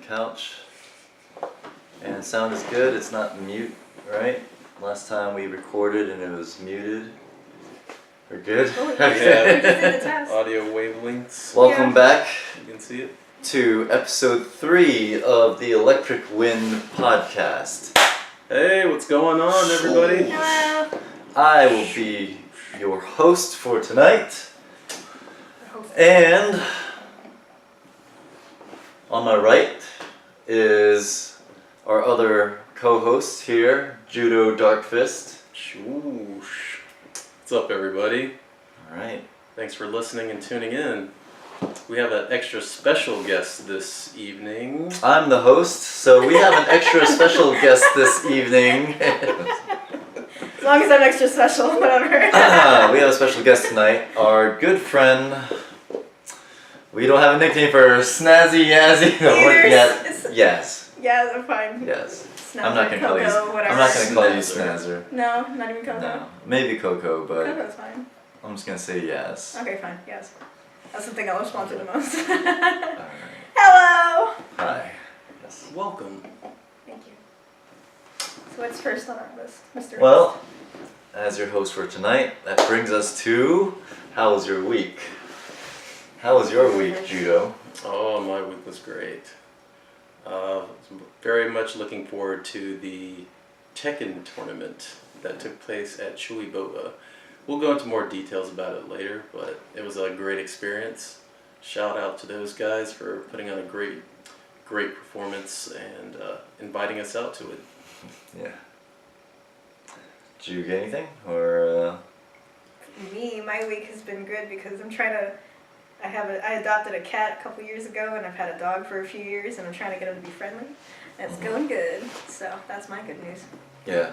couch. And sound is good, it's not mute, right? Last time we recorded and it was muted. We're good? Oh, yeah. Audio wavelengths. Welcome back. You can see it. To episode 3 of the Electric Wind podcast. Hey, what's going on, everybody? Hello. I will be your host for tonight. And on my right is our other co-host here, Judo Darkfist. Shoosh. What's up, everybody? Alright. Thanks for listening and tuning in. We have an extra special guest this evening. I'm the host, so we have an extra special guest this evening. As long as I'm extra special, whatever. We have a special guest tonight, our good friend. We don't have a nickname for Snazzy Yazzy. No, Yas. Yeah, I'm fine. Yes. Snazzer, I'm not gonna call you. whatever. I'm not gonna call you Snazzer. Snazzer. No, not even Coco. No, maybe Coco, but Coco's fine. I'm just gonna say Yas. Okay, fine. Yes. That's the thing I'll respond to the most. Alright. Hello. Hi. Yes. Welcome. Thank you. So what's first on our list, Mr. Well, as your host for tonight, that brings us to how was your week? How was your week, Judo? Oh, my week was great. Very much looking forward to the Tekken tournament that took place at Chewy. We'll go into more details about it later, but it was a great experience. Shout out to those guys for putting on a great performance and inviting us out to it. Yeah. Did you get anything, or? Me, my week has been good because I'm trying to. I adopted a cat a couple years ago, and I've had a dog for a few years, and I'm trying to get him to be friendly. And it's going good, so that's my good news. Yeah.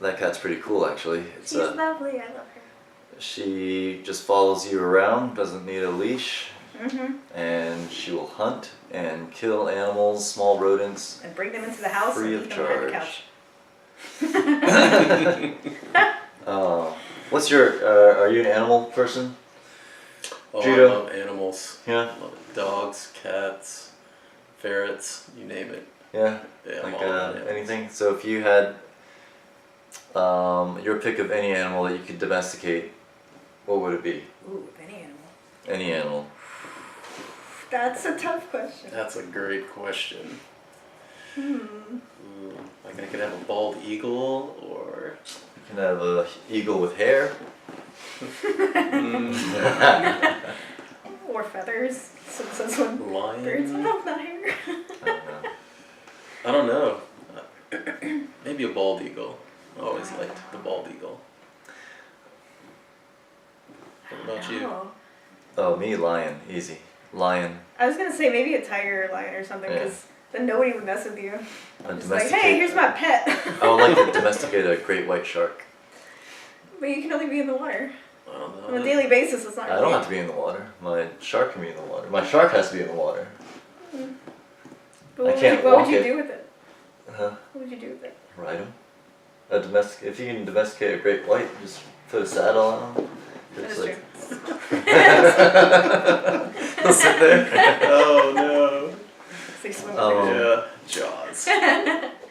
That cat's pretty cool, actually. She's lovely. I love her. She just follows you around, doesn't need a leash, And she will hunt and kill animals, small rodents, bring them into the house free and of eat them on the charge. couch. What's your? Are you an animal person? Oh, Judo? I love animals. Yeah. I love dogs, cats, ferrets, you name it. Yeah. Yeah, I'm Like all about animals. anything. So if you had your pick of any animal that you could domesticate, what would it be? Ooh, any animal. Any animal. That's a tough question. That's a great question. Hmm. Ooh, like I could have a bald eagle, or You can have a eagle with hair. Or feathers. So this one. lion. Birds. No, not hair. I don't know. I don't know. Maybe a bald eagle. I always liked the bald eagle. What about you? Oh. Oh, me, lion. Easy. Lion. I was gonna say maybe a tiger or lion or something, because then nobody would mess with you. Just like, hey, here's my pet. I would like to domesticate a great white shark. But you can only be in the water. I don't know. On a daily basis, it's not I don't have to be in the water. My shark can be in the water. My shark has to be in the water. But I can't what walk would you it. do with it? Huh? What would you do with it? Ride him. If you can domesticate a great white, just put a saddle on him. That is Just true. He'll sit there. Oh no. Say swim Oh. Yeah. Jaws.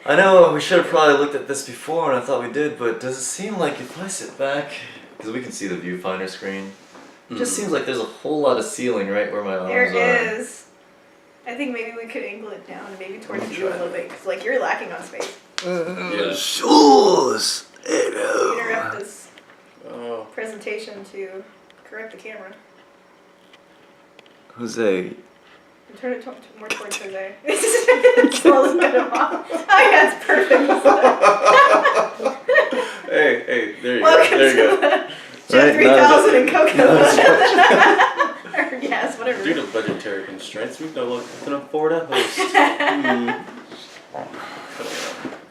I know we should have probably looked at this before, and I thought we did, but does it seem like if I sit back, because we can see the viewfinder screen, it just seems like there's a whole lot of ceiling right where my arms There are. is. I think maybe we could angle it down, maybe towards Let me you a try little bit, because like you're lacking on space. Yeah. Shoes. Hello. Interrupt this Oh. presentation to correct the camera. Jose. And turn it more towards Jose. Slowly cut him off. Oh yeah, it's perfect. Hey, there you Welcome go. There you to go. the Jet Right, 3000 and Coco. no, Or yes, whatever. Due to budgetary constraints, we can afford a host.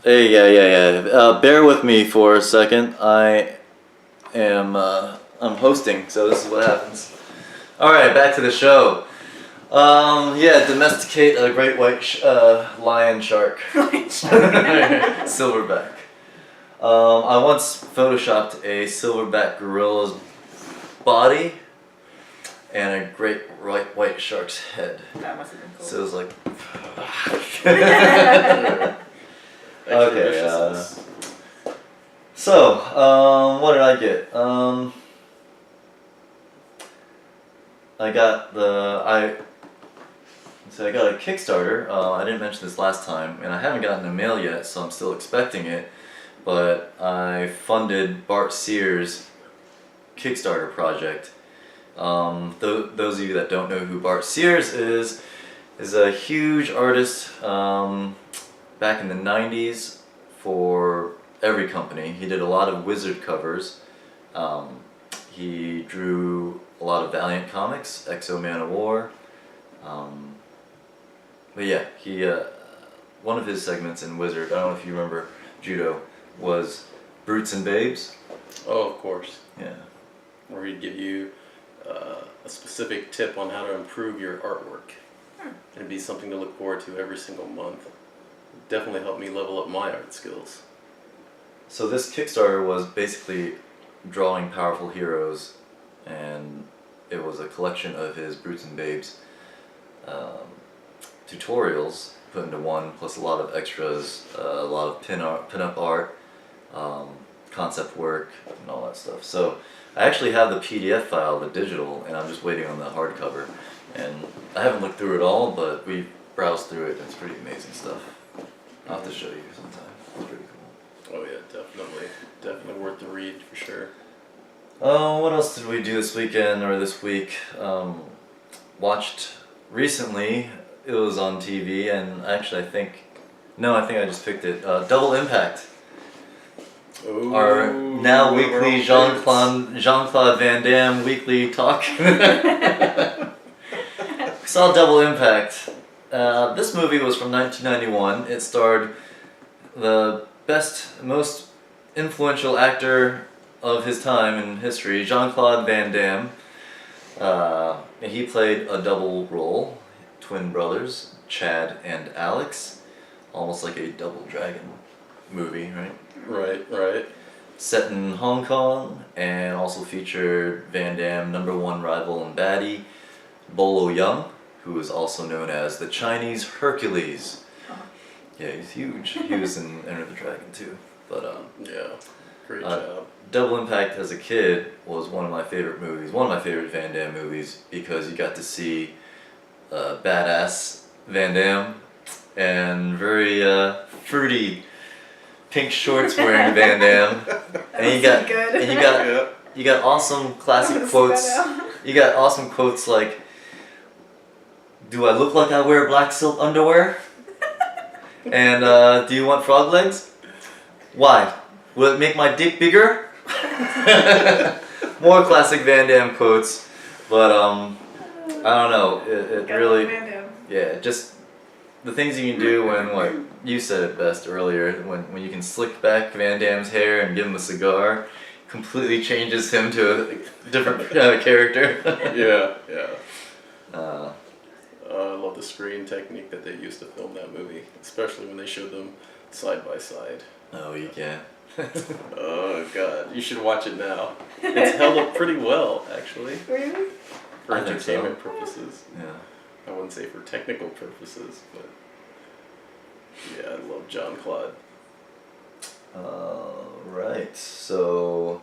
Hey, yeah. Bear with me for a second. I'm hosting, so this is what happens. All right, back to the show. Domesticate a great white lion shark. Silverback. I once photoshopped a silverback gorilla's body and a great white shark's head. That must have been cool. So it was like. Extra Okay. viciousness. So, what did I get? I got I got a Kickstarter. I didn't mention this last time, and I haven't gotten the mail yet, so I'm still expecting it. But I funded Bart Sears' Kickstarter project. Those of you that don't know who Bart Sears is a huge artist back in the 90s for every company. He did a lot of Wizard covers. He drew a lot of Valiant comics, Exo Man of War. But yeah, he one of his segments in Wizard, I don't know if you remember Judo, was Brutes and Babes. Oh, of course. Yeah. Where he'd give you a specific tip on how to improve your artwork. It'd be something to look forward to every single month. Definitely helped me level up my art skills. So this Kickstarter was basically drawing powerful heroes, and it was a collection of his Brutes and Babes tutorials put into one, plus a lot of extras, a lot of pin-up art, concept work, and all that stuff. So I actually have the PDF file, the digital, and I'm just waiting on the hardcover. And I haven't looked through it all, but we browsed through it, and it's pretty amazing stuff. I'll have to show you sometime. It's pretty cool. Oh yeah, definitely worth the read for sure. What else did we do this weekend or this week? Watched recently. It was on TV, and actually I think I just picked it. Double Impact. Ooh, Our now weekly Jean-Claude Van Damme weekly talk. We saw Double Impact. This movie was from 1991. It starred the most influential actor of his time in history, Jean-Claude Van Damme. And he played a double role, twin brothers, Chad and Alex. Almost like a Double Dragon movie, right? Right. Set in Hong Kong, and also featured Van Damme #1 rival and baddie, Bolo Young, who is also known as the Chinese Hercules. Yeah, he's huge. He was in Enter the Dragon too. But yeah, great job. Double Impact as a kid was one of my favorite movies, one of my favorite Van Damme movies, because you got to see badass Van Damme and very fruity pink shorts wearing Van Damme, and you got awesome classic quotes. You got awesome quotes like, "Do I look like I wear black silk underwear?" And "Do you want frog legs? Why? Will it make my dick bigger?" More classic Van Damme quotes, but I don't know. It really, yeah, just the things you can do when, like you said it best earlier, when you can slick back Van Damme's hair and give him a cigar, completely changes him to a different character. Yeah. I love the screen technique that they used to film that movie, especially when they showed them side by side. Oh, you can. Oh god, you should watch it now. It's held up pretty well, actually. Really? For I think so. entertainment purposes. Yeah. I wouldn't say for technical purposes, but yeah, I love John Claude. Right. So,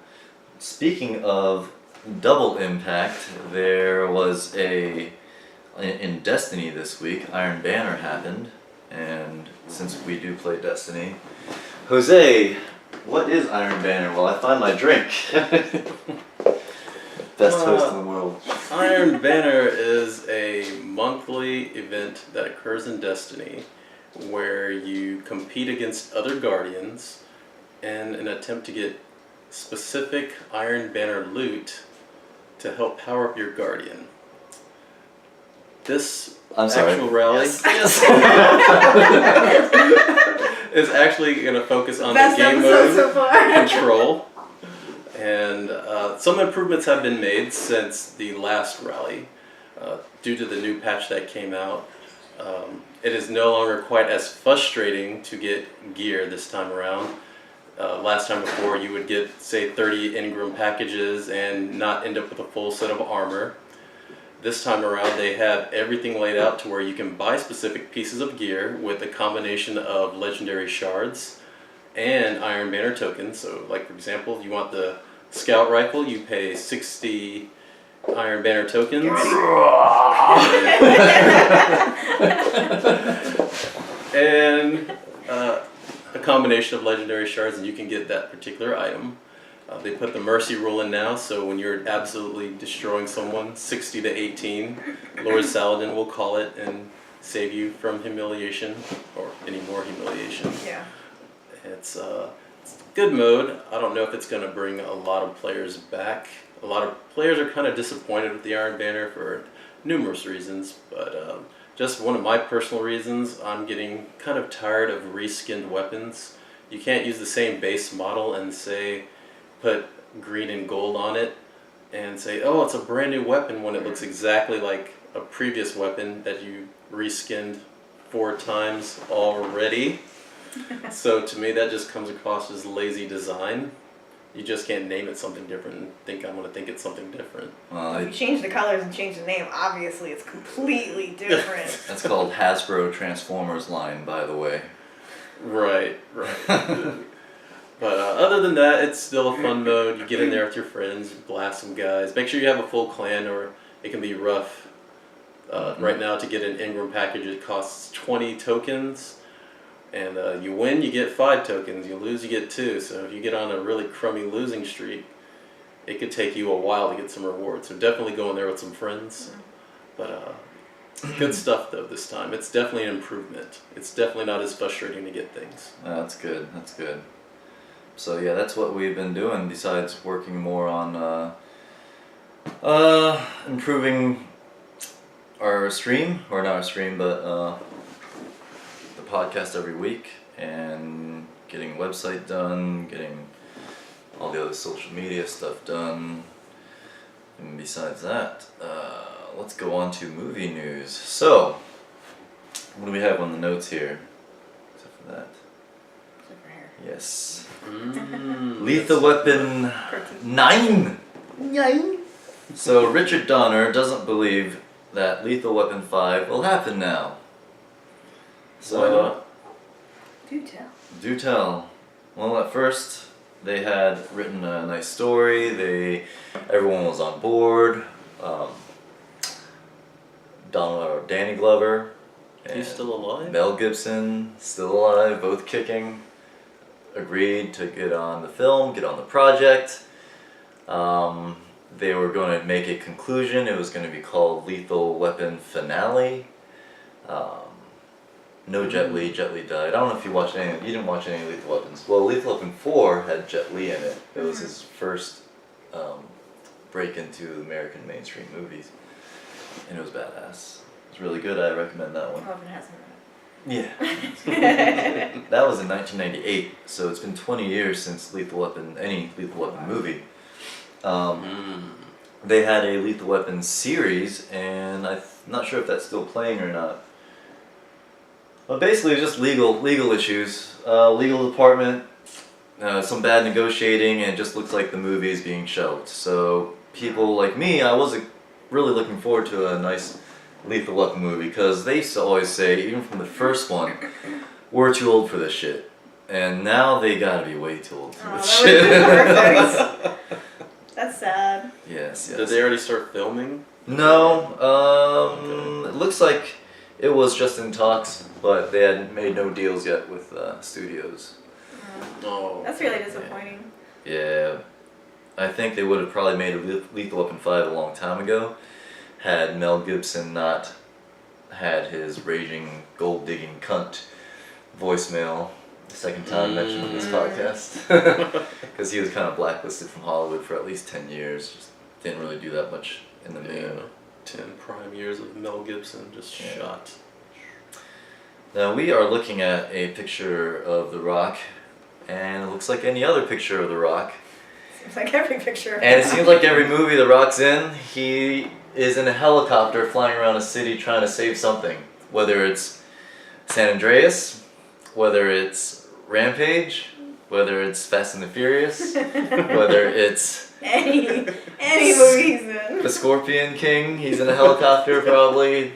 speaking of Double Impact, there was in Destiny this week, Iron Banner happened, and since we do play Destiny, Jose, what is Iron Banner? While I find my drink. Best host in the world. Iron Banner is a monthly event that occurs in Destiny where you compete against other Guardians in an attempt to get specific Iron Banner loot to help power up your Guardian. This actual rally Yes. is actually going to focus on Best the game episode mode so far. control. And some improvements have been made since the last rally due to the new patch that came out. It is no longer quite as frustrating to get gear this time around. Last time before, you would get, say, 30 Ingram packages and not end up with a full set of armor. This time around, they have everything laid out to where you can buy specific pieces of gear with a combination of legendary shards and Iron Banner tokens. So, like for example, if you want the Scout Rifle, you pay 60 Iron Banner tokens. And a combination of legendary shards, and you can get that particular item. They put the mercy rule in now, so when you're absolutely destroying someone, 60 to 18, Lord Saladin will call it and save you from humiliation, or any more humiliation. Yeah. It's a good mode. I don't know if it's going to bring a lot of players back. A lot of players are kind of disappointed with the Iron Banner for numerous reasons, but just one of my personal reasons, I'm getting kind of tired of reskinned weapons. You can't use the same base model and say, put green and gold on it and say, oh, it's a brand new weapon when it looks exactly like a previous weapon that you reskinned 4 times already. So to me, that just comes across as lazy design. You just can't name it something different and think I'm going to think it's something different. If you change the colors and change the name, obviously it's completely different. That's called Hasbro Transformers line, by the way. Right. But other than that, it's still a fun mode. You get in there with your friends, blast some guys. Make sure you have a full clan or it can be rough. Right now, to get an Ingram package, it costs 20 tokens. And you win, you get 5 tokens. You lose, you get 2. So if you get on a really crummy losing streak, it could take you a while to get some rewards. So definitely go in there with some friends. But good stuff, though, this time. It's definitely an improvement. It's definitely not as frustrating to get things. That's good. So yeah, that's what we've been doing besides working more on improving our stream, or not our stream, but the podcast every week, and getting a website done, getting all the other social media stuff done. And besides that, let's go on to movie news. So, what do we have on the notes here? Except for that. Yes. Lethal Weapon 9. So Richard Donner doesn't believe that Lethal Weapon 5 will happen now. So why not? Do tell. Do tell. Well, at first they had written a nice story. Everyone was on board. Danny Glover. He's still alive? Mel Gibson, still alive, both kicking. Agreed to get on the film, get on the project. They were going to make a conclusion. It was going to be called Lethal Weapon Finale. No Jet Li. Jet Li died. I don't know if you watched any. You didn't watch any Lethal Weapons. Well, Lethal Weapon 4 had Jet Li in it. It was his first break into American mainstream movies, and it was badass. It was really good. I recommend that one. Robin hasn't. Yeah. That was in 1998, so it's been 20 years since any Lethal Weapon movie. They had a Lethal Weapon series, and I'm not sure if that's still playing or not. But basically, just legal issues. Legal department, some bad negotiating, and it just looks like the movie is being shelved. So people like me, I wasn't really looking forward to a nice Lethal Weapon movie, because they used to always say, even from the first one, we're too old for this shit. And now they gotta be way too old for this shit. Perfect. That's sad. Yes. Did they already start filming? No, It looks like it was just in talks, but they had made no deals yet with studios. Oh. That's really disappointing. Yeah, I think they would have probably made a Lethal Weapon 5 a long time ago, had Mel Gibson not had his raging gold-digging cunt voicemail the second time mentioned in this podcast. Because he was kind of blacklisted from Hollywood for at least 10 years. Just didn't really do that much in the main. 10 prime years of Mel Gibson just shot. Now we are looking at a picture of The Rock, and it looks like any other picture of The Rock. Seems like every picture. And it seems like every movie The Rock's in, he is in a helicopter flying around a city trying to save something. Whether it's San Andreas, whether it's Rampage, whether it's Fast and the Furious, whether it's Any movie he's in. The Scorpion King, he's in a helicopter probably.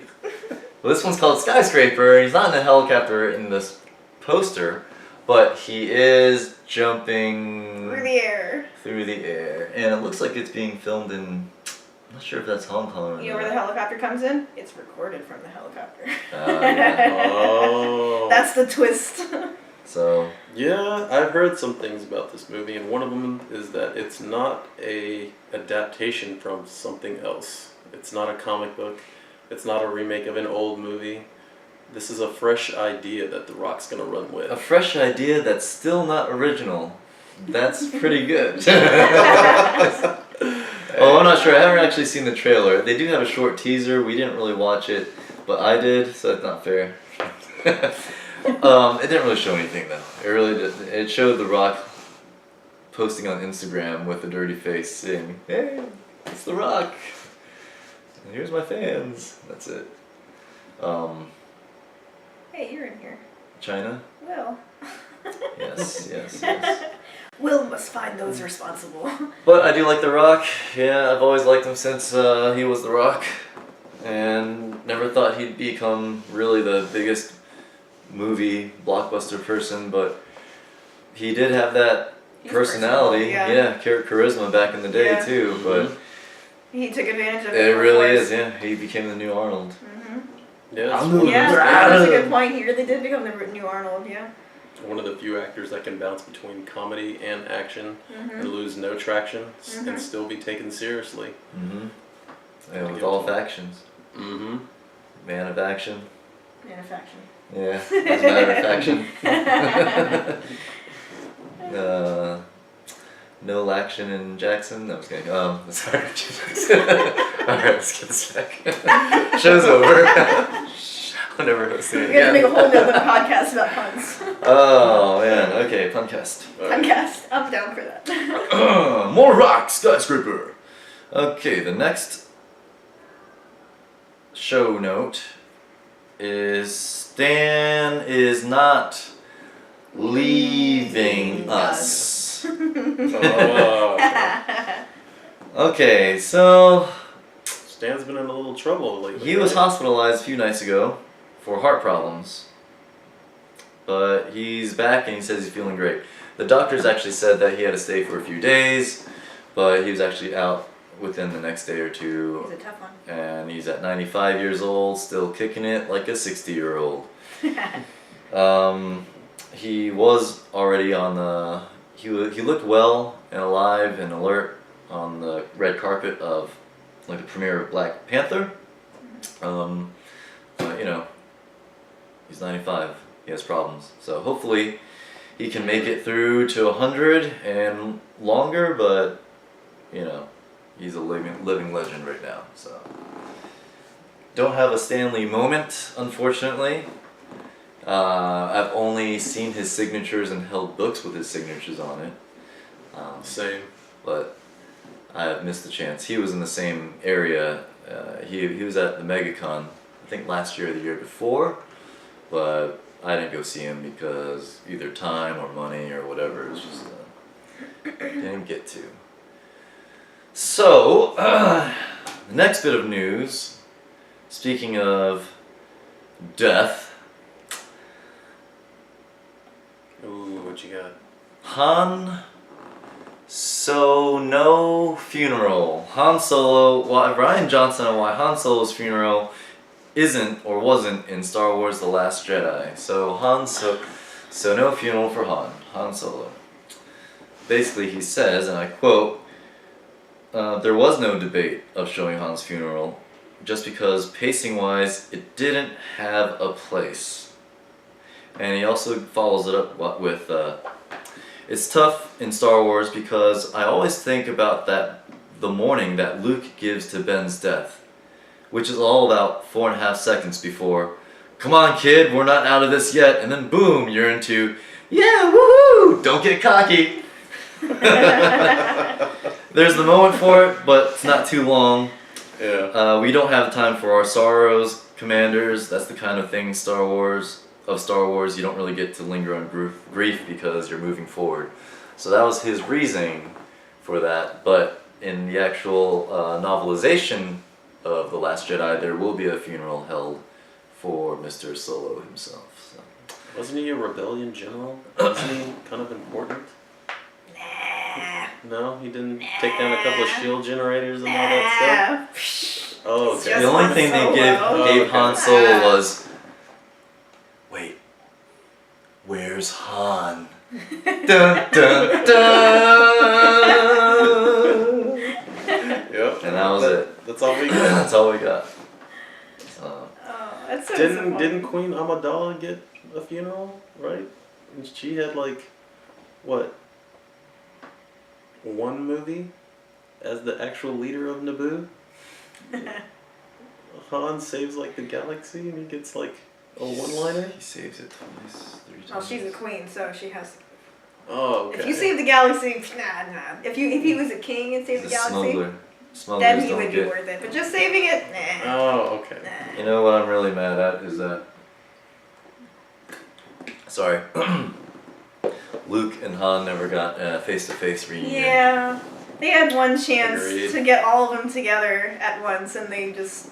Well, this one's called Skyscraper. He's not in a helicopter in this poster, but he is jumping Through the air. And it looks like it's being filmed in, I'm not sure if that's Hong Kong or You know where the helicopter comes in? It's recorded from the helicopter. Yeah. Oh. That's the twist. So, Yeah, I've heard some things about this movie, and one of them is that it's not a adaptation from something else. It's not a comic book. It's not a remake of an old movie. This is a fresh idea that The Rock's gonna run a with. fresh idea that's still not original. That's pretty good. Oh, I'm not sure. I haven't actually seen the trailer. They do have a short teaser. We didn't really watch it, but I did, so that's not fair. It didn't really show anything though. It really did. It showed The Rock posting on Instagram with a dirty face saying, "Hey, it's The Rock. And here's my fans." That's it. Hey, you're in here. China? Will. Yes. Will must find those responsible. But I do like The Rock. Yeah, I've always liked him since he was The Rock. And never thought he'd become really the biggest movie blockbuster person, but he did have that personality. Yeah. Charisma back in the day Yeah. too, but He took advantage of it. it for really force. is, yeah. He became the new Arnold. Yeah, Yeah, that's a good point here. They did become the new Arnold, yeah. one of the few actors that can bounce between comedy and action and lose no traction and still be taken seriously. And with all factions. Man of action. Manufacturing. Yeah, as a matter of faction. No action in Jackson. No, I was kidding. Sorry. Alright, let's get this back. Show's over. I'll never host it We have to make a again. whole nother podcast about puns. Oh man, okay, Puncast. Podcast. I'm down for that. More rock, Skyscraper. Okay, the next show note is Stan is not leaving us. Okay, so Stan's been in a little trouble lately. he was right? hospitalized a few nights ago for heart problems, but he's back and he says he's feeling great. The doctors actually said that he had to stay for a few days, but he was actually out within the next day or two. He's a tough one. And he's at 95 years old, still kicking it like a 60-year-old. He was already on the. He looked well and alive and alert on the red carpet of like the premiere of Black Panther. But you know, he's 95. He has problems, so hopefully he can make it through to 100 and longer. But you know, he's a living legend right now. So don't have a Stanley moment, unfortunately. I've only seen his signatures and held books with his signatures on it. Same. But I have missed the chance. He was in the same area. He was at the MegaCon, I think last year or the year before, but I didn't go see him because either time or money or whatever. It was just didn't get to. So the next bit of news. Speaking of death. Ooh, what you got? Sono Funeral. Han Solo, why Ryan Johnson and why Han Solo's funeral isn't or wasn't in Star Wars The Last Jedi. So no funeral for Han Solo. Basically he says, and I quote, there was no debate of showing Han's funeral just because pacing wise it didn't have a place. And he also follows it up with, it's tough in Star Wars because I always think about the morning that Luke gives to Ben's death, which is all about 4.5 seconds before, come on kid, we're not out of this yet, and then boom, you're into, yeah, woohoo, don't get cocky. There's the moment for it, but it's not too long. Yeah. We don't have time for our sorrows, commanders. That's the kind of thing Star Wars, you don't really get to linger on grief because you're moving forward. So that was his reasoning for that. But in the actual novelization of The Last Jedi, there will be a funeral held for Mr. Solo himself. So. Wasn't he a rebellion general? Wasn't he kind of important? Nah. No, he didn't take down a couple of shield generators and all that stuff? Oh, It's okay. just The only Han thing they Solo. gave Han Solo was, wait, where's Han? Dun dun dun. Yep. And that was it. That's all we got. That's all we got. So, Oh, that's so Didn't disappointing. Queen Amidala get a funeral, right? And she had like, what, one movie as the actual leader of Naboo? Han saves like the galaxy and he gets like a one-liner? he saves it twice, 3 times. Well, she's a queen, so she has. Oh, okay. If you save the galaxy, nah. If he was a king and saved He's the a galaxy, smuggler. Smugglers then he don't would be get. worth it. But just saving it, nah. Oh, okay. Nah. You know what I'm really mad at is that. Sorry. Luke and Han never got a face-to-face reunion. Yeah, they had one chance Agreed. to get all of them together at once, and they just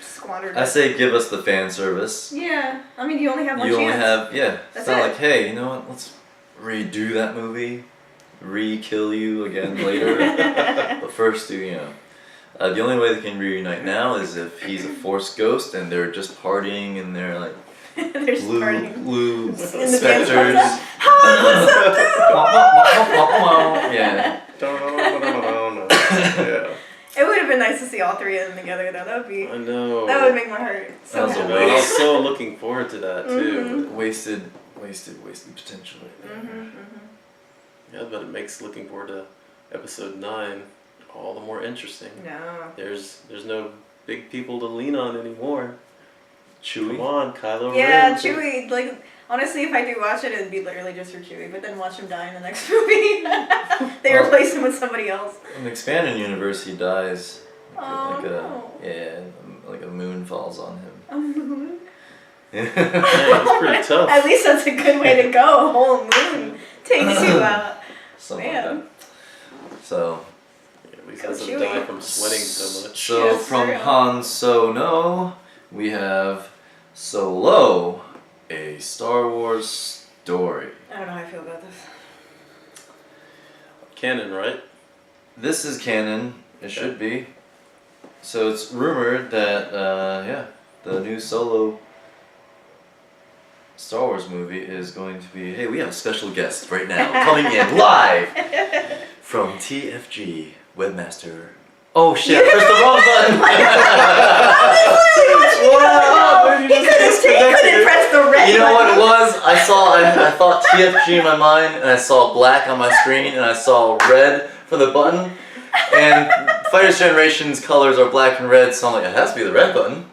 squandered I it. say give us the fan service. Yeah, I mean you only have one You chance. only have, yeah. That's It's not it. like, hey, you know what? Let's redo that movie, re-kill you again later. But first, the only way they can reunite now is if he's a Force ghost and they're just partying and they're like They're just partying. blue In the specters. dance Han, what's up, dude? Yeah. Yeah. It would have been nice to see all three of them together, though. That would be. I know. That would make my heart so That was a happy. I was so looking forward to that too. Wasted potential right there. Mhm. Yeah, but it makes looking forward to episode 9 all the more interesting. No. There's no big people to lean on anymore. Chewy. Come on, Kylo Yeah, Ren. Chewy. Like honestly, if I do watch it, it'd be literally just for Chewy. But then watch him die in the next movie. They Oh. replace him with somebody else. In the expanded universe, he dies. Oh like no. like a moon falls on him. Oh, Yeah. Yeah, it's pretty tough. At least that's a good way to go. A whole moon takes you out. Something Man. like that. So, Yeah, at least Go doesn't Chewie. die from sweating so much. so Yes, from for real. Han Solo, we have Solo, a Star Wars story. I don't know how I feel about this. Canon, right? This is canon. It should be. So it's rumored that, the new Solo Star Wars movie is going to be. Hey, we have a special guest right now coming in live from TFG Webmaster. Oh shit! I pressed the wrong button. He couldn't press the red You know what button. it was? I thought TFG in my mind, and I saw black on my screen, and I saw red for the button. And Fighter's Generation's colors are black and red, so I'm like, it has to be the red button.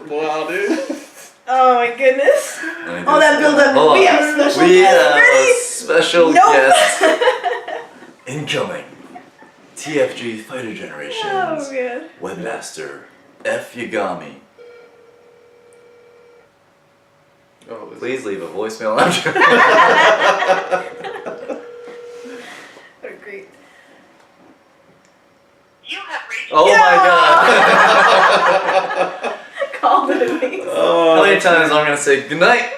Wow, dude. Oh my goodness. Let me All do that this build again. up. Hold We on. have special We guests. have Ready? a special Nope. guest incoming. TFG Fighter Generations Oh man. Webmaster F. Yagami. Oh, this Please leave a voicemail after. What a great. You have reached Oh my god. Called it at least. How many times I'm gonna say goodnight?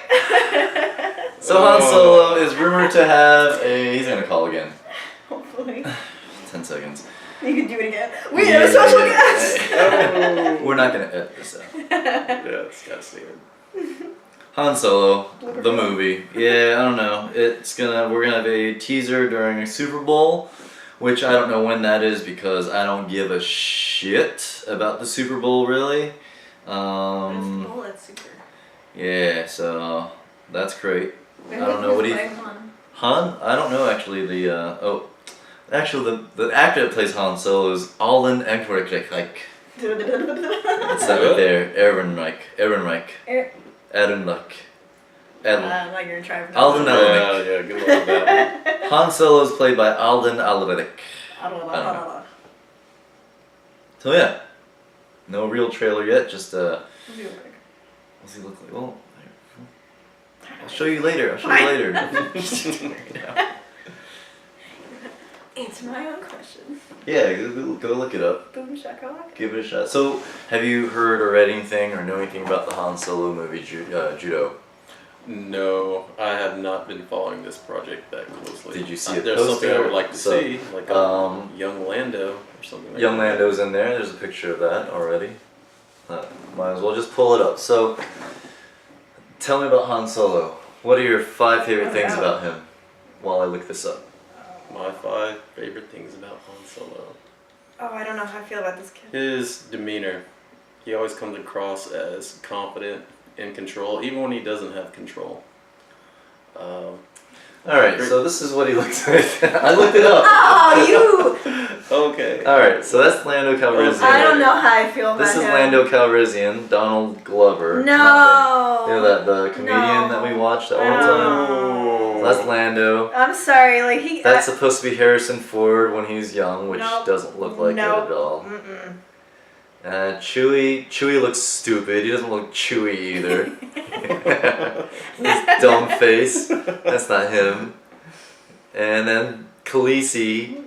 So Han Solo is rumored to have a. He's gonna call again. Hopefully. 10 seconds. You can do it again. We have a special guest. Oh. We're not gonna edit this out. Yeah, it's gotta stay in. Han Solo, the movie. Yeah, I don't know. We're gonna have a teaser during a Super Bowl, which I don't know when that is because I don't give a shit about the Super Bowl really. That's super. Yeah, so that's great. I don't know, what do you- Han? I don't know actually the actor that plays Han Solo is Alden Ehrenreich. It's that right there. Ehrenreich. Ehrenreich. I'm not gonna try for Alden that. Ehrenreich. Yeah, good luck with that Han Solo is played by Alden Ehrenreich. I don't know. I don't know. So yeah, no real trailer yet. Just what's he look like? Well, I'll show you later. one. Answer my own question. Yeah, go look it up. Boom shakalaka. Give it a shot. So, have you heard or read anything or know anything about the Han Solo movie, Judo? No, I have not been following this project that closely. Did you see a There's poster? something I would like to So, see, like a young Lando or something like Young that. Lando's in there. There's a picture of that already. Might as well just pull it up. So, tell me about Han Solo. What are your 5 favorite things about him? While I look this up. My 5 favorite things about Han Solo. Oh, I don't know how I feel about this kid. His demeanor. He always comes across as confident, in control, even when he doesn't have control. Alright, so this is what he looks like. I looked it up. Oh, you! Okay. Alright, so that's Lando Calrissian. I don't know how I feel about This is him. Lando Calrissian, Donald Glover. No. You know that the comedian that we watched that one time? Oh. So that's Lando. I'm sorry, like he. That's supposed to be Harrison Ford when he was young, which Nope. doesn't look like it at all. Mm-mm. Chewy looks stupid. He doesn't look chewy either. His dumb face. That's not him. And then Khaleesi.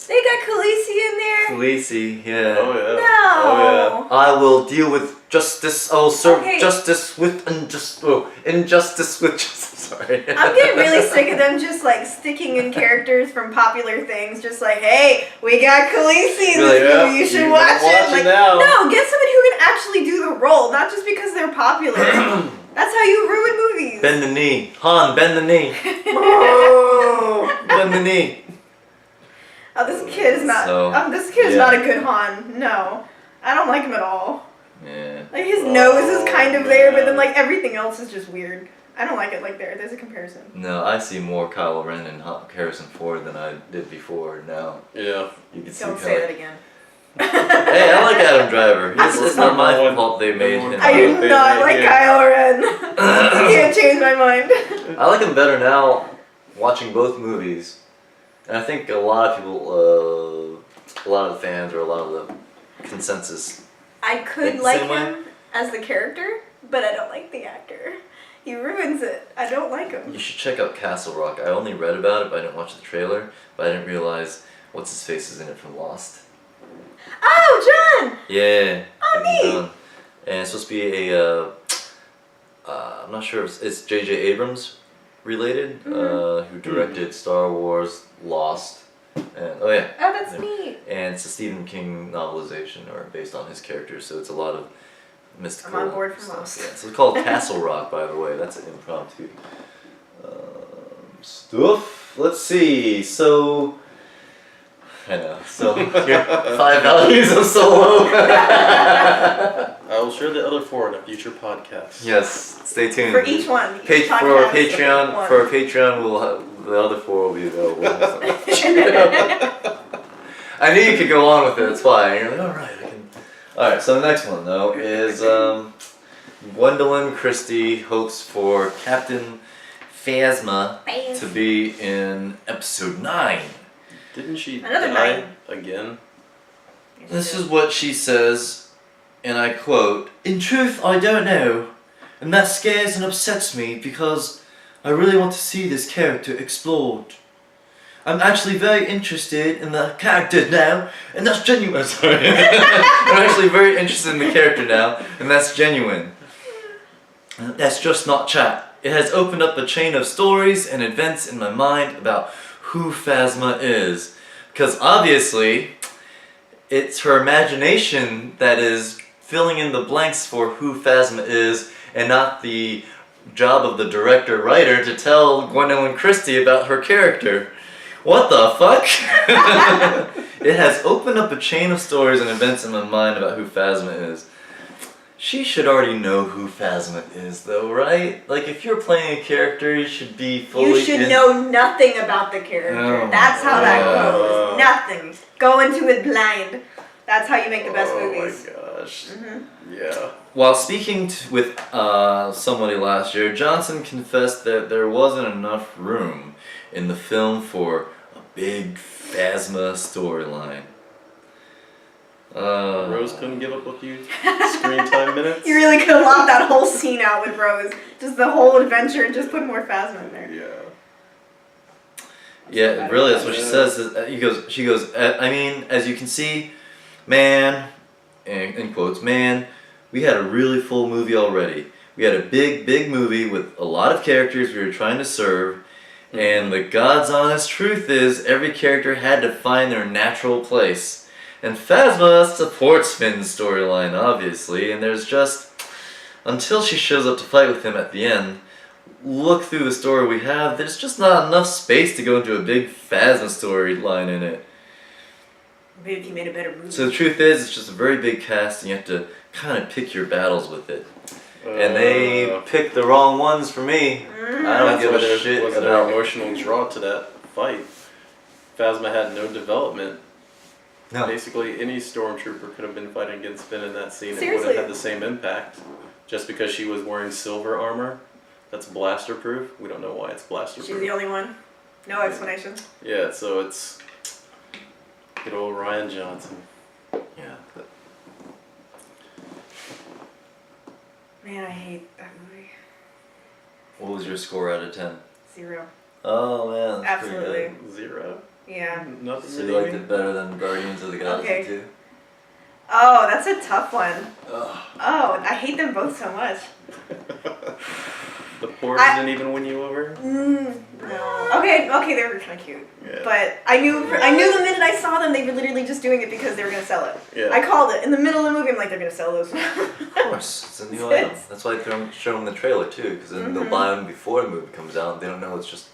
They got Khaleesi in there. Khaleesi, yeah. Oh yeah. No. Oh I will deal with justice. I will serve Okay. justice with injustice with justice. Sorry. I'm getting really sick of them just like sticking in characters from popular things. Just like, hey, we got Khaleesi in You're this like, movie. You should watch it. Like, now. no, get somebody who can actually do the role, not just because they're popular. That's how you ruin movies. Bend the knee. Han, bend the knee. Bend the knee. Oh, this kid is not. So, this kid is yeah. not a good Han. No, I don't like him at all. Yeah. Like his nose is kind of there, but then like everything else is just weird. I don't like it like there. There's a comparison. No, I see more Kylo Ren and Harrison Ford than I did before. Now Yeah. you can see. Don't say that again. Hey, I like Adam Driver. It's not my fault they made him. I do not like Kylo Ren. You can't change my mind. I like him better now, watching both movies. And I think a lot of people, a lot of the fans, or a lot of the consensus. I could The like same way? him as the character, but I don't like the actor. He ruins it. I don't like him. You should check out Castle Rock. I only read about it, but I didn't watch the trailer. But I didn't realize what's his face is in it from Lost. Oh, John! Yeah. Oh, neat. And it's supposed to be a. I'm not sure if it's J.J. Abrams related, who directed Star Wars, Lost, and Oh, that's Yeah. neat. And it's a Stephen King novelization, or based on his characters, so it's a lot of mystical I'm on board for stuff. Lost. Yeah, so it's called Castle Rock, by the way. That's an impromptu stuff. Let's see. So I know. So your 5 values of Solo. I will share the other 4 in a future podcast. Yes. Stay tuned. For each one. Each For podcast, Patreon, one. for Patreon, we'll have, the other 4 will be available. I knew you could go on with it. It's fine. You're like, all right, I can. All right. So the next one though is Gwendolyn Christie hopes for Captain Phasma to be in episode 9. Didn't she Another die 9. again? This is what she says, and I quote: "In truth, I don't know, and that scares and upsets me because I really want to see this character explored. I'm actually very interested in the character now, and that's genuine." Sorry. I'm actually very interested in the character now, and that's genuine. That's just not chat. It has opened up a chain of stories and events in my mind about who Phasma is. Because obviously, it's her imagination that is filling in the blanks for who Phasma is, and not the job of the director-writer to tell Gwendolyn Christie about her character. What the fuck? It has opened up a chain of stories and events in my mind about who Phasma is. She should already know who Phasma is, though, right? Like, if you're playing a character, you should be fully You should know nothing about the character. Oh, That's how that yeah. goes. Nothing. Go into it blind. That's how you make the best movies. Oh my gosh. Yeah. While speaking with somebody last year, Johnson confessed that there wasn't enough room in the film for a big Phasma storyline. Rose couldn't give up a few screen time minutes? You really could have locked that whole scene out with Rose. Just the whole adventure and just put more Phasma in there. Yeah. Yeah, really, that's what she says. She goes, I mean, as you can see, man, in quotes, man, we had a really full movie already. We had a big movie with a lot of characters we were trying to serve, and the God's honest truth is every character had to find their natural place. And Phasma supports Finn's storyline, obviously, and there's just, until she shows up to fight with him at the end, look through the story we have, there's just not enough space to go into a big Phasma storyline in it. Maybe if you made a better movie. So the truth is, it's just a very big cast, and you have to kind of pick your battles with it. And they picked the wrong ones for me. I don't give a shit was about... an emotional draw to that fight. Phasma had no development. No. Basically, any stormtrooper could have been fighting against Finn in that scene. Seriously? It would have had the same impact. Just because she was wearing silver armor, that's blaster proof. We don't know why it's blaster proof. She's the only one. No explanation. Yeah, so it's good old Ryan Johnson. Yeah. But... Man, I hate that movie. What was your score out of 10? 0. Oh man, that's Absolutely. pretty good. 0. Yeah. Nothing So you liked it better than Guardians of the Galaxy Okay. 2? Oh, that's a tough one. Ugh. Oh, I hate them both so much. The pores didn't even win you over? No. Okay, they were kind of cute. Yeah. But I knew the minute I saw them, they were literally just doing it because they were going to sell it. Yeah. I called it. In the middle of the movie, I'm like, they're going to sell those. Of course, it's a new item. That's why they show them the trailer too, because then they'll buy them before the movie comes out. They don't know it's just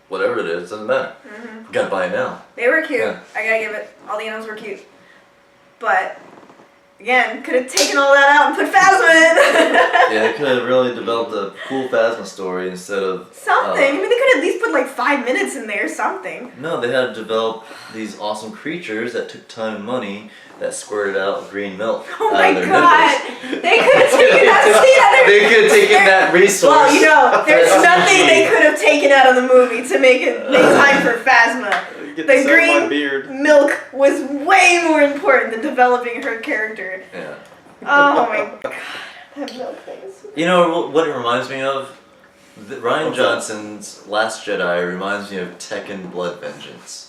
whatever it is, doesn't matter. You gotta buy it now. They were cute. Yeah. I gotta give it. All the animals were cute. But, again, could have taken all that out and put Phasma in. Yeah, they could have really developed a cool Phasma story instead of... Something. I mean, they could have at least put like 5 minutes in there, something. No, they had to develop these awesome creatures that took time and money that squirted out green milk Oh out my of their god. nipples. They could have taken that scene. They could have taken that resource. Well, you know, there's for nothing CG. they could have taken out of the movie to make time for Phasma. Get The this out of my green beard. milk was way more important than developing her character. Yeah. Oh my god, that milk thing is... You know what it reminds me of? Ryan What's that? Johnson's Last Jedi reminds me of Tekken Blood Vengeance.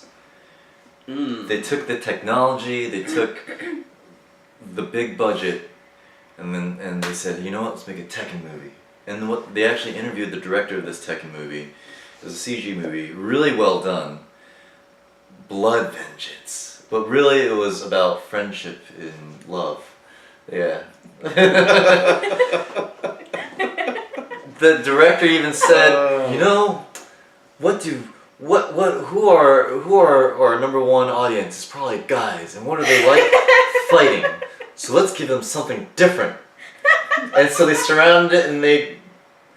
They took the technology, they took the big budget, and they said, you know what, let's make a Tekken movie. And what they actually interviewed the director of this Tekken movie. It was a CG movie, really well done. Blood Vengeance. But really it was about friendship and love. Yeah. The director even said, you know, who are our number one audience? It's probably guys, and what are they like? Fighting. So let's give them something different. And so they surrounded it and they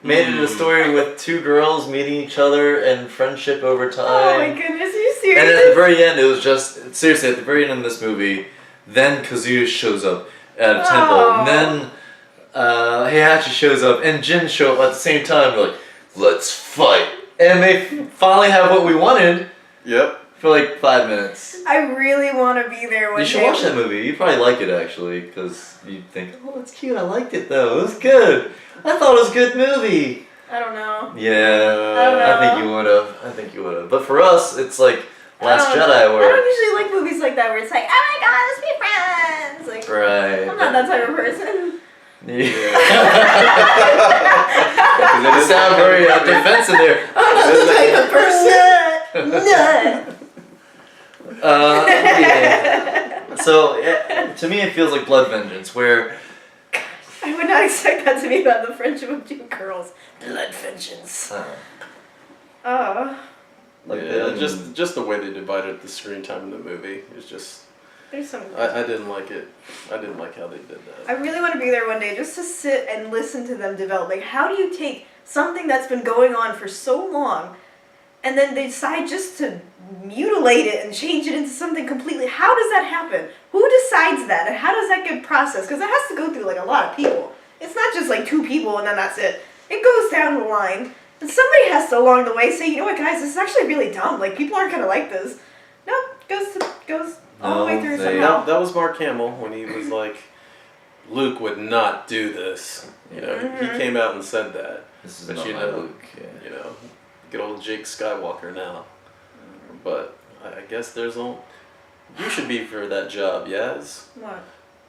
made it a story with two girls meeting each other and friendship over time. Oh my goodness, are you serious? And at the very end, it was just, seriously, at the very end of this movie, then Kazuya shows up at a temple, and then Heihachi shows up, and Jin show up at the same time. They're like, let's fight. And they finally have what we wanted. Yep. For like 5 minutes. I really want to be there one day. You should watch that movie. You'd probably like it actually, because you'd think, oh, it's cute. I liked it though. It was good. I thought it was a good movie. I don't know. Yeah, I think you would have. I think you would have. But for us, it's like Last Jedi, I where don't usually like movies like that where it's like, oh my god, let's be friends. Like, right. I'm not that type of person. Yeah. You sound very defensive there. I'm not the type of person. No. Yeah. So to me, it feels like Blood Vengeance, where I would not expect that to be about the friendship of two girls. Blood vengeance. Oh. Like yeah, just the way they divided the screen time in the movie is just. There's some. I didn't like it. I didn't like how they did that. I really want to be there one day just to sit and listen to them develop. Like, how do you take something that's been going on for so long, and then they decide just to mutilate it and change it into something completely? How does that happen? Who decides that, and how does that get processed? Because it has to go through like a lot of people. It's not just like 2 people and then that's it. It goes down the line, and somebody has to along the way say, you know what, guys, this is actually really dumb. Like, people aren't gonna like this. Nope, goes all the way through somehow. That was Mark Hamill when he was like, Luke would not do this. You know, he came out and said that. this is But not you my know, Luke. Yeah. You know, good old Jake Skywalker now. but I guess there's only... You should be for that job, Yas. What?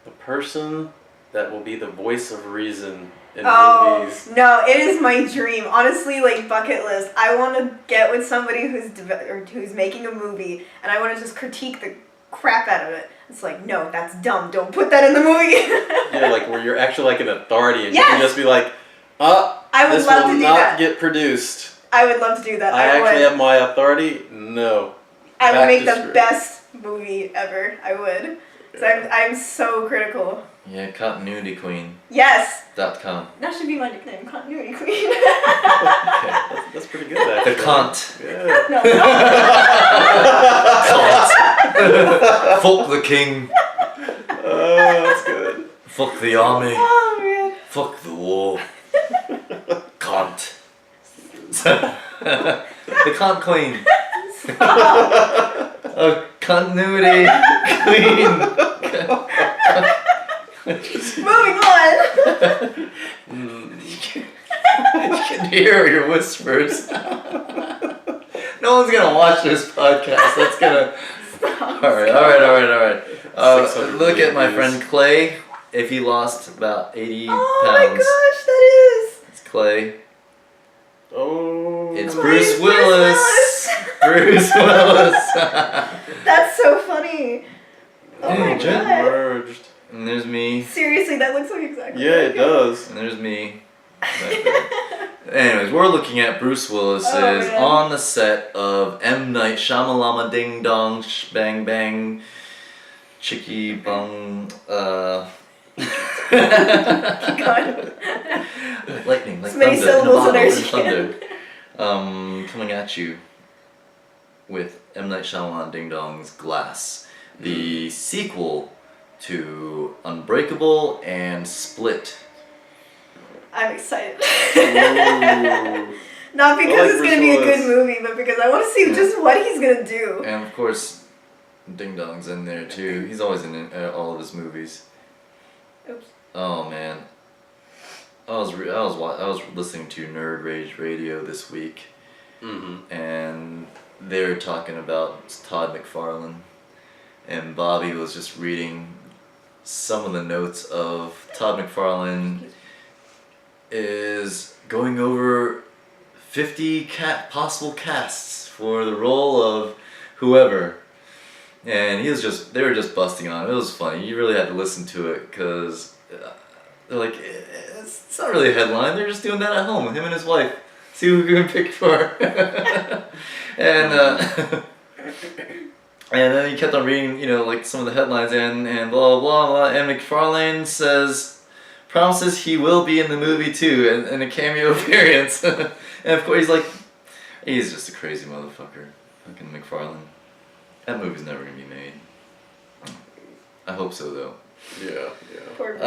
The person that will be the voice of reason in Oh, movies. no, it is my dream. Honestly, like, bucket list. I want to get with somebody who's making a movie, and I want to just critique the crap out of it. It's like, no, that's dumb. Don't put that in the movie. Yeah, like where you're actually like an authority and Yes! you can just be like, I would this love will to do not that. get produced. I would love to do that. I I actually would. have my authority? No. I would Back make to the script. best movie ever. I would. 'Cause I'm so critical. Yeah, continuity queen. Yes! .com. That should be my nickname, Continuity Queen. That's pretty good, actually. The cunt. Yeah. No. Cunt. Fuck the king. Oh, that's good. Fuck the army. Oh, man. Fuck the war. Cunt. The cunt queen. A continuity queen. Moving on. You can hear your whispers. No one's gonna watch this podcast. That's gonna. Alright. 600 Look at my views. friend Clay. If he lost about 80 Oh my pounds. gosh, that is. It's Clay. Oh. It's Clay Bruce is Willis. Bruce Willis. That's so funny. Oh my Jen. god. Merged. And there's me. Seriously, that looks like exactly. Yeah, it does. And there's me. Right there. Anyways, we're looking at Bruce Willis Oh, man. on the set of M. Night Shyamalama Ding Dong Bang Bang Chicky Bung Keep going. Lightning, like So many thunder, syllables in there, Nirvana, she can. thunder. Coming at you with M. Night Shyamalan Ding Dong's Glass, the sequel to Unbreakable and Split. I'm excited. Ooh. Not because I like it's gonna Bruce be a Willis. good movie, but because I want to see Yeah. just what he's gonna do. And of course, Ding Dong's in there too. He's always in all of his movies. Oops. Oh man, I was listening to Nerd Rage Radio this week, Mm-hmm. and they were talking about Todd McFarlane, and Bobby was just reading some of the notes of Todd McFarlane is going over 50 possible casts for the role of whoever. And they were just busting on it. It was funny. You really had to listen to it because they're like, it's not really a headline. They're just doing that at home, him and his wife. See who we can pick for. And and then he kept on reading, like some of the headlines and blah blah blah. And McFarlane promises he will be in the movie too, and a cameo appearance. And of course he's just a crazy motherfucker, fucking McFarlane. That movie's never gonna be made. I hope so though. Yeah. Poor Bruce.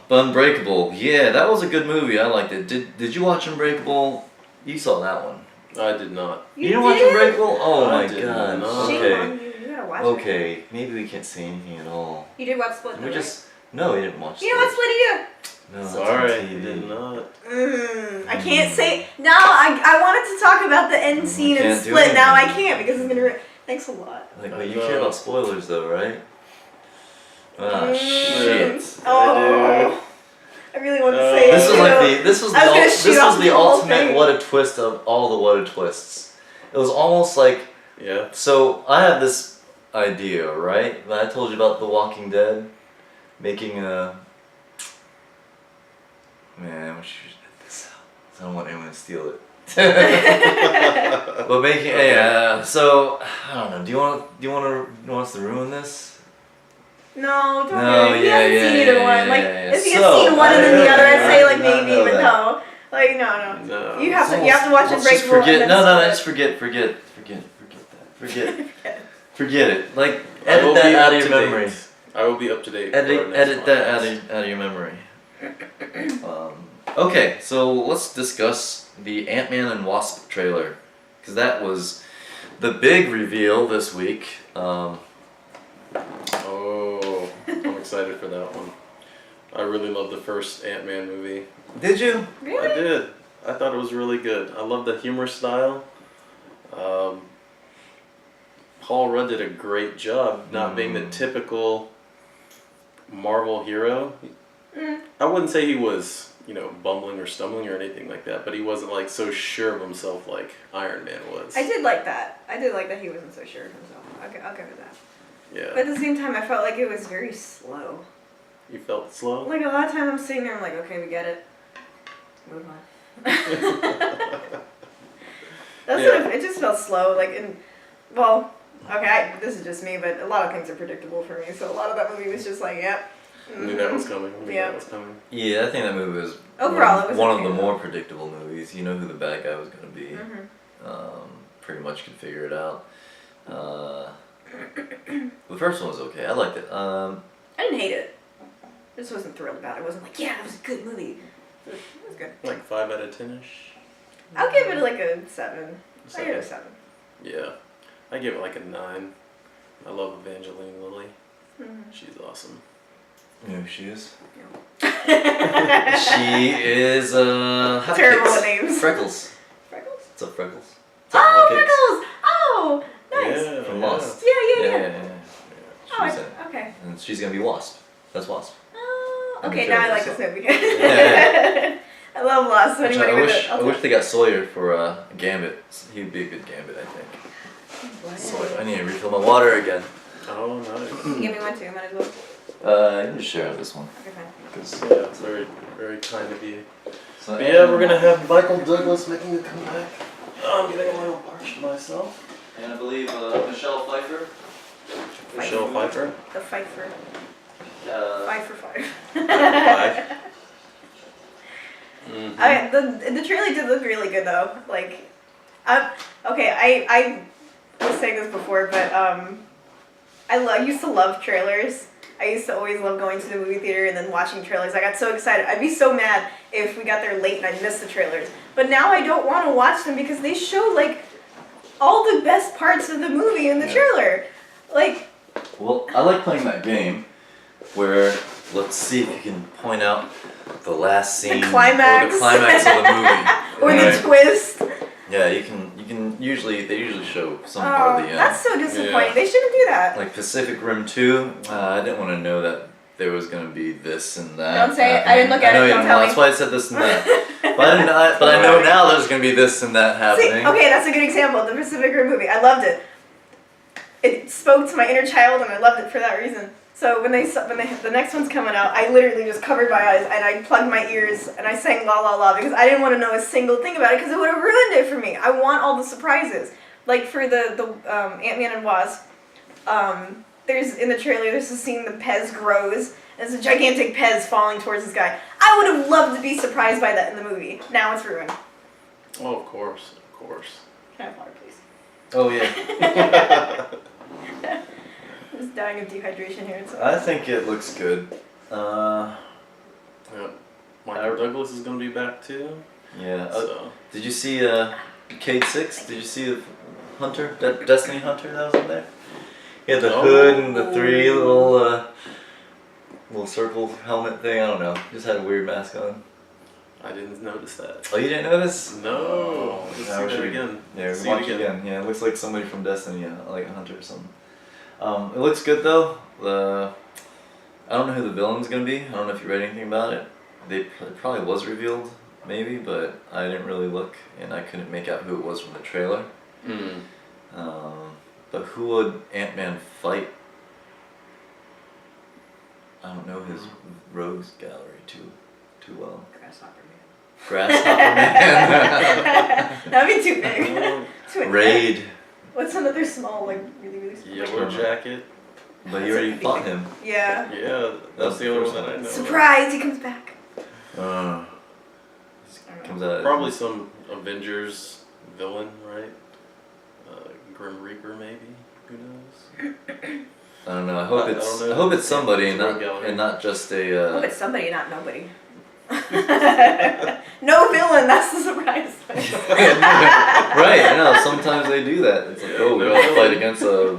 But Unbreakable, yeah, that was a good movie. I liked it. Did you watch Unbreakable? You saw that one. I did not. You didn't watch Unbreakable? Oh I my did god. not. Shame Okay. on you. You gotta watch it. Okay. Maybe we can't say anything at all. You did watch Split. And though, we right? just no, you didn't watch. You know what Split either? No, that's Sorry, on I TV. did not. I can't say. No, I wanted to talk about the end scene in can't do Split. Now I anything. can't because it's gonna. Thanks a lot. Like, wait, you care about spoilers though, right? Ah, shit. shit. Oh. I really want to say This it. was too. like this was I was gonna this shoot off was the the whole ultimate thing. what a twist of all the what a twists. It was almost like Yeah. so I have this idea, right? That I told you about The Walking Dead making a man, we should edit this out. I don't want anyone to steal it. But making so I don't know. Do you want us to ruin this? No, don't No, worry. He yeah, hasn't yeah, seen either yeah, one. yeah, Like, yeah. if he had So, seen one and then the other, I'd say like I did not maybe, know but that. no. Like, no. No. You have to watch Let's Unbreakable. just forget. And No, then just forget that. Forget it. Like I will edit that be out up of to your date. memory. I will be up to date. for our next Edit that podcast. out of your memory. Okay, so let's discuss the Ant-Man and Wasp trailer, because that was the big reveal this week. Oh, I'm excited for that one. I really loved the first Ant-Man movie. Did you? Really? I did. I thought it was really good. I love the humor style. Paul Rudd did a great job not being the typical Marvel hero. I wouldn't say he was, bumbling or stumbling or anything like that, but he wasn't like so sure of himself like Iron Man was. I did like that. I did like that he wasn't so sure of himself. I'll give it that. Yeah. But at the same time, I felt like it was very slow. You felt slow? Like a lot of times I'm sitting there, I'm like, okay, we get it. Move on. It just felt slow. This is just me, but a lot of things are predictable for me. So a lot of that movie was just like, yep. I knew that was coming. Yeah, Yeah, I think that movie was overall it was one okay, of the though. more predictable movies. You know who the bad guy was going to be. Pretty much could figure it out. The first one was okay. I liked it. I didn't hate it. I just wasn't thrilled about it. I wasn't like, yeah, it was a good movie. It was good. Like 5 out of 10-ish? I'll give it like a 7. I give it a 7. Yeah. I give it like a 9. I love Evangeline Lilly. She's awesome. You know who she is? Yeah. She is terrible at names. Freckles. Freckles? What's up, Freckles? Oh, Freckles! Oh, nice. Yeah, From yeah. Lost. Yeah. She's in it. Okay. And she's gonna be Wasp. That's Wasp. Oh, I'm okay, sure now I like that's this movie. Yeah. I love Lost. So Actually, anybody I wish they got Sawyer for Gambit. He'd be a good Gambit, I think. What? Sawyer. I need to refill my water again. Oh, nice. You give me one too, might as well. You can just share this one. Okay, fine. 'Cause- Yeah, it's very, very kind of you. so, But yeah, we're gonna have Michael Douglas making a comeback. Oh, I'm getting a little parched myself. And I believe Michelle Pfeiffer. Michelle Pfeiffer. The fight for 5 for 5. 5. Mm-hmm. The trailer did look really good though. I was saying this before, but I used to love trailers. I used to always love going to the movie theater and then watching trailers. I got so excited. I'd be so mad if we got there late and I missed the trailers. But now I don't want to watch them because they show all the best parts of the movie in the trailer. Well, I like playing that game where let's see if you can point out the last scene The climax. or the climax of the movie. Or Right? the twist. Yeah, you can they usually show some part of the end. That's so disappointing. Yeah. They shouldn't do that. Like Pacific Rim 2, I didn't want to know that there was going to be this and that. Don't say it. I didn't look at I know it. you Don't didn't. tell Well, me. that's why I said this and that. but I know now there's going to be this and that See, happening. okay, that's a good example. The Pacific Rim movie. I loved it. It spoke to my inner child, and I loved it for that reason. So when the next one's coming out, I literally just covered my eyes and I plugged my ears and I sang La La La because I didn't want to know a single thing about it because it would have ruined it for me. I want all the surprises. Like for the Ant-Man and Wasp, there's in the trailer there's a scene the Pez grows. And it's a gigantic Pez falling towards this guy. I would have loved to be surprised by that in the movie. Now it's ruined. Oh, of course. Can I have water, please? Oh yeah. I'm just dying of dehydration here. I think it looks good. Yep. Michael Douglas is gonna be back too. Yeah. So. Did you see Cade 6? Did you see the Hunter? That Destiny Hunter that was in there? He had the hood and the 3 little circle helmet thing. I don't know. Just had a weird mask on. I didn't notice that. Oh, you didn't notice? No. Let's see that again. Yeah, See watch it it again. Yeah, it looks like somebody from Destiny, like a hunter or something. It looks good though. I don't know who the villain's gonna be. I don't know if you read anything about it. It probably was revealed, maybe, but I didn't really look, and I couldn't make out who it was from the trailer. But who would Ant-Man fight? I don't know his rogues gallery too well. Grasshopper Man. That'd be too big. Too big. Raid. What's another small, really small? Yellow Jacket. But you already fought him. Yeah. Yeah, that's the only one that I know. Surprise! He comes back. Comes out. Probably some Avengers villain, right? Grim Reaper, maybe. Who knows? I don't know. I don't know. hope it's somebody It's and Rogue not just I a. hope it's somebody, not nobody. No villain, that's the surprise. Right, I know. Sometimes they do that. It's like, oh, we're gonna fight against a.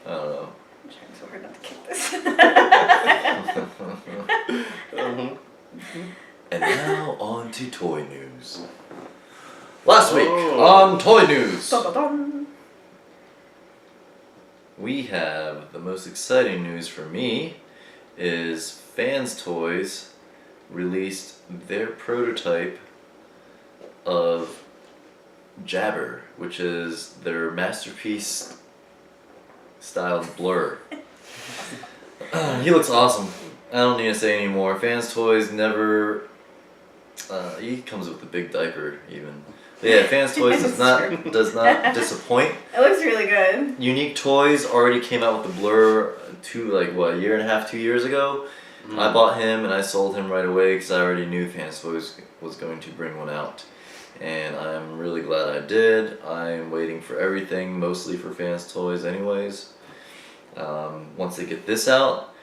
I don't know. I'm trying so hard not to kick this. And now on to toy news. Last week Oh. on toy news. Dun, dun, dun. we have the most exciting news for me is Fanstoys released their prototype of Gabber, which is their masterpiece styled Blurr. He looks awesome. I don't need to say anymore. Fanstoys never. He comes with a big diaper even. But yeah, Fanstoys does not disappoint. It looks really good. Unique Toys already came out with the Blurr a year and a half, 2 years ago. I bought him and I sold him right away because I already knew Fanstoys was going to bring one out. And I'm really glad I did. I'm waiting for everything, mostly for Fanstoys anyways. Once they get this out,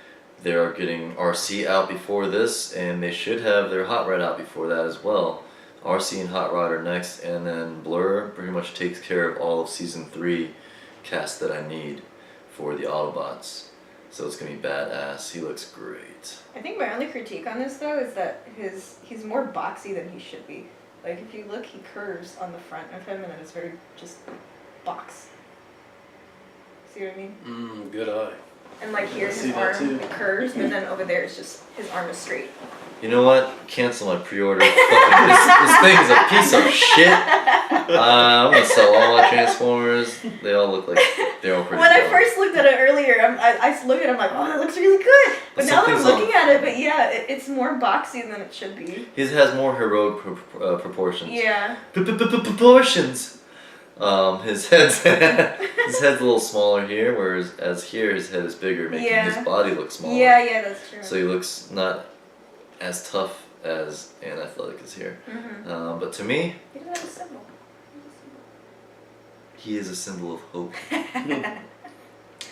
they are getting RC out before this, and they should have their Hot Rod out before that as well. RC and Hot Rod are next, and then Blurr pretty much takes care of all of Season 3 cast that I need for the Autobots. So it's going to be badass. He looks great. I think my only critique on this though is that he's more boxy than he should be. Like if you look, he curves on the front of him, and it's very just box. See what I mean? Good eye. And like here, see his that arm too. it curves, but then over there, it's just his arm is straight. You know what? Cancel my pre-order. this thing is a piece of shit. I'm gonna sell all my Transformers. They all look like they're all pretty. When I dumb. first looked at it earlier, I look at it, I'm like, oh, that looks really good. But now that I'm Something's looking at it, but yeah, it's more boxy than it should be. His has more heroic proportions. Yeah. Proportions. His head's his head's a little smaller here, whereas here his head is bigger, making his body look smaller. Yeah, that's true. So he looks not as tough as and athletic as here. Mm-hmm. But to me, He doesn't have a symbol. he is a symbol of hope.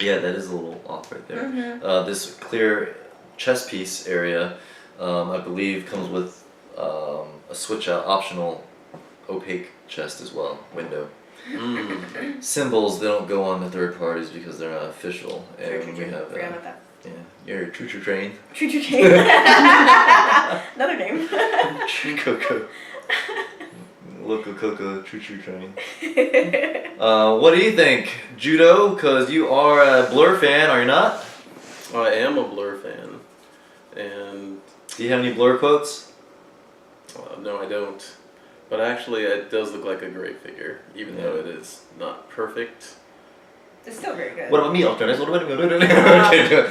Yeah, that is a little off right there. Mm-hmm. This clear chest piece area, I believe, comes with a switch out optional opaque chest as well, window. Symbols, they don't go on the third parties because they're not official. And we have Forgot about that. yeah, your choo-choo train. Choo-choo train. Another name. Coco. Loco Coco choo-choo train. What do you think, Judo? Because you are a Blurr fan, are you not? I am a Blurr fan. And Do you have any Blurr quotes? no, I don't. But actually, it does look like a great figure, even though it is not perfect. It's still very good. What about me, Optimus? What about me? What about me?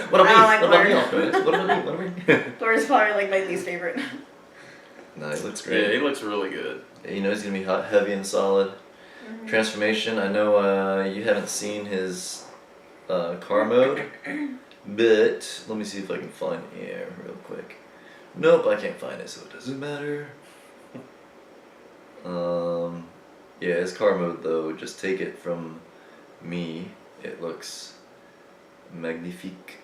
What about me, Optimus? What about me? What about me? Blurr's probably like my least favorite. No, he looks Yeah, great. he looks really good. You know he's gonna be hot, heavy and solid. Mm-hmm. Transformation. I know you haven't seen his car mode, but let me see if I can find real quick. Nope, I can't find it, so it doesn't matter. Yeah, his car mode though, just take it from me. It looks magnifique.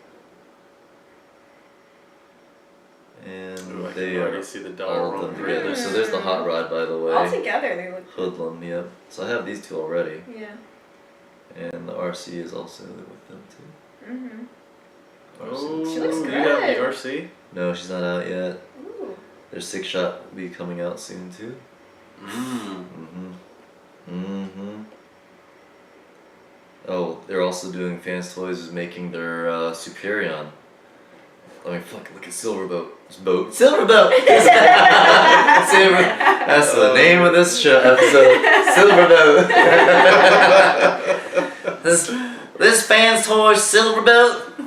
And Ooh, I they can are already see the dollar all of them roll. together. So there's the hot rod, by the way. All together, they look. Hoodlum, yep. So I have these two already. Yeah. And the RC is also with them too. Mm-hmm. RC. She looks You got the good. RC? No, she's not out yet. Ooh. Their 6-shot will be coming out soon too. Oh, they're also doing Fanstoys is making their Superion. I mean, fuck, look at Silverboat. It's boat. Silverboat! That's the name of this show episode. Silverboat. this Fanstoys Silverboat.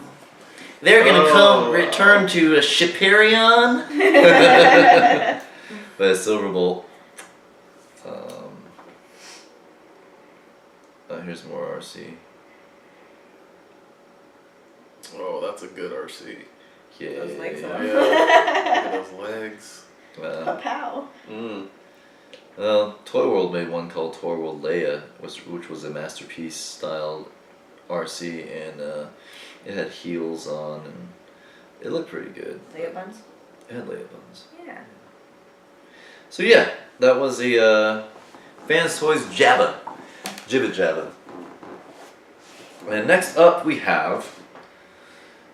They're gonna return to a Superion. But Silverbolt. Here's more RC. Oh, that's a good RC. Yeah. Those legs Yeah. are. Look at those legs. Pow. Well, Toy World made one called Toy World Leia, which was a masterpiece styled RC, and it had heels on, and it looked pretty good. Leia buns? It had Leia buns. Yeah. So yeah, that was the Fanstoys Jabba. Jibba Jabba. And next up we have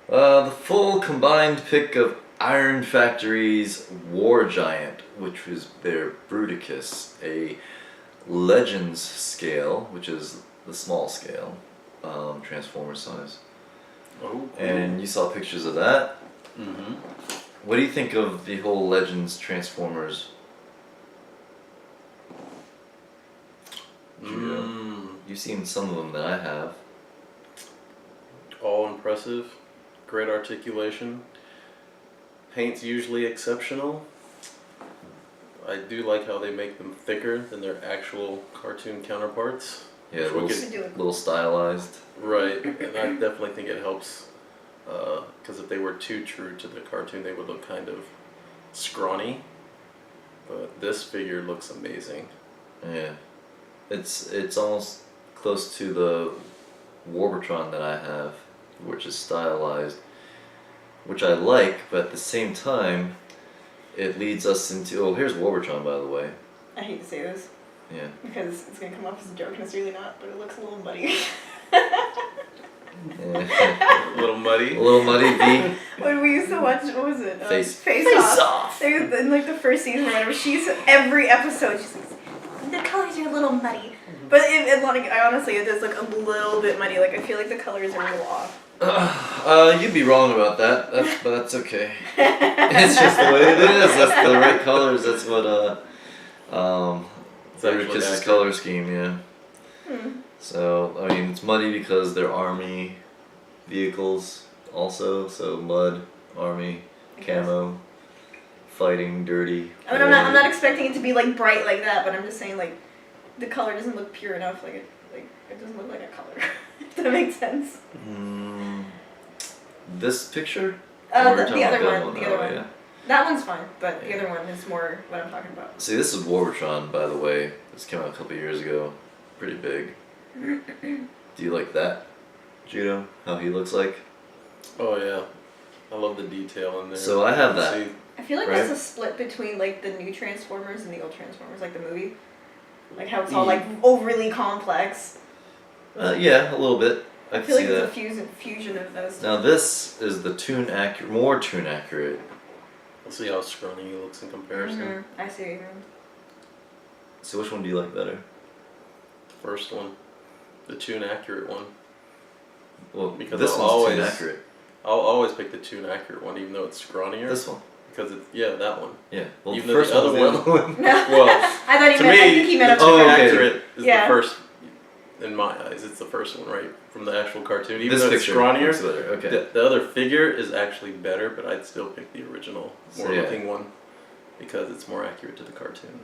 the full combined pick of Iron Factory's War Giant, which was their Bruticus, a Legends scale, which is the small scale, Transformer size. Oh, cool. And you saw pictures of that. Mm-hmm. What do you think of the whole Legends Transformers? You've seen some of them that I have. All impressive. Great articulation. Paint's usually exceptional. I do like how they make them thicker than their actual cartoon counterparts. Yeah, Which we little stylized. Right, and I definitely think it helps because if they were too true to the cartoon, they would look kind of scrawny. But this figure looks amazing. Yeah, it's almost close to the Warbertron that I have, which is stylized, which I like, but at the same time, it leads us into, oh, here's Warbertron, by the way. I hate to say this Yeah. because it's gonna come off as a joke and it's really not, but it looks a little muddy. Yeah. A little muddy. A little muddy, V. When we used to watch, what was it? Face Off. In like the first season or whatever, every episode she's like, the colors are a little muddy. But honestly, it does look a little bit muddy. Like I feel like the colors are a little off. You'd be wrong about that. But that's okay. It's just the way it is. That's the right colors. That's what Bruticus's color scheme. Yeah. So I mean, it's muddy because they're army vehicles, also. So mud, army, camo, fighting, dirty. I mean, I'm not expecting it to be like bright like that, but I'm just saying like the color doesn't look pure enough. Like it doesn't look like a color. If that makes sense. This picture? The other one. The other one. Yeah. That one's fine, but the other one is more what I'm talking about. See, this is Warbertron, by the way. This came out a couple years ago. Pretty big. Do you like that, Judo? How he looks like? Oh yeah, I love the detail in there. So I have that. See, I feel like Right? there's a split between like the new Transformers and the old Transformers, like the movie. Like how it's all like overly complex. Yeah, a little bit. I I can feel see like that. it's a fusion of those. Now this is the more tune accurate. we'll see how scrawny he looks in comparison. I see what you mean. So which one do you like better? The first one, the tune accurate one. Well, Because this I'll one's always- tune accurate. I'll always pick the tune accurate one, even though it's scrawnier. This one. Because it's that one. Yeah. Well, Even the though first the other one's the other one. No, Well, I thought he to meant. I me, think he meant the a tune okay. accurate is Yeah. the first. In my eyes, it's the first one, right, from the actual cartoon. Even This though it's picture scrawnier, looks better. Okay. the other figure is actually better, but I'd still pick the original, more So, yeah. looking one, because it's more accurate to the cartoon.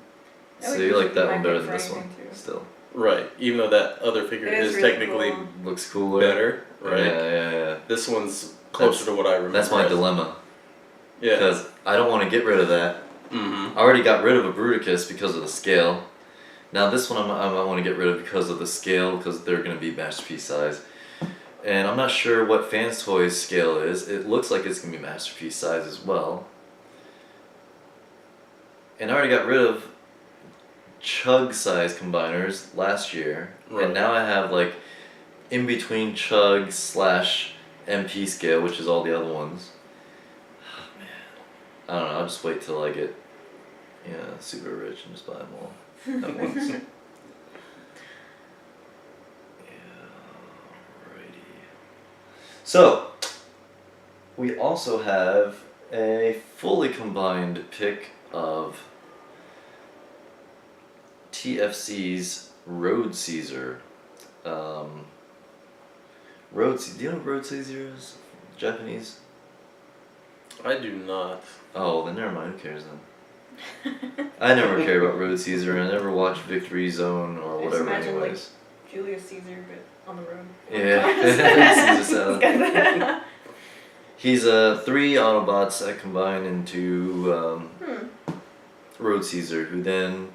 So you like that one better than this one? Still. Right, even though that other figure It is is really technically cool. Looks cooler. better, right? Yeah. This one's closer to what I remember. That's my dilemma. Yeah. Because I don't want to get rid of that. Mm-hmm. I already got rid of a Bruticus because of the scale. Now this one I want to get rid of because of the scale, because they're going to be masterpiece size. And I'm not sure what Fanstoys scale is. It looks like it's going to be masterpiece size as well. And I already got rid of Chug size combiners last year. Right. And now I have like in between Chug / MP scale, which is all the other ones. Oh, man. I don't know, I'll just wait till I get super rich and just buy them all at once. Alrighty. So, we also have a fully combined pick of TFC's Road Caesar. Do you know what Road Caesar is? Japanese? I do not. Oh, then never mind. Who cares then? I never cared about Road Caesar, and I never watched Victory Zone or I just whatever. imagine, like, Anyways, Julius Caesar, but on the road. yeah, Caesar salad. It's He's 3 Autobots that combine into Road Caesar, who then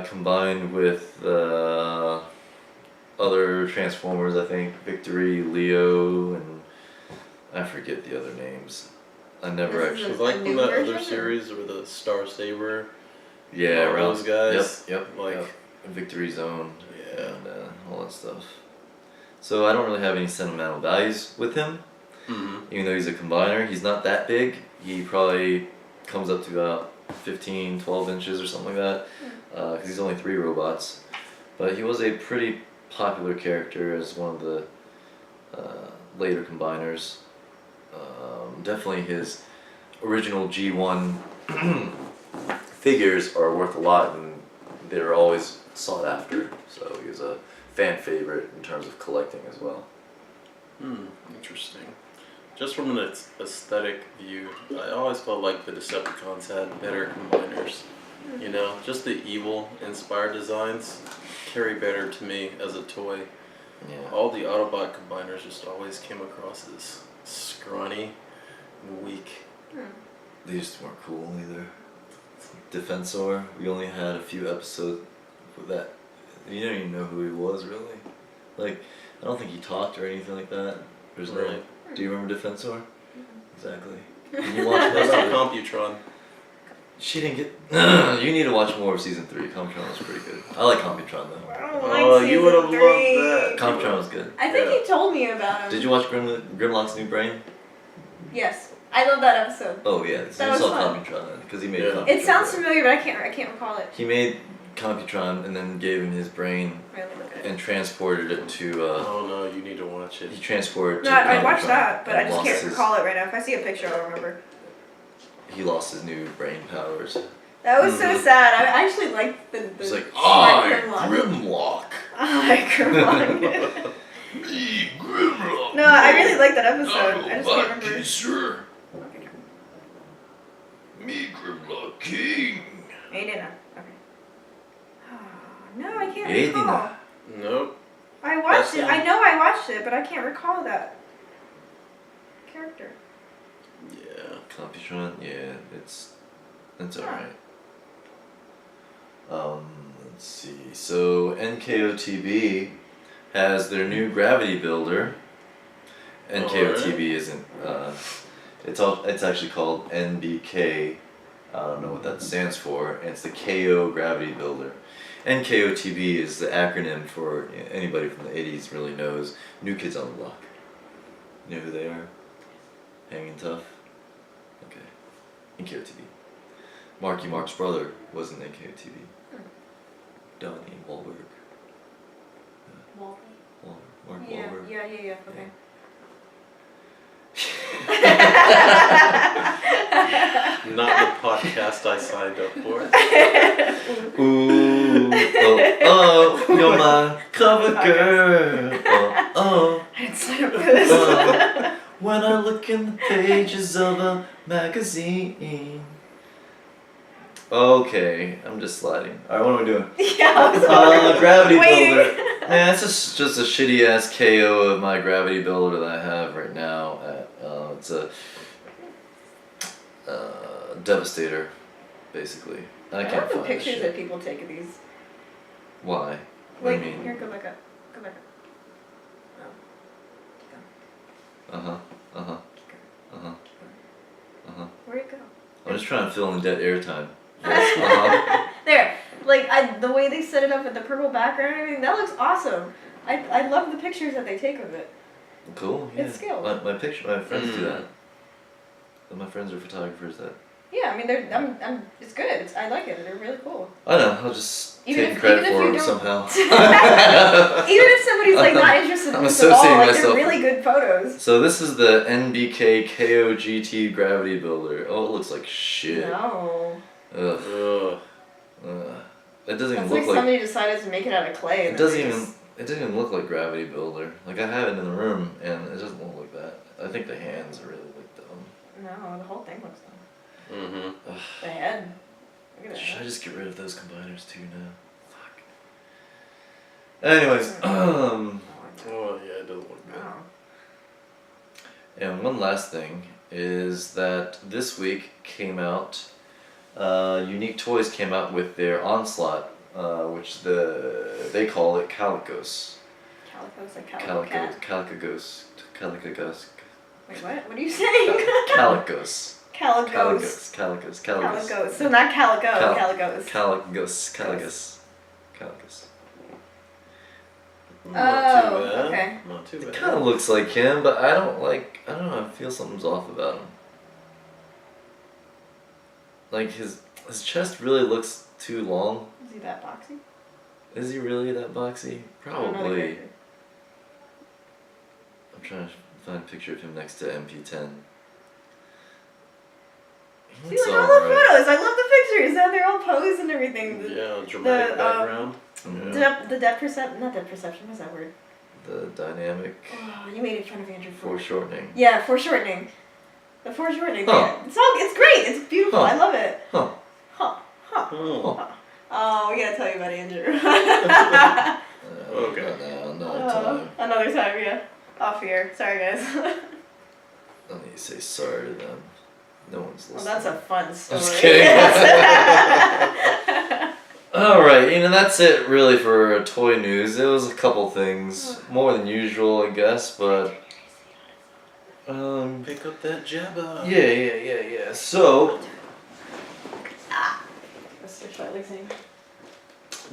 combined with other Transformers. I think Victory, Leo, and I forget the other names. I never This is actually. It's like a from new that version, other or- series or the Star Saber. Yeah, all around those guys. Yep. Like- Yep. Victory Zone. Yeah. And all that stuff. So I don't really have any sentimental values with him, Mm-hmm. even though he's a combiner. He's not that big. He probably comes up to about 15, 12 inches or something like that, because he's only 3 robots. But he was a pretty popular character as one of the later combiners. Definitely his original G1 figures are worth a lot, and they're always sought after. So he was a fan favorite in terms of collecting as well. Interesting. Just from an aesthetic view, I always felt like the Decepticons had better combiners. You know, just the evil-inspired designs carry better to me as a toy. Yeah. All the Autobot combiners just always came across as scrawny and weak. They just weren't cool either. Defensor, we only had a few episodes with that. You don't even know who he was really. Like, I don't think he talked or anything like that. There's no. Right. Do you remember Defensor? Exactly. Can you watch What that? about Computron? She didn't get. You need to watch more of season 3. Computron was pretty good. I like Computron though. I don't Oh, like you would have season loved that. Computron was good. I think Yeah. you told me about him. Did you watch Grimlock's New Brain? Yes, I love that episode. Oh yeah, so That you was saw fun. Computron then, because he made Yeah. Computron. It sounds familiar, but I can't recall it. He made Computron and then gave him his brain Really look at it. and transported it to. Oh no, you need to watch it. He transported. No, to I watched Computron that, but I and just lost can't his- recall it right now. If I see a picture, I'll remember. He lost his new brain powers. That was so sad. I actually liked the He's like, smart I Grimlock. Grimlock. I Grimlock. Me Grimlock. No, I really liked that episode. I just can't remember. Sir. Okay. Me Grimlock King. Aidina. Okay. Oh, no, I can't Aidina. recall. Nope. I watched That's it. it. I know I watched it, but I can't recall that character. Yeah. Computron, yeah, it's alright. Let's see. So NKOTB has their new Gravity Builder. NKOTB isn't. It's actually called NBK. I don't know what that stands for. And it's the KO Gravity Builder. NKOTB is the acronym for anybody from the 80s really knows. New Kids on the Block. You know who they are? Hanging Tough. Okay. NKOTB. Marky Mark's brother was in NKOTB. Donnie Wahlberg. Mark Yeah, Wahlberg. yeah. Okay. Not the podcast I signed up for. Ooh, oh, you're my cover girl. Oh, I didn't sign up for this. oh, when I look in the pages of a magazine. Okay, I'm just sliding. Alright, what am I doing? Yeah, I was Gravity waiting. Builder. Man, it's just a shitty ass KO of my Gravity Builder that I have right now. It's a Devastator, basically. I I can't love the find this pictures shit. that people take of these. Why? What Wait, do you mean? here, go back up. Go back up. Oh. Uh-huh. Uh-huh. Uh-huh. Uh-huh. Where'd it go? I'm just trying to fill in dead airtime. Yes, Uh-huh. There. Like, the way they set it up with the purple background and everything, that looks awesome. I love the pictures that they take of it. Cool, yeah. It's skill. My friends do that. And my friends are photographers that. Yeah, I mean, it's good. I like it. They're really cool. I know, I'll just Even take if- credit even if for you them don't- somehow. Even if somebody's like not interested in I'm this at all, associating like myself- they're really good photos. So this is the NBK KO GT Gravity Builder. Oh, it looks like shit. No. Ugh. Ugh. It doesn't even That's look like like. somebody decided to make it out of clay. It And doesn't then they even. just- It doesn't even look like Gravity Builder. Like I have it in the room, and it doesn't look like that. I think the hands are really like dumb. No, the whole thing looks dumb. Mm-hmm. The head. Look at that. Should I just get rid of those combiners too now? Fuck. Anyways, Oh yeah, it doesn't look good. No. and one last thing is that this week came out. Unique Toys came out with their Onslaught, which they call it kalecgos. Calico's like calico cat. Kalecgos. Kalecgos. Wait, what? What are you saying? Kalecgos. Caligos. Kalecgos. Caligos. So not calico, caligos. Kalecgos. Not too Oh, bad. okay. Not too It bad. kind of looks like him, but I don't know, I feel something's off about him. Like his chest really looks too long. Is he that boxy? Is he really that boxy? Probably. I'm trying to find a picture of him next to MP10. See, like all the photos. I love the pictures. How they're all posed and everything. Yeah, dramatic background. The depth perception, not depth perception. What's that word? The dynamic. Oh, you made fun of Andrew for foreshortening. Yeah, foreshortening. The foreshortening. Huh. It's great. It's beautiful. Huh. I love it. Huh. Huh. Huh. Oh. Huh. Oh, we gotta tell you about Andrew. Okay. Another time. Another time, yeah. Off here. Sorry, guys. I need to say sorry to them. No one's listening. Well, that's a fun story. I'm just kidding. Alright, that's it really for toy news. It was a couple things. More than usual, I guess, but... Pick up that Jabba. Yeah. So...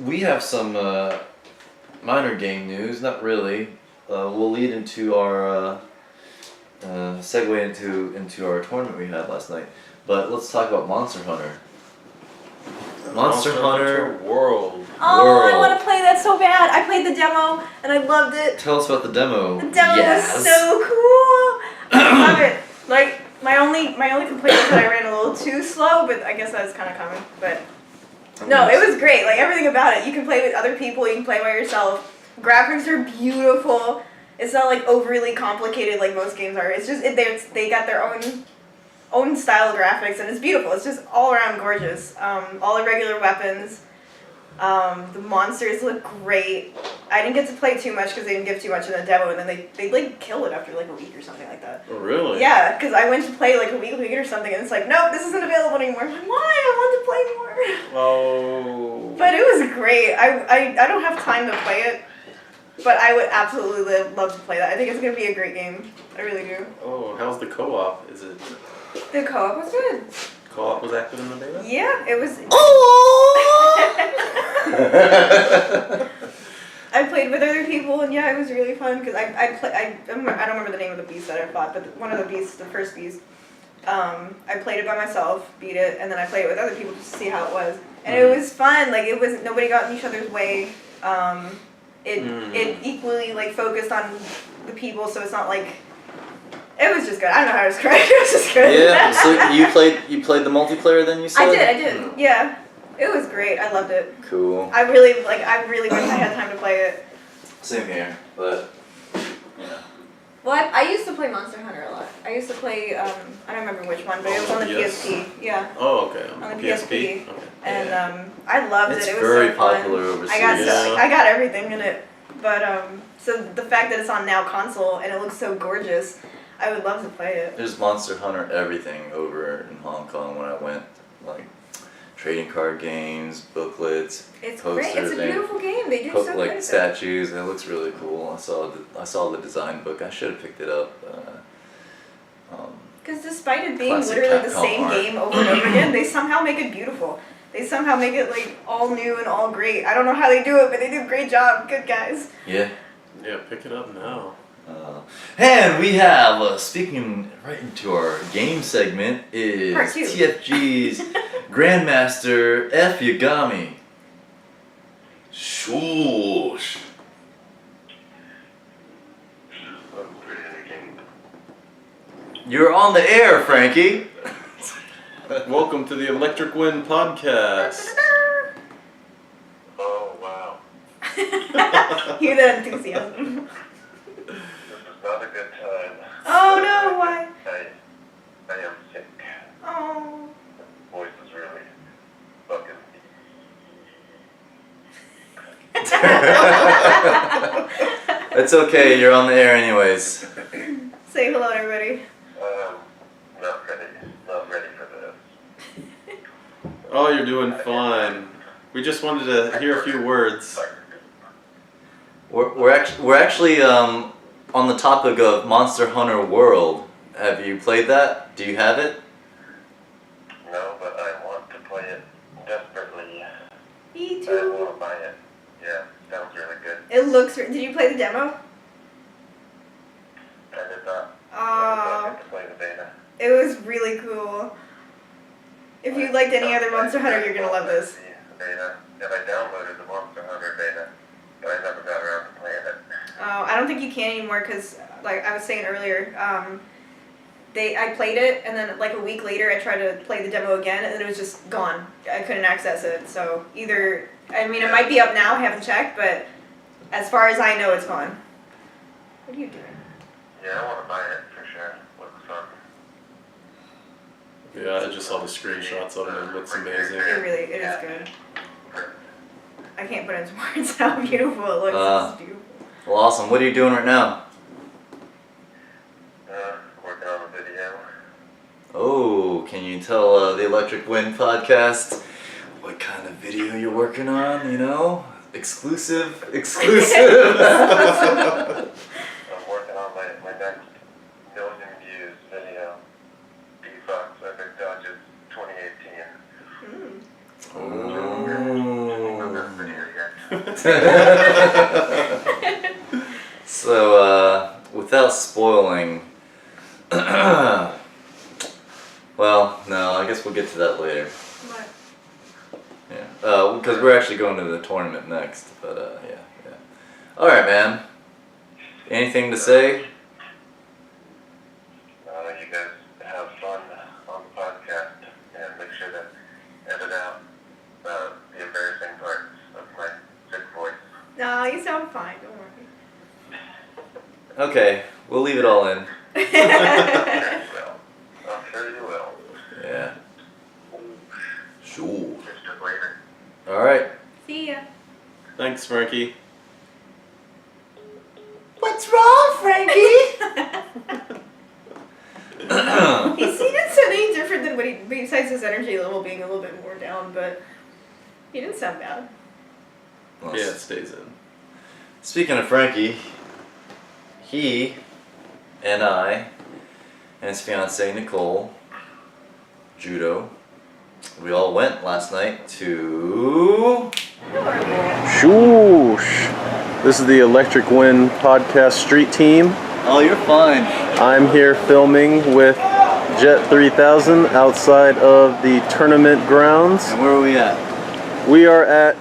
we have some minor game news, not really. We'll lead into our... segue into our tournament we had last night. But let's talk about Monster Hunter. Monster Hunter World. Oh, World. I want to play that so bad. I played the demo and I loved it. Tell us about the demo. The demo was so cool. I love it. Like my only complaint was that I ran a little too slow, but I guess that's kind of common. But no, it was great. Like everything about it. You can play with other people. You can play by yourself. Graphics are beautiful. It's not like overly complicated like most games are. It's just they got their own style of graphics and it's beautiful. It's just all around gorgeous. All the regular weapons. The monsters look great. I didn't get to play too much because they didn't give too much in the demo, and then they like kill it after like a week or something like that. Oh, really? Yeah, because I went to play like a week later or something, and it's like, nope, this isn't available anymore. I'm like, why? I want to play more. Oh. But it was great. I don't have time to play it, but I would absolutely love to play that. I think it's gonna be a great game. I really do. Oh, how's the co-op? Is it? The co-op was good. Co-op was active in the beta? Yeah, it was. I played with other people, and yeah, it was really fun because I don't remember the name of the beast that I fought, but one of the beasts, the first beast, I played it by myself, beat it, and then I played it with other people just to see how it was, and it was fun. Like nobody got in each other's way. It equally like focused on the people, so it's not like. It was just good. I don't know how to describe it. It was just good. Yeah. So you played the multiplayer then, you said? I did. Yeah. It was great. I loved it. Cool. I really wish I had time to play it. Same here, but yeah. Well, I used to play Monster Hunter a lot. I used to play, I don't remember which one, but it was on the PSP. Yeah. Oh, okay. On the PSP. Okay. And I loved it. It was very so fun. popular overseas. I got everything in it. But so the fact that it's on now console and it looks so gorgeous, I would love to play it. There's Monster Hunter everything over in Hong Kong when I went, like trading card games, booklets, It's posters, great. It's a beautiful game. They do so good. like statues. And it looks really cool. I saw the design book. I should have picked it up. Because despite it being classic literally the Capcom same art. game over and over again, they somehow make it beautiful. They somehow make it like all new and all great. I don't know how they do it, but they do a great job. Good guys. Yeah. Yeah, pick it up now. And we have, speaking right into our game segment, is Part 2. TFG's Grandmaster F. Yagami. Shoosh. You're on the air, Frankie. Welcome to the Electric Wind podcast. Oh, wow. Hear that enthusiasm. This is not a good time. Oh no, why? I am sick. Oh. The voice is really fucking It's okay, you're on the air anyways. Say hello, everybody. not ready for this. Oh, you're doing fine. We just wanted to hear a few words. We're actually on the topic of Monster Hunter World. Have you played that? Do you have it? No, but I want to play it desperately. Me I too. want to buy it. Yeah, sounds really good. It looks. Did you play the demo? I did not. I Oh, did not get to play the beta. it was really cool. If you liked any other Monster Hunter, you're gonna love this. beta, and I downloaded the Monster Hunter beta, but I never got around to playing it. Oh, I don't think you can anymore because, like I was saying earlier, I played it and then like a week later I tried to play the demo again and it was just gone. I couldn't access it. So either, I mean, it might be up now. I haven't checked, but as far as I know, it's gone. What are you doing? Yeah, I want to buy it for sure. Looks fun. Yeah, I just saw the screenshots of it. It looks amazing. It is good. I can't put into words how beautiful it looks. It's beautiful. Well, awesome. What are you doing right now? Working on a video. Oh, can you tell the Electric Wind podcast what kind of video you're working on? You know, exclusive. I'm working on my next million views video. D-Fox Epic Dodges 2018. I'm not video yet. So, without spoiling, well, no, I guess we'll get to that later. What? Yeah, because we're actually going to the tournament next, but yeah. Alright, man. Anything to say? You guys have fun on the podcast and make sure to edit out the embarrassing parts of my sick voice. No, you sound fine. Don't worry. Okay, we'll leave it all in. Sure you will. I'm sure you will. Yeah. Sure. Just later. Alright. See ya. Thanks, Frankie. What's wrong, Frankie? He didn't sound any different than what he, besides his energy level being a little bit more down, but he didn't sound bad. Well, Yeah, it stays in. speaking of Frankie, he and I and his fiancee Nicole, judo, we all went last night to... Shoosh! This is the Electric Wind podcast street team. Oh, you're fine. I'm here filming with Jet 3000 outside of the tournament grounds. And where are we at? We are at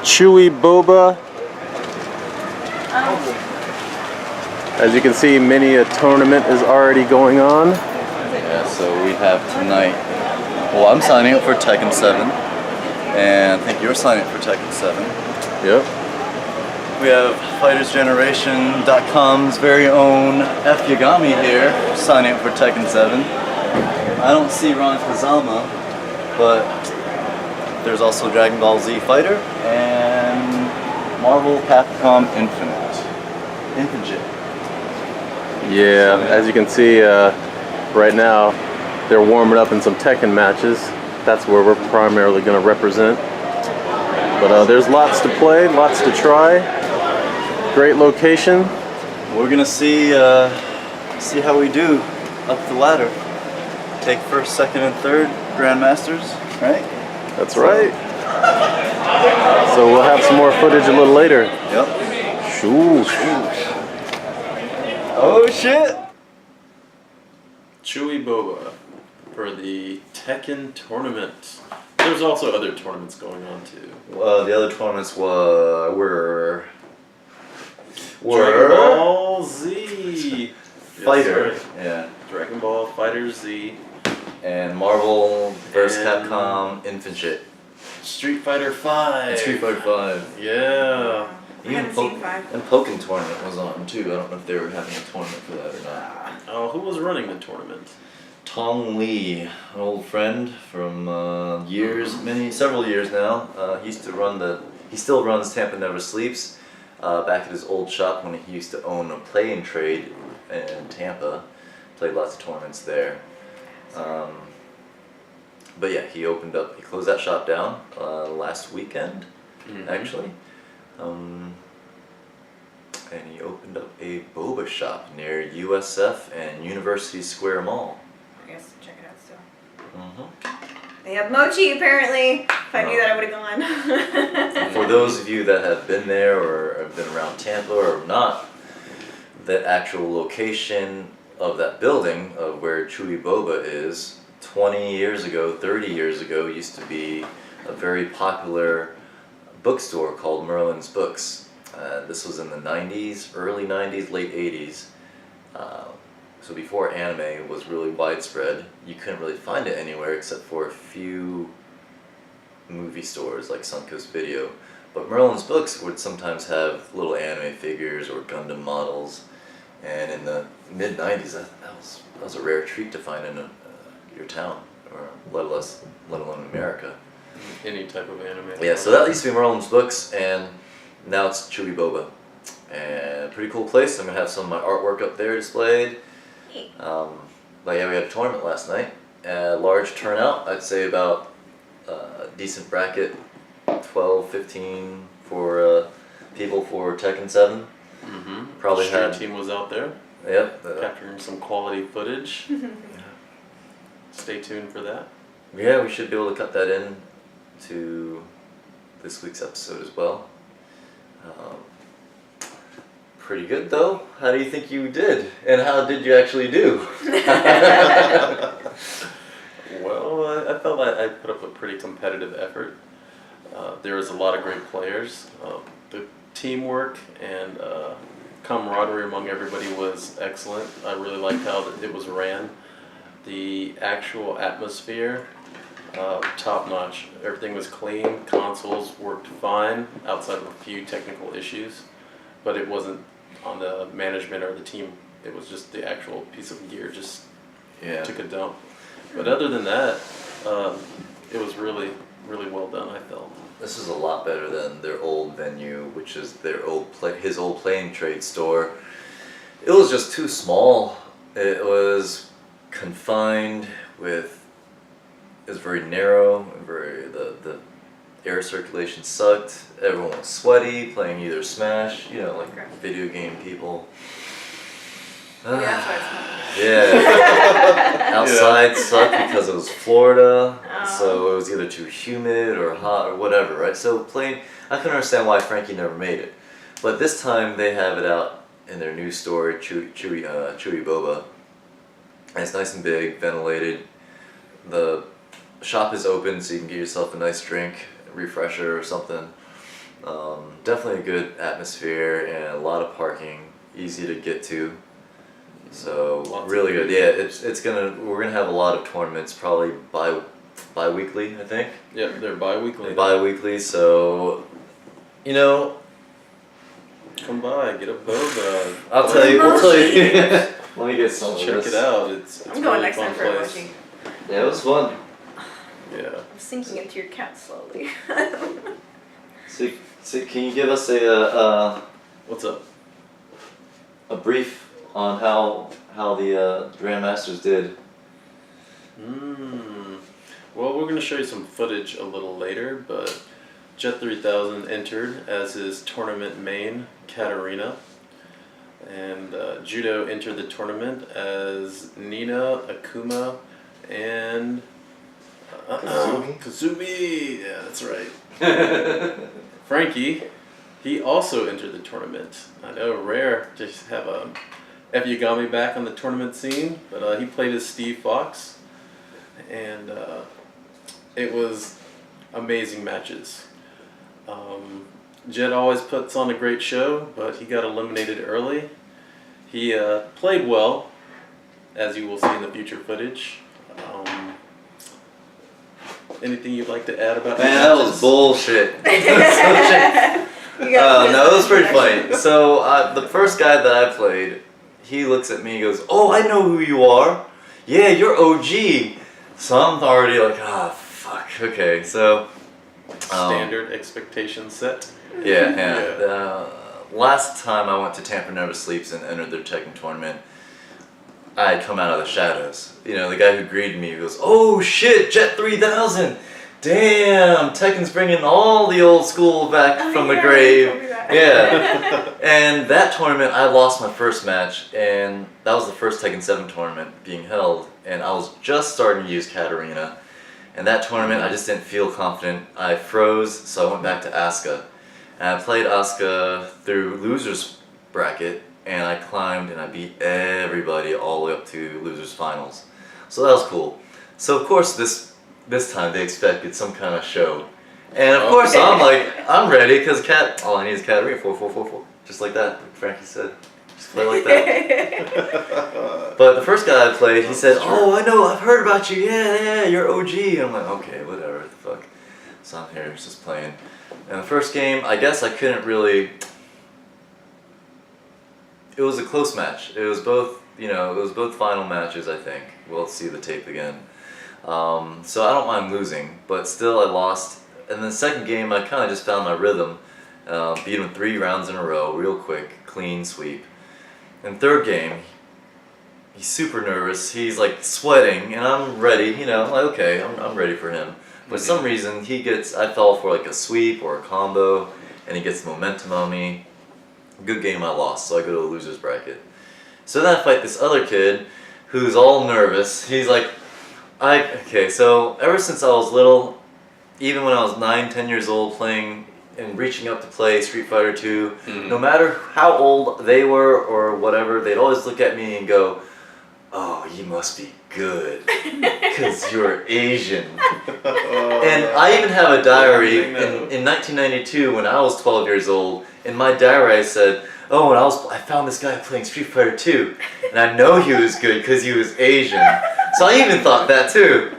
Chewy Boba. As you can see, many a tournament is already going on. Yeah, so we have tonight... Well, I'm signing up for Tekken 7. And I think you're signing up for Tekken 7. Yep. We have FightersGeneration.com's very own F. Yagami here, signing up for Tekken 7. I don't see Ron Phasma, but there's also Dragon Ball Z Fighter and Marvel Capcom Infinite. Yeah, as you can see right now, they're warming up in some Tekken matches. That's where we're primarily going to represent. But there's lots to play, lots to try. Great location. We're gonna see how we do up the ladder. Take first, second, and third Grandmasters, right? That's right. So we'll have some more footage a little later. Yep. Shoosh. Oh shit! Chewy Boba for the Tekken tournament. There's also other tournaments going on too. The other tournaments were Dragon Ball Z Fighter, Yes, right. yeah, Dragon Ball Fighter Z, and Marvel vs. And- Capcom Infinite, Street Fighter 5. and Street Fighter 5. Yeah. I haven't seen 5. And Pokken tournament was on too. I don't know if they were having a tournament for that or not. Oh, who was running the tournament? Tong Lee, an old friend from several years now. He still runs Tampa Never Sleeps. Back at his old shop when he used to own a play and trade in Tampa. Played lots of tournaments there. But yeah, he closed that shop down last weekend, actually. And he opened up a boba shop near USF and University Square Mall. I guess check it out still. Mm-hmm. They have mochi apparently. If I knew that, I would have gone. For those of you that have been there or have been around Tampa or not, the actual location of that building of where Chewy Boba is 20 years ago, 30 years ago, used to be a very popular bookstore called Merlin's Books. This was in the 90s, early 90s, late 80s. So before anime was really widespread, you couldn't really find it anywhere except for a few movie stores like Suncoast Video. But Merlin's Books would sometimes have little anime figures or Gundam models. And in the mid-90s, that was a rare treat to find in your town, or let alone America. Any type of anime. Yeah, so that used to be Merlin's Books, and now it's Chewy Boba. And pretty cool place. I'm going to have some of my artwork up there displayed. But yeah, we had a tournament last night. Large turnout, I'd say about decent bracket, 12, 15 for people for Tekken 7. Mm-hmm. Probably Street had. team was out there Yep. capturing some quality footage. Stay tuned for that. Yeah, we should be able to cut that in to this week's episode as well. Pretty good though. How do you think you did? And how did you actually do? Well, I felt like I put up a pretty competitive effort. There was a lot of great players. The teamwork and camaraderie among everybody was excellent. I really liked how it was ran. The actual atmosphere, top notch. Everything was clean. Consoles worked fine outside of a few technical issues, but it wasn't on the management or the team. It was just the actual piece of gear just took a dump. But other than that, it was really, really well done, I felt. This is a lot better than their old venue, which is their his old playing trade store. It was just too small. It was confined with. It was very narrow. The air circulation sucked. Everyone was sweaty, playing either Smash, like video game people. Yeah, that's why it's not. Yeah. Outside sucked because it was Florida, so it was either too humid or hot or whatever, right? So I couldn't understand why Frankie never made it. But this time they have it out in their new store, Chewy Boba. And it's nice and big, ventilated. The shop is open so you can get yourself a nice drink, refresher or something. Definitely a good atmosphere and a lot of parking, easy to get to. So really good. Yeah, we're gonna have a lot of tournaments, probably bi-weekly, I think. Yeah, they're bi-weekly. Bi-weekly, so come by, get a boba. we'll tell you. Let me get some. Check it out. It's I'm going really next time fun for a place. mochi. Yeah, it was fun. Yeah. I'm sinking into your cat slowly. So can you give us a What's up? brief on how the Grandmasters did? Well, we're going to show you some footage a little later, but Jet 3000 entered as his tournament main, Katarina. And Judo entered the tournament as Nina, Akuma, and Kazumi. Yeah, that's right. Frankie, he also entered the tournament. I know, rare to have a F. Yagami back on the tournament scene, but he played as Steve Fox, and it was amazing matches. Jet always puts on a great show, but he got eliminated early. He played well, as you will see in the future footage. Anything you'd like to add about Man, that was bullshit. You No, it was pretty funny. So the first guy that I played, he looks at me and goes, "Oh, I know who you are. Yeah, you're OG." So I'm already like, fuck. Okay, so standard expectation set. Yeah. Last time I went to Tampa Never Sleeps and entered their Tekken tournament, I had come out of the shadows. The guy who greeted me goes, "Oh shit, Jet 3000! Damn, Tekken's bringing all the old school back from the grave." Yeah. And that tournament, I lost my first match, and that was the first Tekken 7 tournament being held, and I was just starting to use Katarina. And that tournament, I just didn't feel confident. I froze, so I went back to Asuka. And I played Asuka through losers bracket, and I climbed and I beat everybody all the way up to losers finals. So that was cool. So of course this time they expected some kind of show. And of course I'm like, I'm ready because all I need is Katarina, 4-4-4-4. Just like that, like Frankie said. Just play like that. But the first guy I played, he said, oh, I know, I've heard about you, yeah, you're OG. And I'm like, okay, whatever, the fuck. So I'm here just playing. And the first game, I guess I couldn't really, it was a close match. It was both, it was both final matches, I think. We'll see the tape again. So I don't mind losing, but still I lost. And the second game, I kind of just found my rhythm. Beat him 3 rounds in a row, real quick, clean sweep. And third game, he's super nervous. He's like sweating, and I'm ready. I'm like, okay, I'm ready for him. But for some reason, I fell for like a sweep or a combo, and he gets momentum on me. Good game, I lost, so I go to the loser's bracket. So then I fight this other kid, who's all nervous. He's like, so ever since I was little, even when I was 9-10 years old playing and reaching up to play Street Fighter 2, no matter how old they were or whatever, they'd always look at me and go, oh, you must be good, because you're Asian. And I even have a diary in 1992 when I was 12 years old. In my diary I said, oh, and I found this guy playing Street Fighter 2, and I know he was good because he was Asian. So I even thought that too.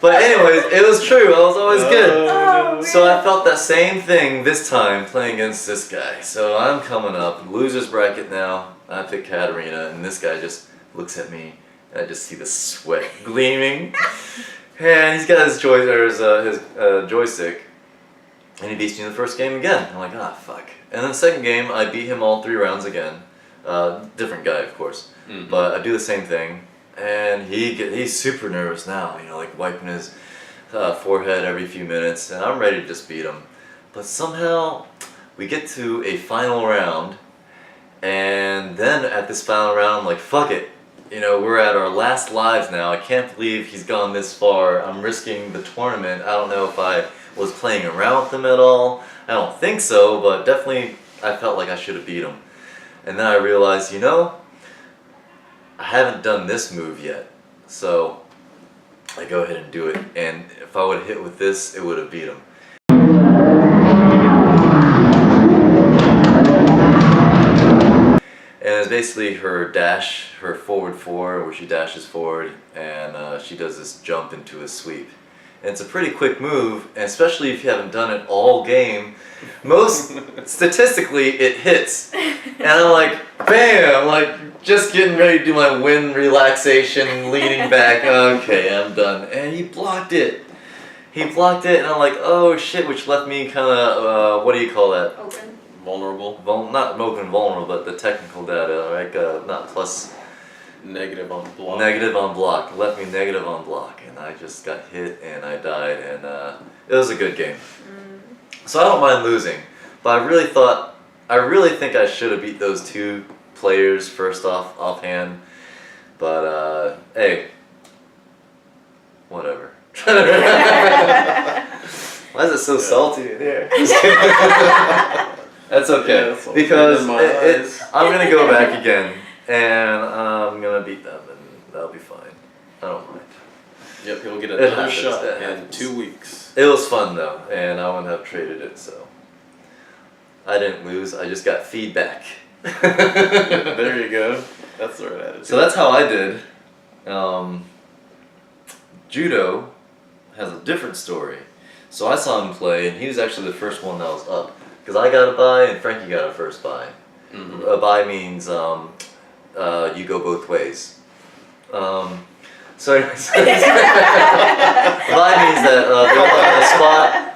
But anyways, it was true, I was always good. Oh, So I felt that same thing this time playing against this guy. So I'm coming up, loser's bracket now, I pick Katarina, and this guy just looks at me, and I just see the sweat gleaming. And he's got his joystick, and he beats me in the first game again. I'm like, ah, fuck. And then the second game, I beat him all 3 rounds again. Different guy, of course. But I do the same thing. And he's super nervous now, like wiping his forehead every few minutes, and I'm ready to just beat him. But somehow, we get to a final round, and then at this final round, I'm like, fuck it. We're at our last lives now. I can't believe he's gone this far. I'm risking the tournament. I don't know if I was playing around with him at all. I don't think so, but definitely I felt like I should have beat him. And then I realized, I haven't done this move yet, so I go ahead and do it, and if I would have hit with this, it would have beat him. And it's basically her dash, her forward 4, where she dashes forward, and she does this jump into a sweep. And it's a pretty quick move, and especially if you haven't done it all game, statistically it hits. And I'm like, bam, like just getting ready to do my wind relaxation, leaning back, okay, I'm done. And he blocked it. He blocked it, and I'm like, oh shit, which left me kind of, what do you call that? Open. Vulnerable. Not open vulnerable, but the technical data, right? Not plus. Negative on block. Negative on block. Left me negative on block, and I just got hit and I died, and it was a good game. So I don't mind losing, but I really think I should have beat those 2 players first offhand, but hey, whatever. Why is it so salty in here? That's okay, because I'm gonna go back again. And I'm gonna beat them, and that'll be fine. I don't mind. Yep, he'll get another shot in 2 weeks. It was fun though, and I wouldn't have traded it, so. I didn't lose, I just got feedback. There you go. That's the right attitude. So that's how I did. Judo has a different story. So I saw him play, and he was actually the first one that was up. Because I got a bye, and Frankie got a first bye. A bye means you go both ways. So anyways, bye means that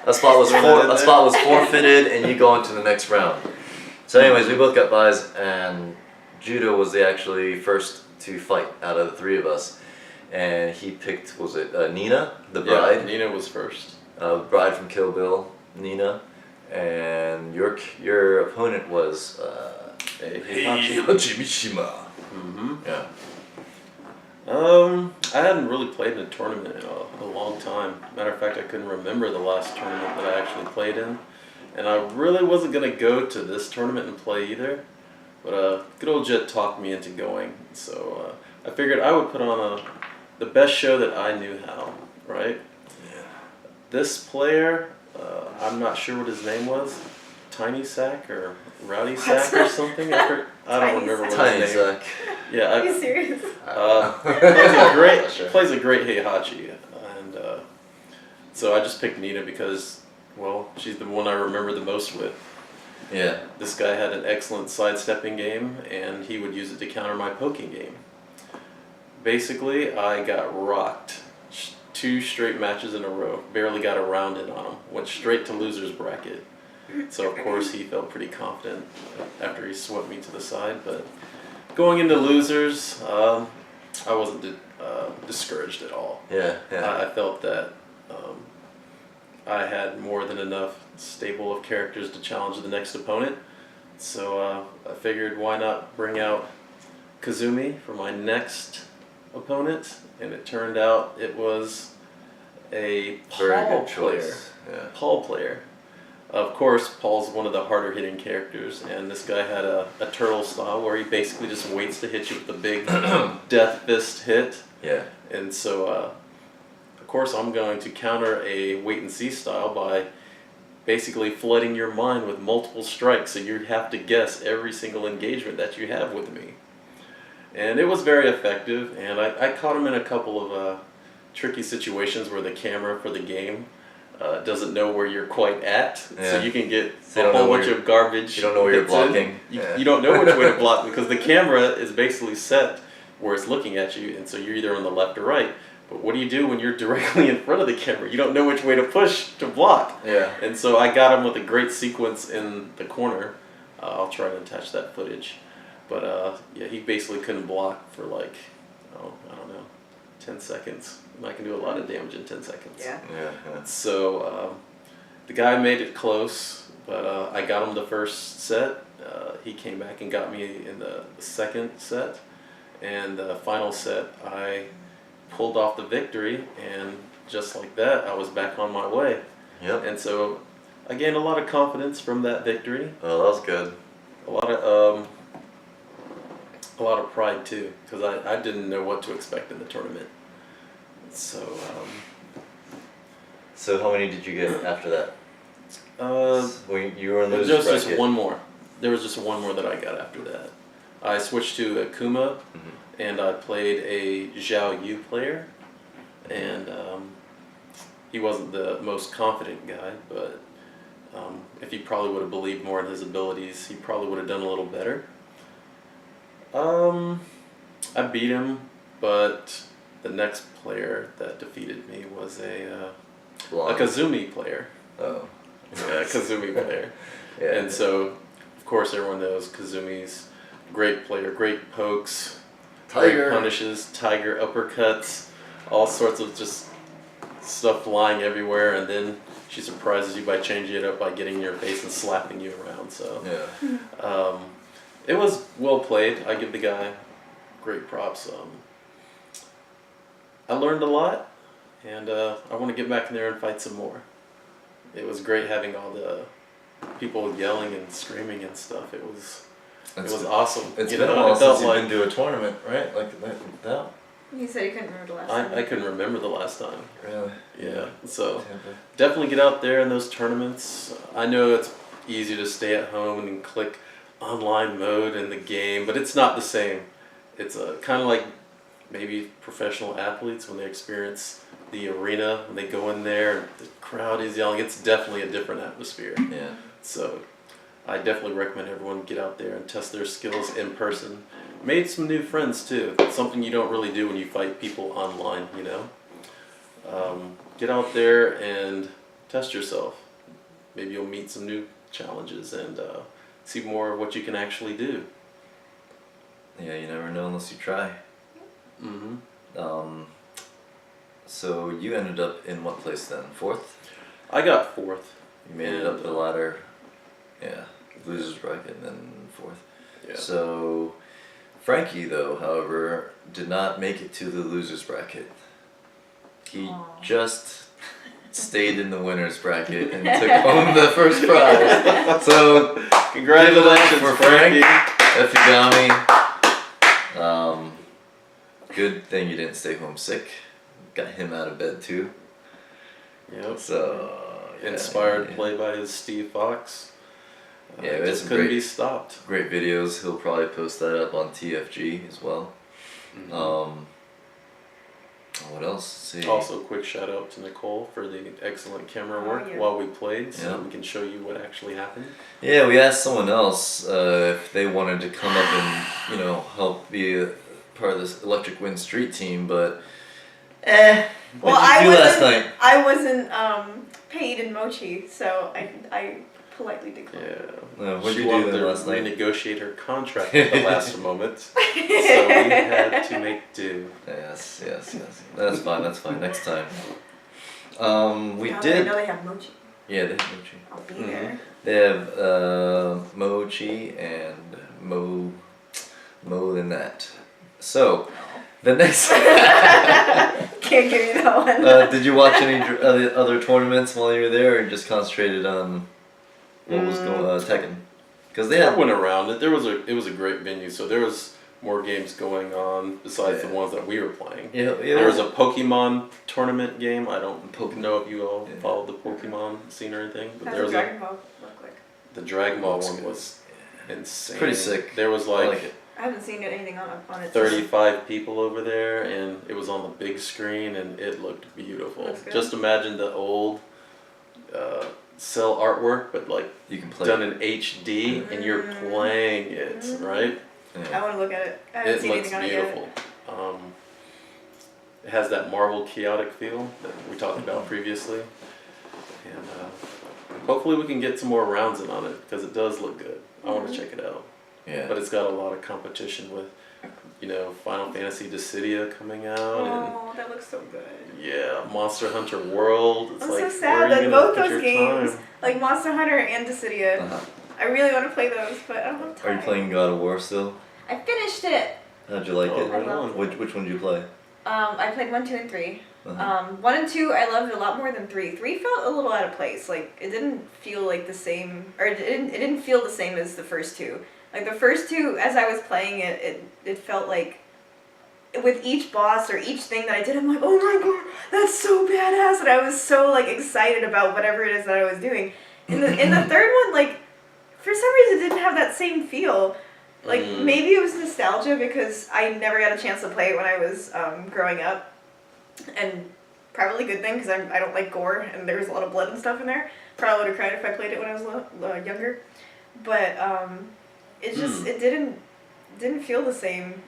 a spot was forfeited, and you go into the next round. So anyways, we both got byes, and Judo was the actually first to fight out of the 3 of us, and he picked, was it Nina, the bride? Yeah, Nina was first. Bride from Kill Bill, Nina, and your opponent was Heihachi Mishima. Yeah. I hadn't really played in a tournament in a long time. Matter of fact, I couldn't remember the last tournament that I actually played in. And I really wasn't going to go to this tournament and play either. But good old Jet talked me into going. So I figured I would put on the best show that I knew how, right? Yeah. This player, I'm not sure what his name was, Tiny Sack or Rowdy Sack or something. I don't Tiny remember what Tiny his name. Sack. Yeah, Are you serious? plays a great Heihachi, and so I just picked Nina because, well, she's the one I remember the most with. Yeah. This guy had an excellent sidestepping game, and he would use it to counter my poking game. Basically, I got rocked 2 straight matches in a row, barely got a round in on him, went straight to loser's bracket. So of course he felt pretty confident after he swept me to the side, but going into losers, I wasn't discouraged at all. Yeah. Yeah. I felt that I had more than enough stable of characters to challenge the next opponent, so I figured why not bring out Kazumi for my next opponent, and it turned out it was a Very Paul good player. choice. Yeah. Paul player. Of course, Paul's one of the harder hitting characters, and this guy had a turtle style where he basically just waits to hit you with the big death fist hit. Yeah. And so, of course, I'm going to counter a wait and see style by basically flooding your mind with multiple strikes, so you have to guess every single engagement that you have with me. And it was very effective, and I caught him in a couple of tricky situations where the camera for the game doesn't know where you're quite at, so Yeah. you can get So you a don't know whole where bunch you're- of garbage. You don't know where you're hits in. blocking. You don't know which way to block because the camera is basically set where it's looking at you, and so you're either on the left or right. But what do you do when you're directly in front of the camera? You don't know which way to push to block. Yeah. And so I got him with a great sequence in the corner. I'll try to attach that footage. But yeah, he basically couldn't block for like, I don't know, 10 seconds. And I can do a lot of damage in 10 seconds. Yeah. Yeah. So the guy made it close, but I got him the first set. He came back and got me in the second set. And the final set, I pulled off the victory, and just like that, I was back on my way. Yep. And so I gained a lot of confidence from that victory. Well, that was good. A lot of pride too, because I didn't know what to expect in the tournament. So So how many did you get after that? You were in there losers was just bracket. one more. There was just one more that I got after that. I switched to a Kuma, and I played a Zhao Yu player, and he wasn't the most confident guy, but if he probably would have believed more in his abilities, he probably would have done a little better. I beat him, but the next player that defeated me was a Kazumi player. Oh. Yeah, a Kazumi player. Yeah. And so, of course, everyone knows Kazumi's great player, great pokes, Tiger. great punishes, tiger uppercuts, all sorts of just stuff flying everywhere, and then she surprises you by changing it up by getting in your face and slapping you around. So Yeah. it was well played. I give the guy great props. I learned a lot, and I want to get back in there and fight some more. It was great having all the people yelling and screaming and stuff. It was awesome. It's You been a know, while it felt since you've like been to a tournament, right? Like that. You said you couldn't remember the last I time. couldn't remember the last time. Really? Yeah, so Tampa. definitely get out there in those tournaments. I know it's easy to stay at home and click online mode in the game, but it's not the same. It's kind of like maybe professional athletes when they experience the arena, when they go in there and the crowd is yelling. It's definitely a different atmosphere. Yeah. So I definitely recommend everyone get out there and test their skills in person. Made some new friends too. Something you don't really do when you fight people online, you know. Get out there and test yourself. Maybe you'll meet some new challenges and see more of what you can actually do. Yeah, you never know unless you try. Mm-hmm. So you ended up in what place then? 4th? I got 4th. You made it up the ladder. Yeah. Losers bracket and then 4th. Yeah. So Frankie, though, however, did not make it to the losers bracket. He Aw. just stayed in the winners bracket and took home the first prize. So Congratulations, for Frankie. Efigami. Good thing you didn't stay home sick. Got him out of bed too. Yep. So yeah, Inspired yeah. play by his Steve Fox. Yeah, It it's just couldn't great. be stopped. Great videos. He'll probably post that up on TFG as well. What else? Let's see. Also, quick shout out to Nicole for the excellent camera Oh, work yeah. while we played, so Yeah. we can show you what actually happened. Yeah, we asked someone else if they wanted to come up and help be a part of this Electric Wind Street team, but Well, what did you do last night? I wasn't paid in mochi, so I politely declined. Yeah. What'd She you wanted do then to last night? renegotiate her contract at the last moment, so we had to make do. Yes. That's fine. Next time. We Now that I did. know they have mochi. Yeah, they have mochi. I'll be there. They have mochi and mo than that. So the next. Can't give you that one. Did you watch any other tournaments while you were there, or just concentrated on what was going Tekken? Because they I had went around it. It was a great venue, so there was more games going on besides the ones that we were playing. There was a Pokemon tournament game. I don't know if you all followed the Pokemon scene or anything, but How's there the was Dragon Ball look like? the Dragon Ball Looks one good. was insane. Pretty sick. There was I like like it. I haven't seen anything on it. 35 people over there, and it was on the big screen, and it looked beautiful. Looks good. Just imagine the old cell artwork, but like You can play. done in HD, and you're playing it, right? I Yeah. want to look at it. I haven't It seen looks anything on it yet. beautiful. It has that Marvel chaotic feel that we talked about previously, and hopefully we can get some more rounds in on it because it does look good. I want to check it out. Yeah. But it's got a lot of competition with, Final Fantasy Dissidia coming out, Oh, that looks so good. and yeah, Monster Hunter World. It's I'm like, so where sad are you that gonna both put those your games, time? like Monster Hunter and Dissidia, Uh-huh. I really want to play those, but I don't have time. Are you playing God of War still? I finished it. How'd you like Oh, it? right I on. Which one did you play? I played 1, 2, and 3. Uh-huh. 1 and 2 I loved a lot more than 3. 3 felt a little out of place. Like it didn't feel like the same, or it didn't feel the same as the first two. Like the first two, as I was playing it felt like with each boss or each thing that I did, I'm like, oh my god, that's so badass, and I was so like excited about whatever it is that I was doing. In the third one, like for some reason, it didn't have that same feel. Like maybe it was nostalgia because I never got a chance to play it when I was growing up, and probably a good thing because I don't like gore and there was a lot of blood and stuff in there. Probably would have cried if I played it when I was younger, but it just it didn't feel the same.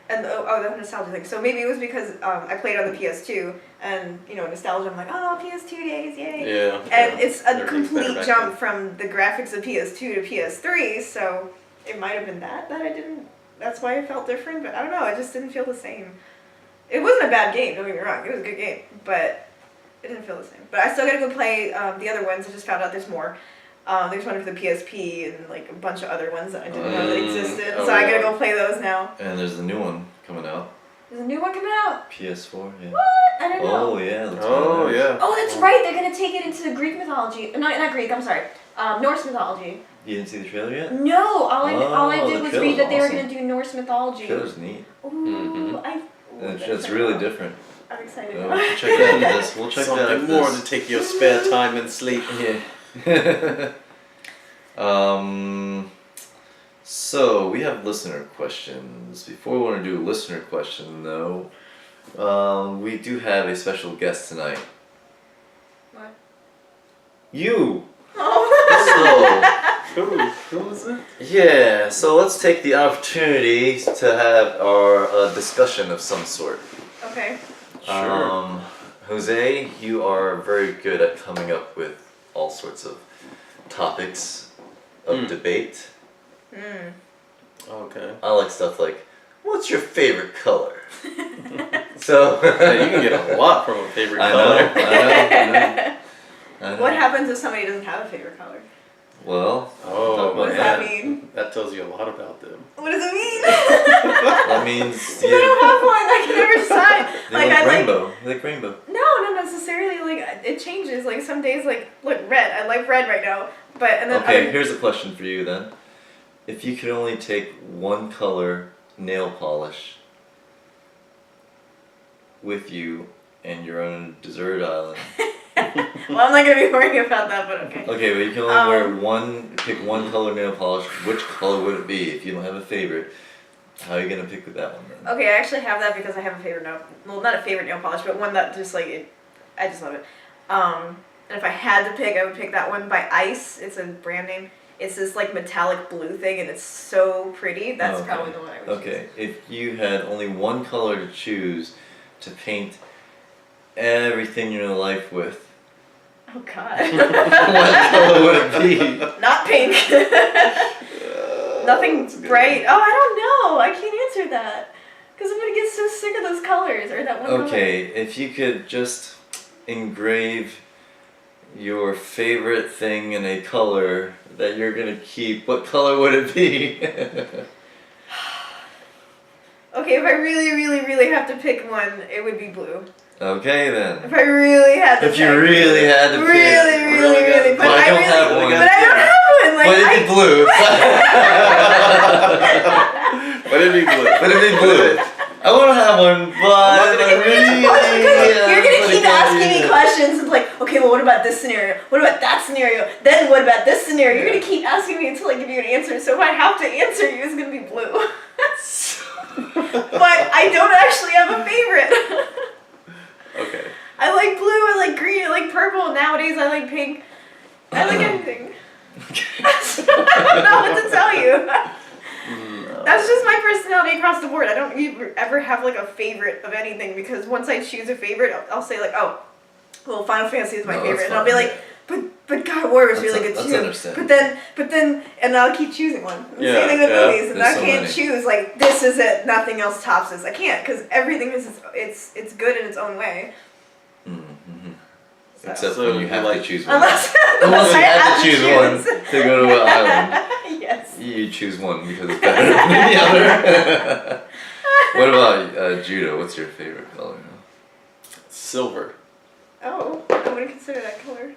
And the nostalgia thing. So maybe it was because I played on the PS2 and nostalgia. I'm like, oh, PS2 days, yay! Yeah. And it's a Everything's better complete back jump then. from the graphics of PS2 to PS3. So it might have been that I didn't. That's why it felt different. But I don't know. It just didn't feel the same. It wasn't a bad game. Don't get me wrong. It was a good game, but it didn't feel the same. But I still gotta go play the other ones. I just found out there's more. There's one for the PSP and like a bunch of other ones that I didn't know that existed. Oh, So I gotta yeah. go play those now. And there's a new one coming out. There's a new one coming out. PS4. Yeah. What? I don't know. Oh yeah. Looks Oh badass. yeah. Oh, that's right. They're gonna take it into Greek mythology. No, not Greek. I'm sorry. Norse mythology. You didn't see the trailer yet? No, all I Oh, did the was trailer's read that they were awesome. gonna do Norse mythology. Trailer's neat. Ooh, Mhm. It's really different. I'm excited. We'll check it out. This. We'll check that out. Something more to take your spare time and sleep. Yeah. So we have listener questions. Before we want to do a listener question though, we do have a special guest tonight. What? You! Oh. So, Who was it? yeah, so let's take the opportunity to have our discussion of some sort. Okay. Sure. Jose, you are very good at coming up with all sorts of topics of debate. Hmm. Okay. I like stuff like, what's your favorite color? So Yeah, you can get a lot from a favorite I color. know. What happens if somebody doesn't have a favorite color? Well, Oh, talk What about does that that. mean? That tells you a lot about them. What does it mean? That means I don't have one. I can never decide. you Like like I like. rainbow. You like rainbow. No, not necessarily. Like it changes. Like some days, like look, red. I like red right now. But and then Okay, other- here's a question for you then. If you could only take one color nail polish with you and you're on a desert island. Well, I'm not gonna be worrying about that, but okay. Okay, but you can only wear pick one color nail polish. Which color would it be if you don't have a favorite? How are you gonna pick with that one then? Okay, I actually have that because I have a favorite nail. Well, not a favorite nail polish, but one that just like I just love it. And if I had to pick, I would pick that one by Ice. It's a brand name. It's this like metallic blue thing, and it's so pretty. That's probably the one I would choose. Okay, if you had only one color to choose to paint everything in your life with, Oh God. what color would it be? Not pink. Nothing bright. Oh, I don't know. I can't answer that because I'm gonna get so sick of those colors or that one color. Okay, if you could just engrave your favorite thing in a color that you're gonna keep, what color would it be? Okay, if I really, really, really have to pick one, it would be blue. Okay then. If I really had to If you pick. really had to pick. Really. But I don't have one. But I don't have one. Like, But it'd be blue. But it'd be blue. But it'd be blue. I won't have one, but I really. You're gonna keep asking me questions and like, okay, well, what about this scenario? What about that scenario? Then what about this scenario? You're gonna keep asking me until I give you an answer. So if I have to answer you, it's gonna be blue. But I don't actually have a favorite. Okay. I like blue, I like green, I like purple. Nowadays, I like pink. I like everything. I don't know what to tell you. That's just my personality across the board. I don't ever have like a favorite of anything because once I choose a favorite, I'll say like, oh, well, Final Fantasy is my favorite, and I'll be like, but God of War was really good too. But then, and I'll keep choosing one. Same thing with movies, and I can't choose like this is it. Nothing else tops this. I can't because everything is it's good in its own way. Mm-hmm. So. Except So when you have to choose one. Unless you I have to choose one to go to an island. Yes. You choose one because it's better than the other. What about judo? What's your favorite color? Silver. Oh, I wouldn't consider that color.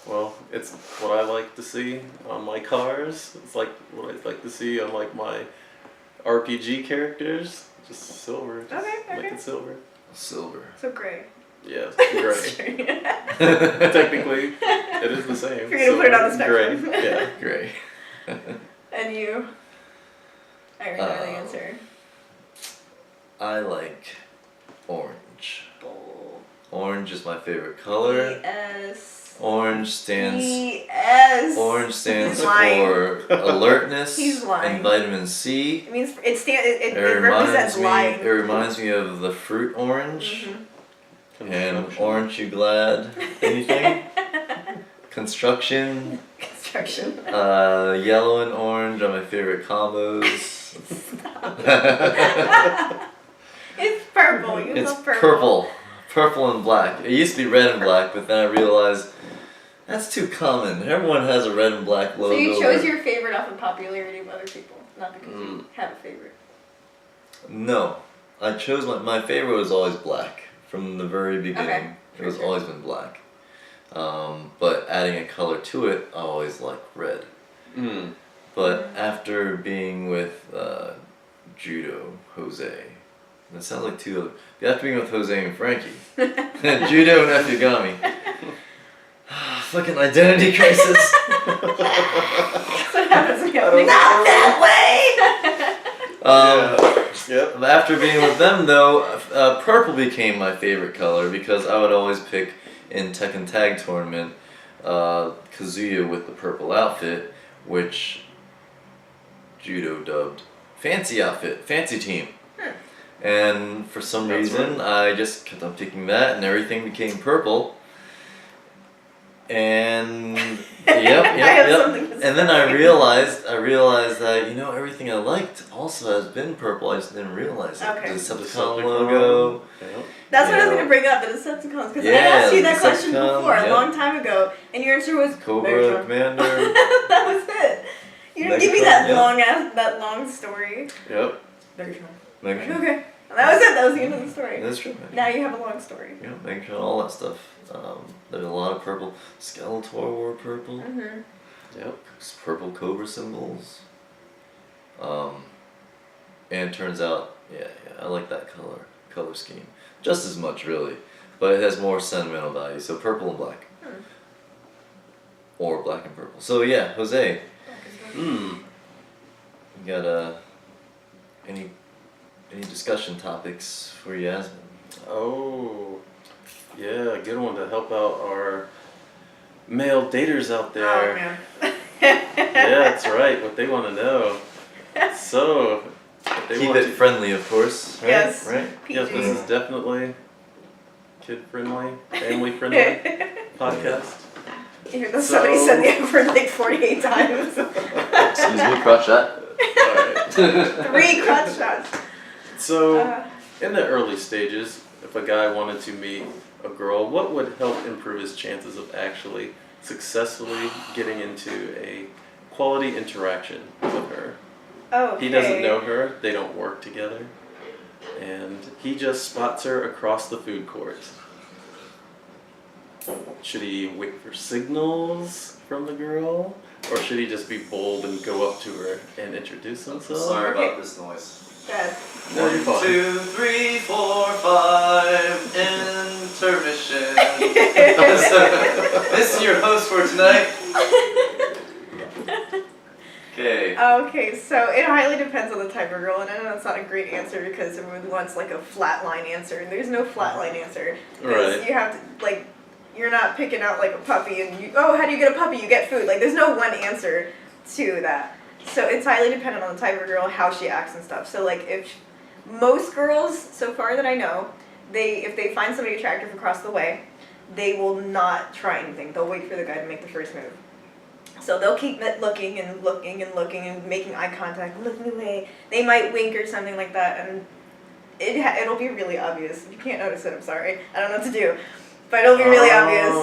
Well, it's what I like to see on my cars. It's like what I like to see on like my RPG characters. Just silver. Just Okay. Make it silver. Silver. So gray. Yeah, gray. Technically, it is the same. If you're gonna put it on the spectrum. Gray. Yeah. Gray. And you? I already know the answer. I like orange. Bold. Orange is my favorite color. Yes. Orange stands. Yes. Orange stands He's lying. for alertness He's lying. and vitamin C. It means it It represents lying. It reminds me of the fruit orange. Mhm. And aren't you glad? Anything? Construction. Construction. Yellow and orange are my favorite combos. It's purple. You It's love purple. Purple and black. It used to be red and black, but then I realized that's too common. Everyone has a red and black logo. So you chose your favorite off of popularity of other people, not because you have a favorite. No. I chose my favorite was always black. From the very beginning. Okay, It was always been black. But adding a color to it, I always liked red. Mm. But after being with Judo, Jose, that sounds like two other. After being with Jose and Frankie, Judo and Efugami. Fucking identity crisis. That's what happens when you have Not that way! Yep. After being with them though, purple became my favorite color because I would always pick in Tekken Tag Tournament Kazuya with the purple outfit, which Judo dubbed Fancy Outfit, Fancy Team. And for some reason, I just kept on picking that, and everything became purple. And yep. And then I realized that everything I liked also has been purple. I just didn't realize it. Okay. The Decepticon logo. Yep. That's what I was going to bring up, the Decepticons, because I Yeah, asked you that the question Decepticons, before, a yep. long time ago, and your answer was Cobra Megatron. Commander. That was it. You didn't give me that Megatron, that long story. Yep. Megatron. Megatron. Okay. That was it. That was the end of the story. That's true. Megatron. Now you have a long story. Yeah, Megatron, all that stuff. There's a lot of purple. Skeletor wore purple. Mm-hmm. Yep. Purple Cobra symbols. And it turns out, I like that color scheme. just as much really, but it has more sentimental value. So purple and black, or black and purple. So yeah, Jose, you got any discussion topics for Yasmin? Oh, yeah, a good one to help out our male daters out there. Oh man. Yeah, that's right. What they want to know. So, if they Keep want it friendly, of course. Right? Yes. Right. PG. Yes, this is definitely kid friendly, family friendly podcast. Even though somebody said the F word like 48 times. Excuse me, crotch shot. Alright. 3 crotch shots. So, in the early stages, if a guy wanted to meet a girl, what would help improve his chances of actually successfully getting into a quality interaction with her? Okay. He doesn't know her, they don't work together, and he just spots her across the food court. Should he wait for signals from the girl, or should he just be bold and go up to her and introduce himself? Sorry Okay. about this noise. Dad. No, you're fine. 2, 3, 4, 5, intermission. This is your host for tonight. Okay. Okay, so it highly depends on the type of girl, and I know that's not a great answer because everyone wants like a flatline answer, and there's no flatline answer. Because Right. you have to, like, you're not picking out like a puppy and you, how do you get a puppy? You get food. Like, there's no one answer to that. So it's highly dependent on the type of girl, how she acts and stuff. So like, if most girls, so far that I know, if they find somebody attractive across the way, they will not try anything. They'll wait for the guy to make the first move. So they'll keep looking and looking and looking and making eye contact, and looking away. They might wink or something like that, and it'll be really obvious. If you can't notice it, I'm sorry. I don't know what to do. But it'll be really obvious.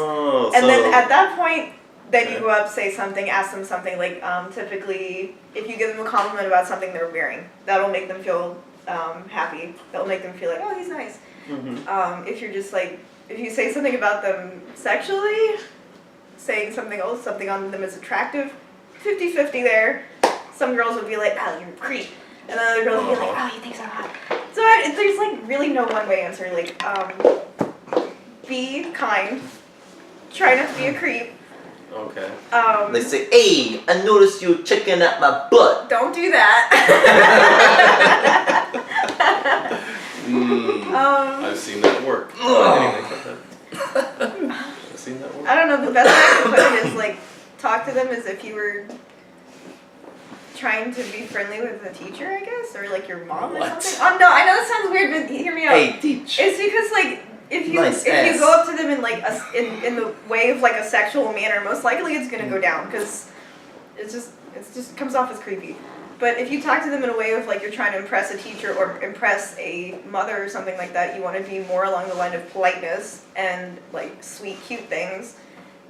And then at that point, then you go up, say something, ask them something. Like, typically, if you give them a compliment about something they're wearing, that'll make them feel happy. That'll make them feel like, oh, he's nice. Mm-hmm. If you're just like, if you say something about them sexually, saying something else, something on them is attractive, 50-50 there. Some girls will be like, oh, you're a creep. And then other girls will be like, oh, you think so hot. So there's like really no one-way answer. Like, be kind. Try not to be a creep. Okay. They say, hey, I noticed you checking out my butt. Don't do that. I've seen that work. I've seen that work. I don't know, the best way I can put it is like, talk to them as if you were trying to be friendly with a teacher, I guess, or like your mom or What? something. Oh no, I know that sounds weird, but hear me out. Hey, teach. It's because like if you Nice ass. go up to them in like in the way of like a sexual manner, most likely it's gonna go down because it just comes off as creepy. But if you talk to them in a way of like you're trying to impress a teacher or impress a mother or something like that, you want to be more along the line of politeness and like sweet, cute things,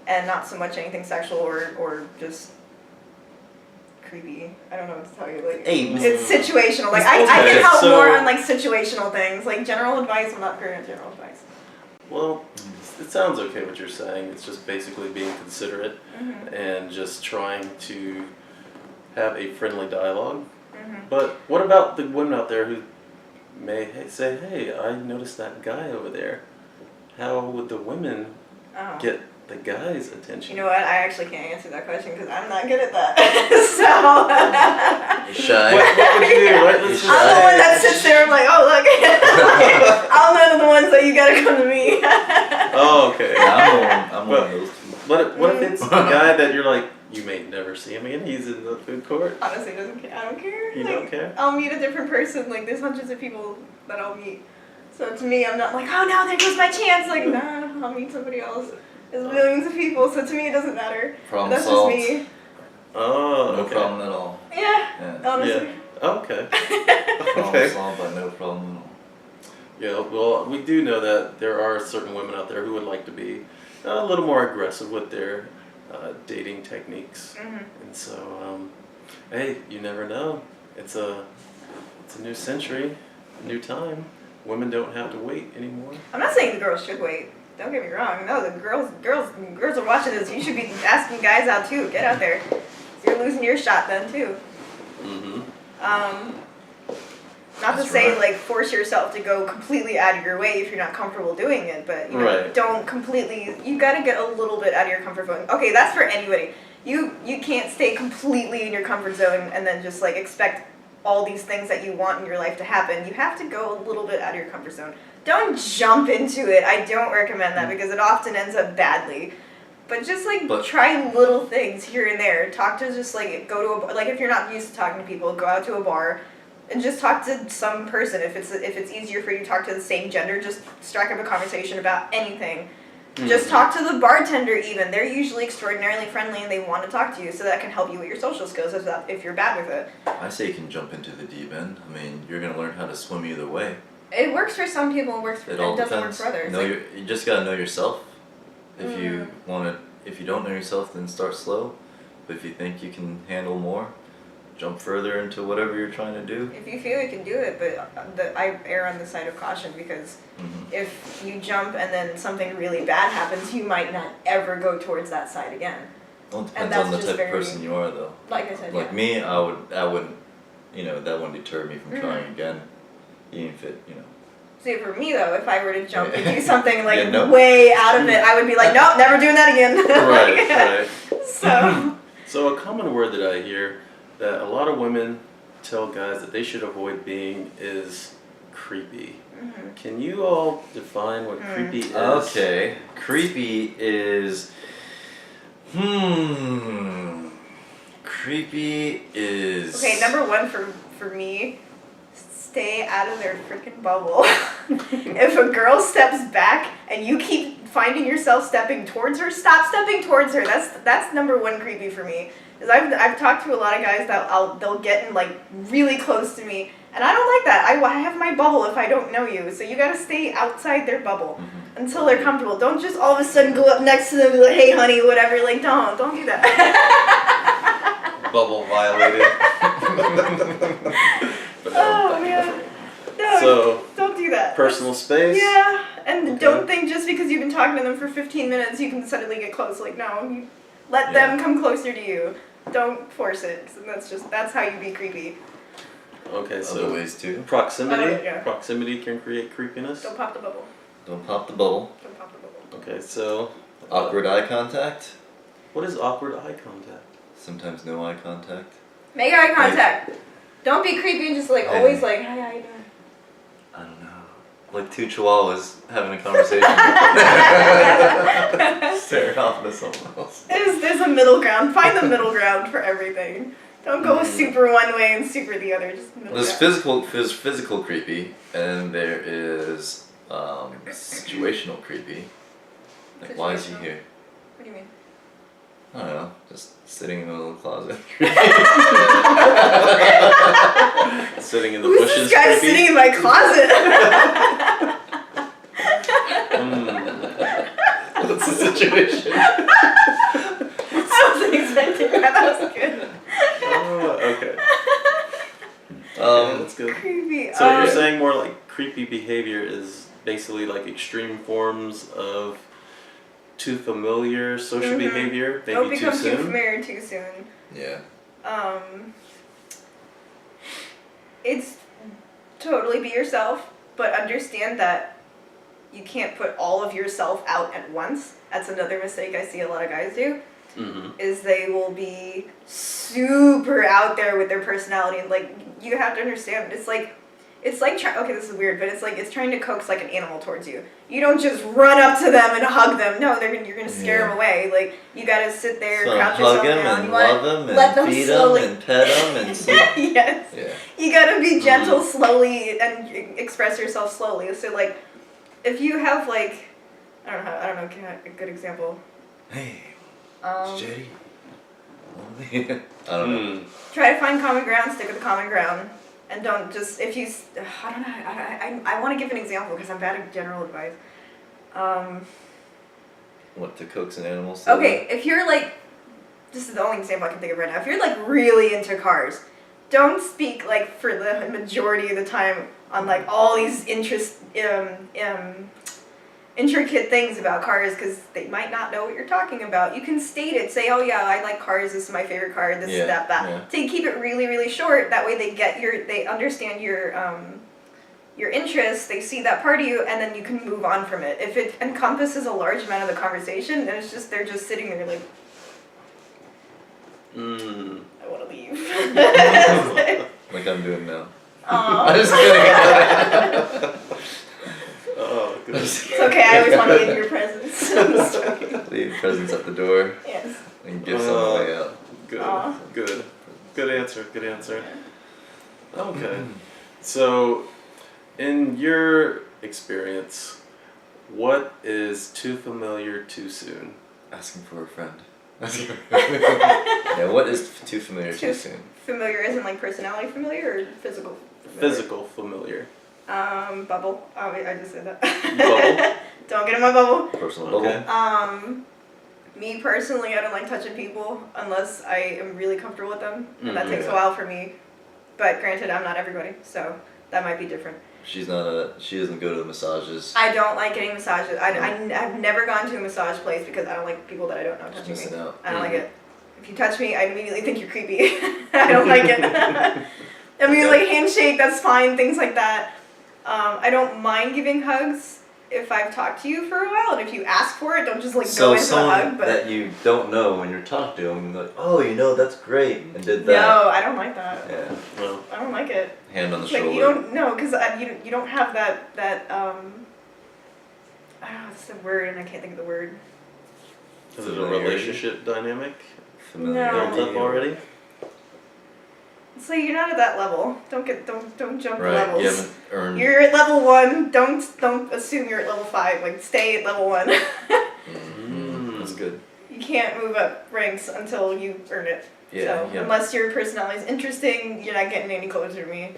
and not so much anything sexual or just creepy. I don't know what to tell you. Like, Hey, it's situational. Like I Okay, can help so- more on like situational things. Like general advice, I'm not very general advice. Well, it sounds okay what you're saying. It's just basically being considerate and just trying to have a friendly dialogue. But what about the women out there who may say, hey, I noticed that guy over there. How would the women get the guy's attention? You know what? I actually can't answer that question because I'm not good at that. You're shy. What would you do, right? Let's just I'm the say- one that sits there and like, oh look, I'm one of the ones that you gotta come to me. Oh, okay. Yeah, I'm one of those two. But what if it's a guy that you're like, you may never see him again, he's in the food court? Honestly, doesn't care. I don't care. You Like, don't care? I'll meet a different person. Like there's hundreds of people that I'll meet. So to me, I'm not like, oh no, there goes my chance. Like nah, I'll meet somebody else. There's millions of people, so to me it doesn't matter. Problem That's solved. just me. Oh, No okay. problem at all. Yeah. Yeah. Honestly. Yeah. Okay. Problem Okay. solved, but no problem at all. Yeah, well, we do know that there are certain women out there who would like to be a little more aggressive with their dating techniques. And so, hey, you never know. It's a new century, a new time. Women don't have to wait anymore. I'm not saying the girls should wait. Don't get me wrong. No, the girls are watching this. You should be asking guys out too. Get out there. So you're losing your shot then too. Mm-hmm. Not to That's say right. like force yourself to go completely out of your way if you're not comfortable doing it, but you know, Right. don't completely. You gotta get a little bit out of your comfort zone. Okay, that's for anybody. You can't stay completely in your comfort zone and then just like expect all these things that you want in your life to happen. You have to go a little bit out of your comfort zone. Don't jump into it. I don't recommend that because it often ends up badly. But just like try little things here and there. Talk to just like go to a bar. Like if you're not used to talking to people, go out to a bar and just talk to some person. If it's easier for you to talk to the same gender, just strike up a conversation about anything. Just talk to the bartender even. They're usually extraordinarily friendly and they want to talk to you, so that can help you with your social skills if you're bad with it. I say you can jump into the deep end. I mean, you're gonna learn how to swim either way. It works for some people, It all doesn't depends. work for others. You just gotta know yourself. If you if you don't know yourself, then start slow. But if you think you can handle more, jump further into whatever you're trying to do. If you feel you can do it, but I err on the side of caution because if you jump and then something really bad happens, you might not ever go towards that side again. Well, it And depends on the that's type just of person you are, though. Like I said, Like yeah. me, I wouldn't, that wouldn't deter me from trying again, even if it, See, for me though, if I were to jump and do something like Yeah, no. way out of it, I would be like, nope, never doing that again. Right. So. So a common word that I hear that a lot of women tell guys that they should avoid being is creepy. Can you all define what creepy is? Okay, creepy is, creepy is. Okay, number one for me, stay out of their freaking bubble. If a girl steps back and you keep finding yourself stepping towards her, stop stepping towards her. That's number one creepy for me. Because I've talked to a lot of guys that they'll get in like really close to me, and I don't like that. I have my bubble if I don't know you, so you gotta stay outside their bubble until they're comfortable. Don't just all of a sudden go up next to them and be like, hey honey, whatever. Like don't do that. Bubble violated. Oh man. No, So, don't do that. personal space? Yeah, and Okay. don't think just because you've been talking to them for 15 minutes you can suddenly get close. Like, no, you let them come closer to you. Don't force it. 'Cause that's how you be creepy. Okay, Other so ways too. proximity. Yeah. Proximity can create creepiness. Don't pop the bubble. Don't pop the bubble. Don't pop the bubble. Okay, so Awkward eye contact. what is awkward eye contact? Sometimes no eye contact. Make eye contact. Don't be creepy and just like Hey. always like, hi, how you doing? I don't know. Like two chihuahuas having a conversation. Staring off into someone else. There's a middle ground. Find the middle ground for everything. Don't go super one way and super the other. Just middle There's ground. physical creepy, and there is situational creepy. Like, why is he Situational. here? What do you mean? I don't know. Just sitting in a little closet. Sitting in the Who's bushes. this guy creepy? sitting in my closet? What's the situation? I wasn't expecting that. That was good. Okay. Um, That's good. Creepy. So you're saying more like creepy behavior is basically like extreme forms of too familiar social behavior, maybe Don't too become too soon. familiar too soon. yeah. It's totally be yourself, but understand that you can't put all of yourself out at once. That's another mistake I see a lot of guys do. Is they will be super out there with their personality, and like you have to understand it's like okay, this is weird, but it's trying to coax like an animal towards you. You don't just run up to them and hug them. No, you're gonna scare them away. Like you gotta sit there, So crouch hug yourself him down. and You wanna love him let and them feed slowly- him and pet him and sleep. Yes. Yeah. You gotta be gentle slowly and express yourself slowly. So like, if you have like, I don't know, a good example. Hey, it's Jetty. I don't know. Try to find common ground, stick with the common ground, and don't just, if you, I don't know, I want to give an example because I'm bad at general advice. What, to coax an animal? Okay, if you're like, this is the only example I can think of right now. If you're like really into cars, don't speak like for the majority of the time on like all these intricate things about cars because they might not know what you're talking about. You can state it, say, oh yeah, I like cars, this is my favorite car, this is that. Yeah. So you keep it really, really short, that way they understand your interests, they see that part of you, and then you can move on from it. If it encompasses a large amount of the conversation, then they're just sitting there like, I want to leave. Like I'm doing now. Aww. I'm just kidding. Oh, good. It's okay, I always want to leave your presence. I'm just joking. Leave presents at the door Yes. and gifts on the way out. Good. Aw. Good answer. Good answer. Okay. So, in your experience, what is too familiar too soon? Asking for a friend. Yeah, what is too familiar too soon? Familiar isn't like personality familiar or physical familiar? Physical familiar. Bubble. Oh, wait, I just said that. Bubble? Don't get in my bubble. Personal Okay. bubble. Me personally, I don't like touching people unless I am really comfortable with them, and that Mhm. takes a while for me. But granted, I'm not everybody, so that might be different. She doesn't go to the massages. I don't like getting massages. I've never gone to a massage place because I don't like people that I don't know touching me. Missing out. I don't like it. If you touch me, I immediately think you're creepy. I don't like it. Immediately handshake, that's fine, things like that. I don't mind giving hugs if I've talked to you for a while, and if you ask for it, don't just like go into the someone hug. But that you don't know when you're talking to them, like, oh, that's great, and did that. no, I don't like that. Yeah. Well, I don't like it. Hand on the It's like shoulder. you don't know, because you don't have that what's the word, and I can't think of the word. is it a relationship dynamic Familiarity. built up already? So you're not at that level. Don't jump Right. levels. You haven't earned. You're at level 1. Don't assume you're at level 5. Like stay at level 1. That's good. You can't move up ranks until you earn it. Yeah. So Yeah. unless your personality is interesting, you're not getting any closer to me.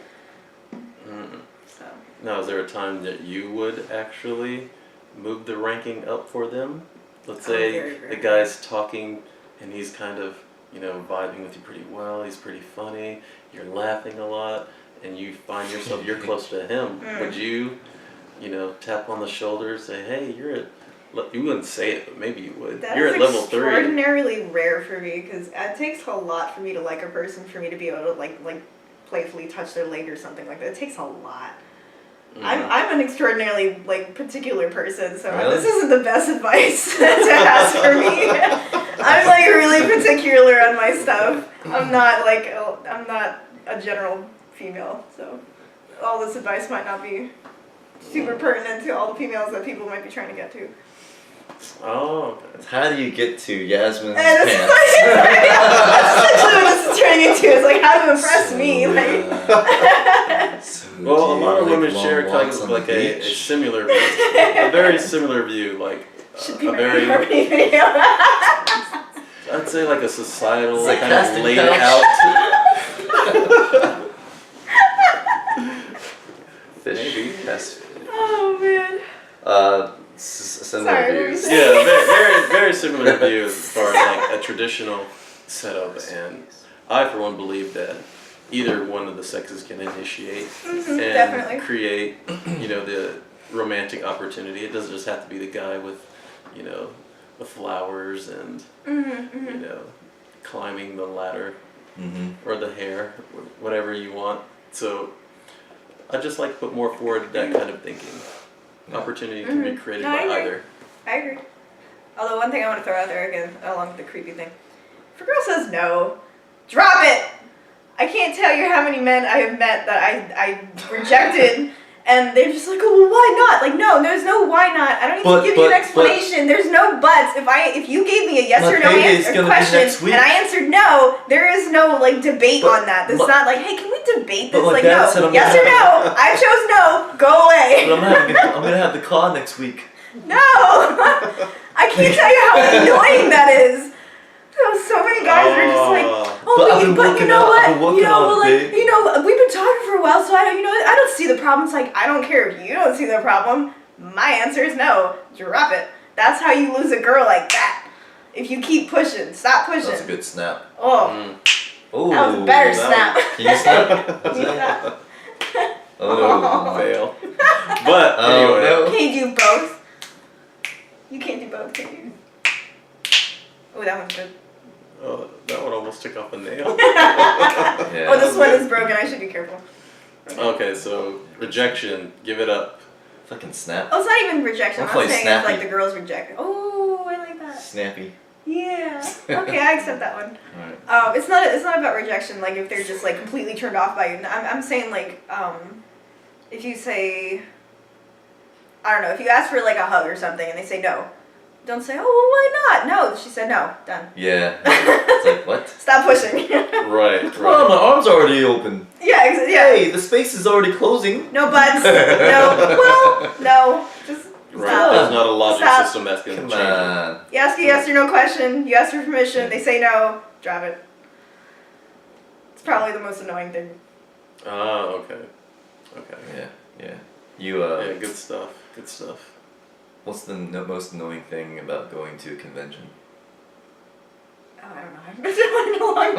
So Now, is there a time that you would actually move the ranking up for them? Let's say very the rarely. guy's talking and he's kind of, vibing with you pretty well, he's pretty funny, you're laughing a lot, and you find yourself, you're close to him. Would you, tap on the shoulder, say, hey, you wouldn't say it, but maybe you would. that You're is at level 3. extraordinarily rare for me because it takes a lot for me to like a person for me to be able to like playfully touch their leg or something like that. It takes a lot. I'm an extraordinarily particular person, so Really? this isn't the best advice to ask for me. I'm really particular on my stuff. I'm not a general female, so all this advice might not be super pertinent to all the females that people might be trying to get to. Oh, okay. How do you get to Yasmin's And pants? that's essentially what this is turning into. It's like how to impress me. So Well, a do you lot of like women long share kind walks of on the like a beach? similar view, a very similar view, like Should be a my very, harmony video. I'd say like a societal It's like kind of casting laid couch. out. Fish. Yes. Oh man. Similar Sorry, what were you views. saying? Yeah, very, very similar view as far as like a traditional setup, and I for one believe that either one of the sexes can initiate and definitely. create, the romantic opportunity. It doesn't just have to be the guy with, the flowers and climbing the ladder or the hair, whatever you want. So I just like to put more forward that kind of thinking. Opportunity can be created No, I by agree. either. I agree. Although one thing I want to throw out there again, along with the creepy thing, if a girl says no, drop it. I can't tell you how many men I have met that I rejected, and they're just like, oh, well, why not? Like, no, there's no why not. I don't need to give you an explanation. There's no buts. If you gave me a yes or no question and I answered no, there is no debate on that. It's not like, hey, can we debate this? But my Like, dad no, said I'm yes gonna or no. I chose no. Go away. But I'm gonna have the car next week. No! I can't tell you how annoying that is. So many guys are just like, but you know what? We've been talking for a while, so I don't see the problem. It's like, I don't care if you don't see the problem. My answer is no. Drop it. That's how you lose a girl like that. If you keep pushing, stop pushing. That's a good snap. Oh, Oh, that was a better snap. Can you snap? Can you snap? Oh, Fail. But Oh, anyway, no. Can you do both? both, can you? Oh, that one's good. Oh, that one almost took off a nail. Yeah. Oh, this one is broken. I should be careful. Okay, so rejection, give it up. Fucking snap. Oh, it's not even rejection. I'll I'm play not saying Snappy. it's like the girls reject. Oh, I like that. Snappy. Yeah. Okay, I accept that one. Alright. It's not about rejection. Like if they're just like completely turned off by you. I'm saying like if you say, I don't know, if you ask for like a hug or something and they say no, don't say, oh, well, why not? No, she said no. Done. Yeah. It's like, what? Stop pushing. Right, Oh, right. my arm's already open. Yeah, yeah. Hey, the space is already closing. No buts. No. Well, no. Just Right, stop. there's not a logic Stop. system that's going to Come change. on. You ask a yes or no question. You ask for permission. They say no. Drop it. It's probably the most annoying thing. Ah, okay. Okay. Yeah. You, Yeah, good stuff. Good stuff. what's the most annoying thing about going to a convention? Oh, I don't know. I've been doing it a long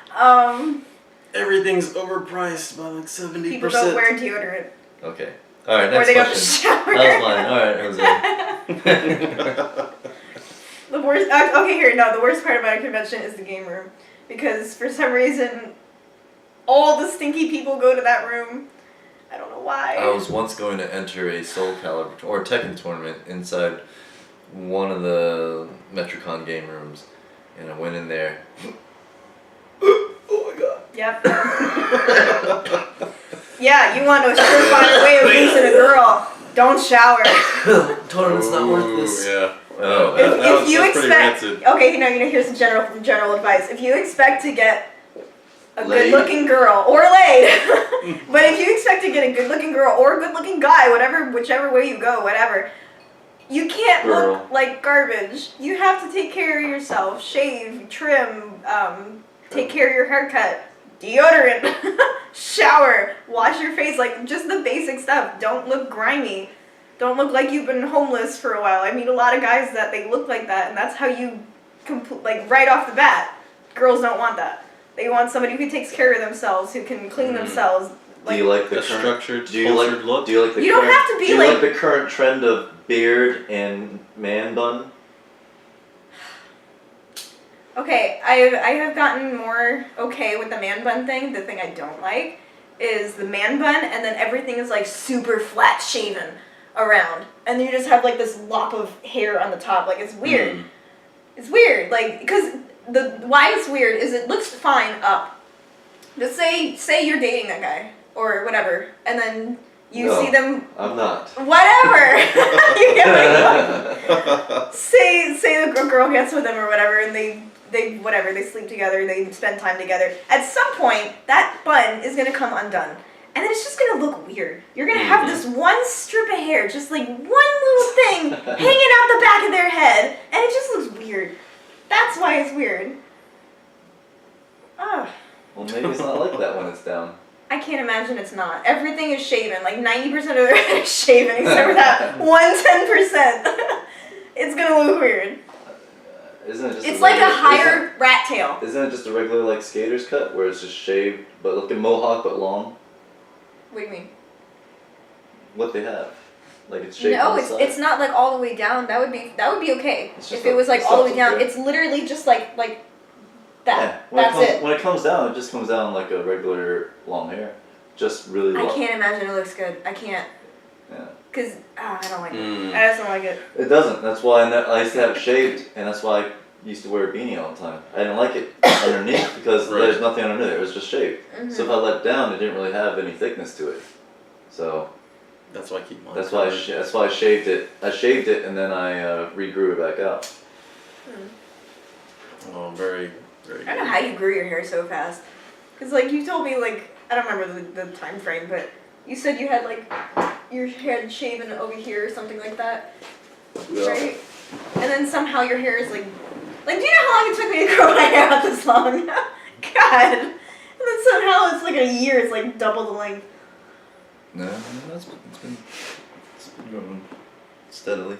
time. Everything's overpriced by like 70%. People don't wear deodorant. Okay. Alright, Or next they don't question. shower. That was mine. Alright, Jose. The worst. Okay, here. No, the worst part about a convention is the game room, because for some reason, all the stinky people go to that room. I don't know why. I was once going to enter a Soul Calibur or Tekken tournament inside one of the Metricon game rooms, and I went in there. Oh my god. Yep. Yeah, you want a surefire way of losing a girl. Don't shower. Tournament's not worth this. Yeah. Oh, If you that's pretty expect, rancid. okay, here's some general advice. If you expect to get a Laid. good-looking girl or laid, but if you expect to get a good-looking girl or a good-looking guy, whichever way you go, whatever, you can't Girl. look like garbage. You have to take care of yourself, shave, trim, take care of your haircut, deodorant, shower, wash your face, like just the basic stuff. Don't look grimy. Don't look like you've been homeless for a while. I meet a lot of guys that they look like that, and that's how you, like right off the bat, girls don't want that. They want somebody who takes care of themselves, who can clean themselves. Do you like the The current, structured, do you like cultured look? Do you like the You don't current, have to be do you like- the current trend of beard and man bun? Okay, I have gotten more okay with the man bun thing. The thing I don't like is the man bun, and then everything is like super flat shaven around, and then you just have like this lop of hair on the top. Like it's weird. Mm. It's weird, like because why it's weird is it looks fine up. Just say you're dating that guy or whatever, and then you No. see them. I'm not. Whatever. You get my point. Say the girl gets with him or whatever, and they sleep together, they spend time together. At some point, that bun is gonna come undone, and then it's just gonna look weird. You're gonna have this one strip of hair, just like one little thing hanging out the back of their head, and it just looks weird. That's why it's weird. Ugh. Well, maybe it's not like that when it's down. I can't imagine it's not. Everything is shaven. Like 90% of their head is shaven, except for that 1-10%. It's gonna look weird. Isn't it just? It's like a higher rat tail. Isn't it just a regular like skater's cut where it's just shaved, but like a mohawk but long? What do you mean? What they have, like it's shaved. No, on the side? it's not like all the way down. That would be okay It's just if it was like the all the way substance down. there. It's literally just like that. Yeah. When That's it comes, it. When it comes down, it just comes down like a regular long hair, just really long. I can't imagine it looks good. I can't. Yeah. Cause I don't like it. Mm. I just don't like it. It doesn't. That's why I used to have it shaved, and that's why I used to wear a beanie all the time. I didn't like it underneath because Right. there's nothing underneath it. It was just shaved. Mhm. So if I let it down, it didn't really have any thickness to it. So That's why I keep mine. that's why I shaved it. I shaved it and then I regrew it back out. Oh, very, very I don't know good. how you grew your hair so fast. Cause like you told me like I don't remember the time frame, but you said you had like your head shaven over here or something like that, right? And then somehow your hair is like do you know how long it took me to grow my hair out this long? God. And then somehow it's like a year. It's like double the length. No, it's been growing steadily.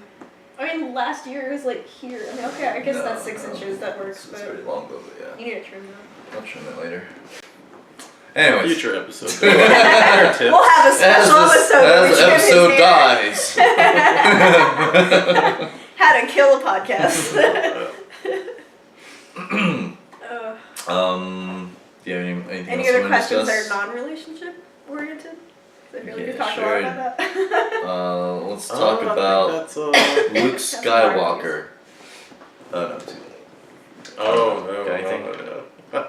I mean, last year it was like here. I mean, okay, I guess No, that's 6 no. inches. That works, It's but pretty long though, but yeah. you need to trim that. I'll trim it later. Anyways. Future episode. Tips. We'll have a special episode. As with the Jim episode is here. dies. How to kill a podcast. Do you have anything Any else other you want to questions that discuss? are non-relationship oriented? I feel like Yeah, we've talked sure. a lot about that. Let's talk I think about that's, Luke Skywalker. Oh no, too late. no, Okay, no.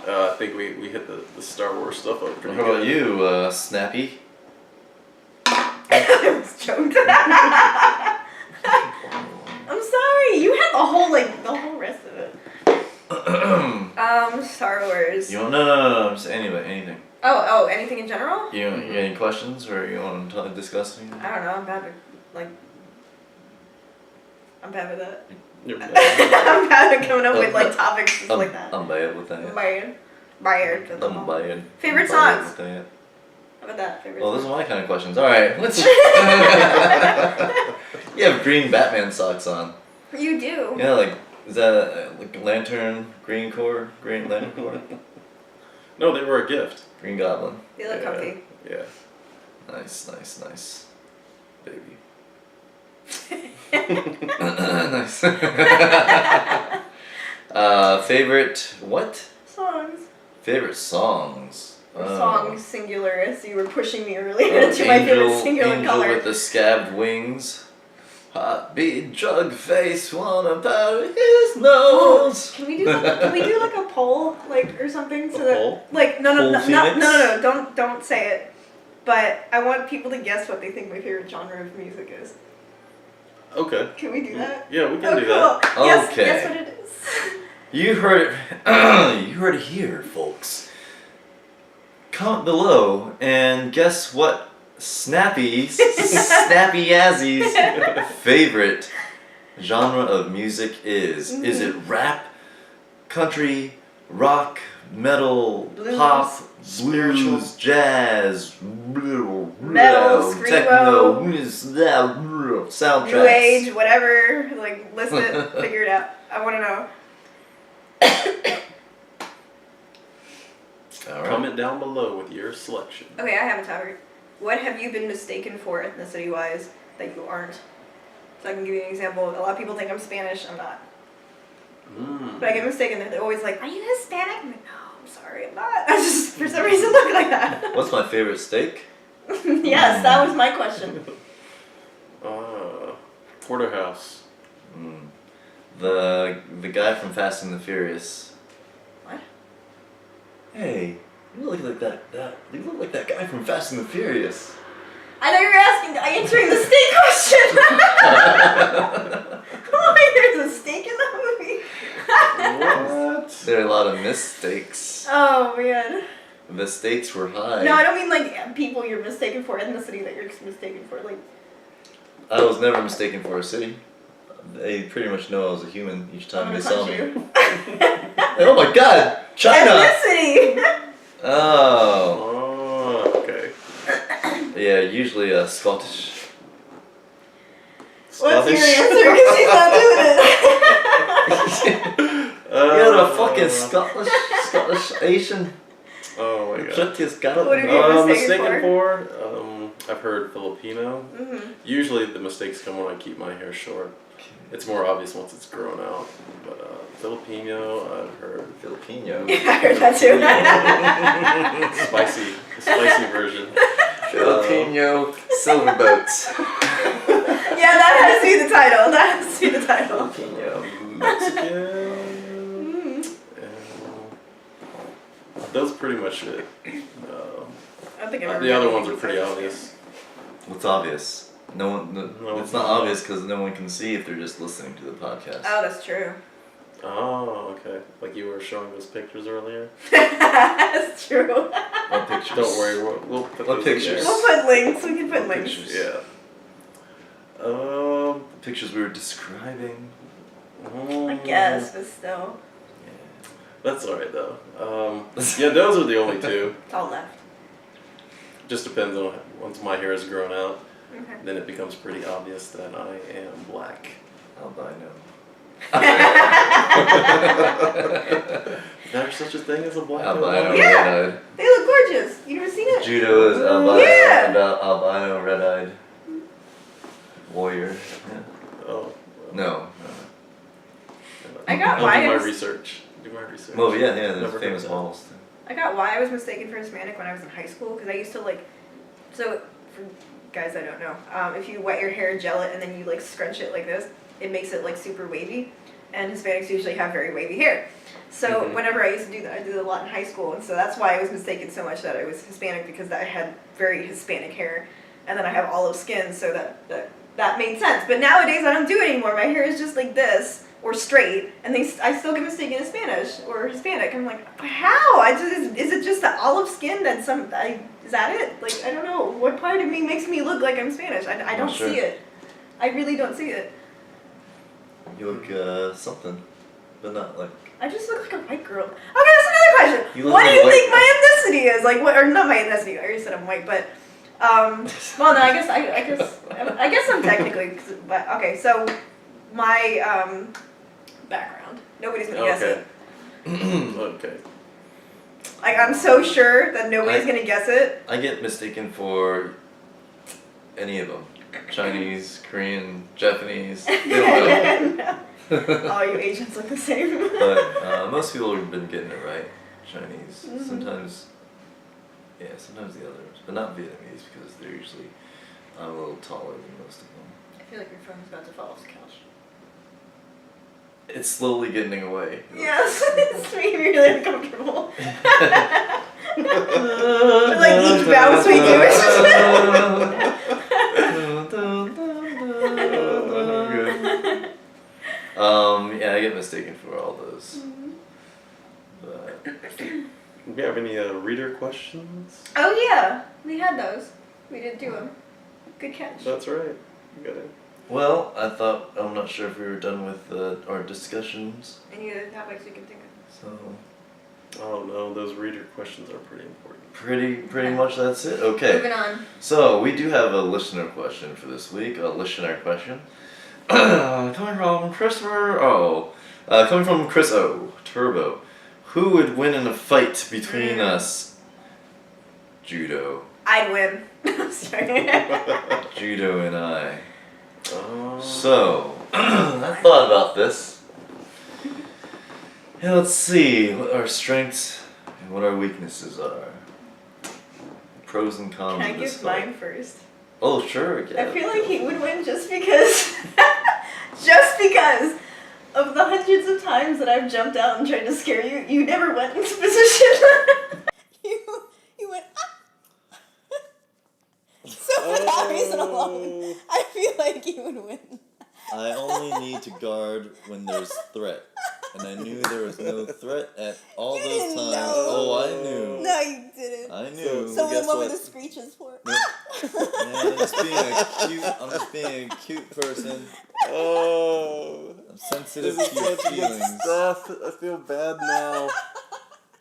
I think we hit the Star Wars stuff up pretty How about good. you, Snappy? I was choked. I'm sorry. You had the whole rest of it. Star Wars. You want no, just anything. Oh, anything in general? You any questions or you want to discuss anything? I don't know. I'm bad with that. You're I'm bad at coming up with topics just like that. I'm bad with that. Bad. I'm bad. Favorite I'm bad songs? with that. How about that? Favorite Well, those songs? are my kind of questions. All right, let's. You have green Batman socks on. You do. Yeah, is that like lantern, green lantern core, No, they were a gift. green goblin. They look comfy. Yeah. Nice, baby. Nice. Favorite what? Songs. Favorite songs. Or songs singular, as you were pushing me earlier to my favorite singular Angel color. with the scabbed wings. Hot beat drug face, wanna powder his nose. Can we do like a poll or something so that poll? no, don't say it. But I want people to guess what they think my favorite genre of music is. Okay. Can we do that? Yeah, we can do that. Cool. Guess Okay. what it is. You heard it. You heard it here, folks. Comment below and guess what Snappy Yazzy's favorite genre of music is. Is it rap, country, rock, metal, Blues, pop, spiritual. blues, jazz, Metal, techno, soundtracks. New age, whatever. List it, figure it out. I want to know. All right. Comment down below with your selection. Okay, I have a topic. What have you been mistaken for ethnicity-wise that you aren't? So I can give you an example. A lot of people think I'm Spanish. I'm not. But I get mistaken. They're always like, "Are you Hispanic?" I'm like, "No, I'm sorry, I'm not." I just for some reason look like that. What's my favorite steak? Yes, that was my question. Porterhouse. The guy from Fast and the Furious. What? Hey, you look like that. You look like that guy from Fast and the Furious. I know you're answering the steak question. Why there's a steak in the movie? What? There are a lot of mistakes. Oh man. The stakes were high. No, I don't mean people you're mistaken for, ethnicity that you're mistaken for. I was never mistaken for a city. They pretty much know I was a human each time I'm they gonna saw punch me. you. Oh my God, China! Ethnicity. Oh, Oh, okay. yeah, usually Scottish. What's your Scottish? answer? Because he's not doing it. You're a fucking Scottish Asian. Oh my god. Prettiest gal. What have you mistaken Mistaken for? I've heard Filipino. Mm-hmm. Usually the mistakes come when I keep my hair short. It's more obvious once it's grown out. But Filipino, I've heard. Filipino. Yeah, I heard that too. The spicy version. Filipino Silverboats. Yeah, that has to be the title. That has to be the title. Filipino. Mexican. That's pretty much it. I think I The other ones are pretty obvious. What's obvious? No one. No, It's not obvious because no one can see if they're just listening to the podcast. Oh, that's true. Oh, okay. Like you were showing those pictures earlier. That's true. What pictures? Don't worry, we'll put What those in pictures? there. We'll put links. We can put What links. pictures? Yeah. The pictures we were describing. I guess, but still. That's alright though. Yeah, those are the only two. It's all left. Just depends on once my hair has grown out, Okay. then it becomes pretty obvious that I am black. Albino. There's such a thing as a black Albino Yeah. red-eyed. They look gorgeous. You never seen it? Judo is albino, Yeah. albino red-eyed warrior. Yeah. Oh. No. I got I'll why do I my was- research. Do my research. Well, yeah, Never there's heard famous of that. models. I got why I was mistaken for Hispanic when I was in high school because I used to like. So for guys that don't know, if you wet your hair, gel it, and then you like scrunch it like this, it makes it like super wavy. And Hispanics usually have very wavy hair. So whenever I used to do that, I did it a lot in high school, and so that's why I was mistaken so much that I was Hispanic because I had very Hispanic hair, and then I have olive skin, so that made sense. But nowadays I don't do it anymore. My hair is just like this or straight, and I still get mistaken as Spanish or Hispanic. I'm like, how? Is it just the olive skin that is that it? Like I don't know what part of me makes me look like I'm Spanish. I don't sure. see it. I really don't see it. You look something, but not like. I just look like a white girl. Okay, that's another question. You look What do like you a white think girl. my ethnicity is? Like, what? Or not my ethnicity. I already said I'm white, but well, no, I guess I'm technically. But okay, so my background. Nobody's gonna guess it. Okay. Like, I'm so sure that nobody's gonna guess it. I get mistaken for any of them. Chinese, Korean, Japanese. They don't know. All you Asians look the same. But most people have been getting it right. Chinese. Mhm. Sometimes the others. But not Vietnamese because they're usually a little taller than most of them. I feel like your phone's about to fall off the couch. It's slowly getting away. Yes, it's making me really uncomfortable. Like each bounce we do is yeah, I get mistaken for all those. But Do you have any reader questions? Oh yeah, we had those. We didn't do them. Good catch. That's right. You got it. well, I'm not sure if we were done with our discussions. Any other topics you can think of? So Oh no, those reader questions are pretty important. pretty much that's it. Okay. Moving on. So we do have a listener question for this week. A listener question coming from Christopher O. Coming from Chris O. Turbo. Who would win in a fight between us? Judo. I'd win. Sorry. Judo and I. Oh. So I thought about this. Yeah, let's see what our strengths and what our weaknesses are. Pros and cons Can I of this give fight. mine first? Oh, sure. Yeah. I feel like he would win just because of the hundreds of times that I've jumped out and tried to scare you. You never went into position. you went ah. So for that reason alone, I feel like you would win. I only need to guard when there's threat. And I knew there was no threat at all You those didn't times. know. Oh, I knew. No, you didn't. I knew. So guess what were what? the screeches for? Nope. Man, I'm just being a cute person. Oh. I'm sensitive This is to your such good feelings. stuff. I feel bad now.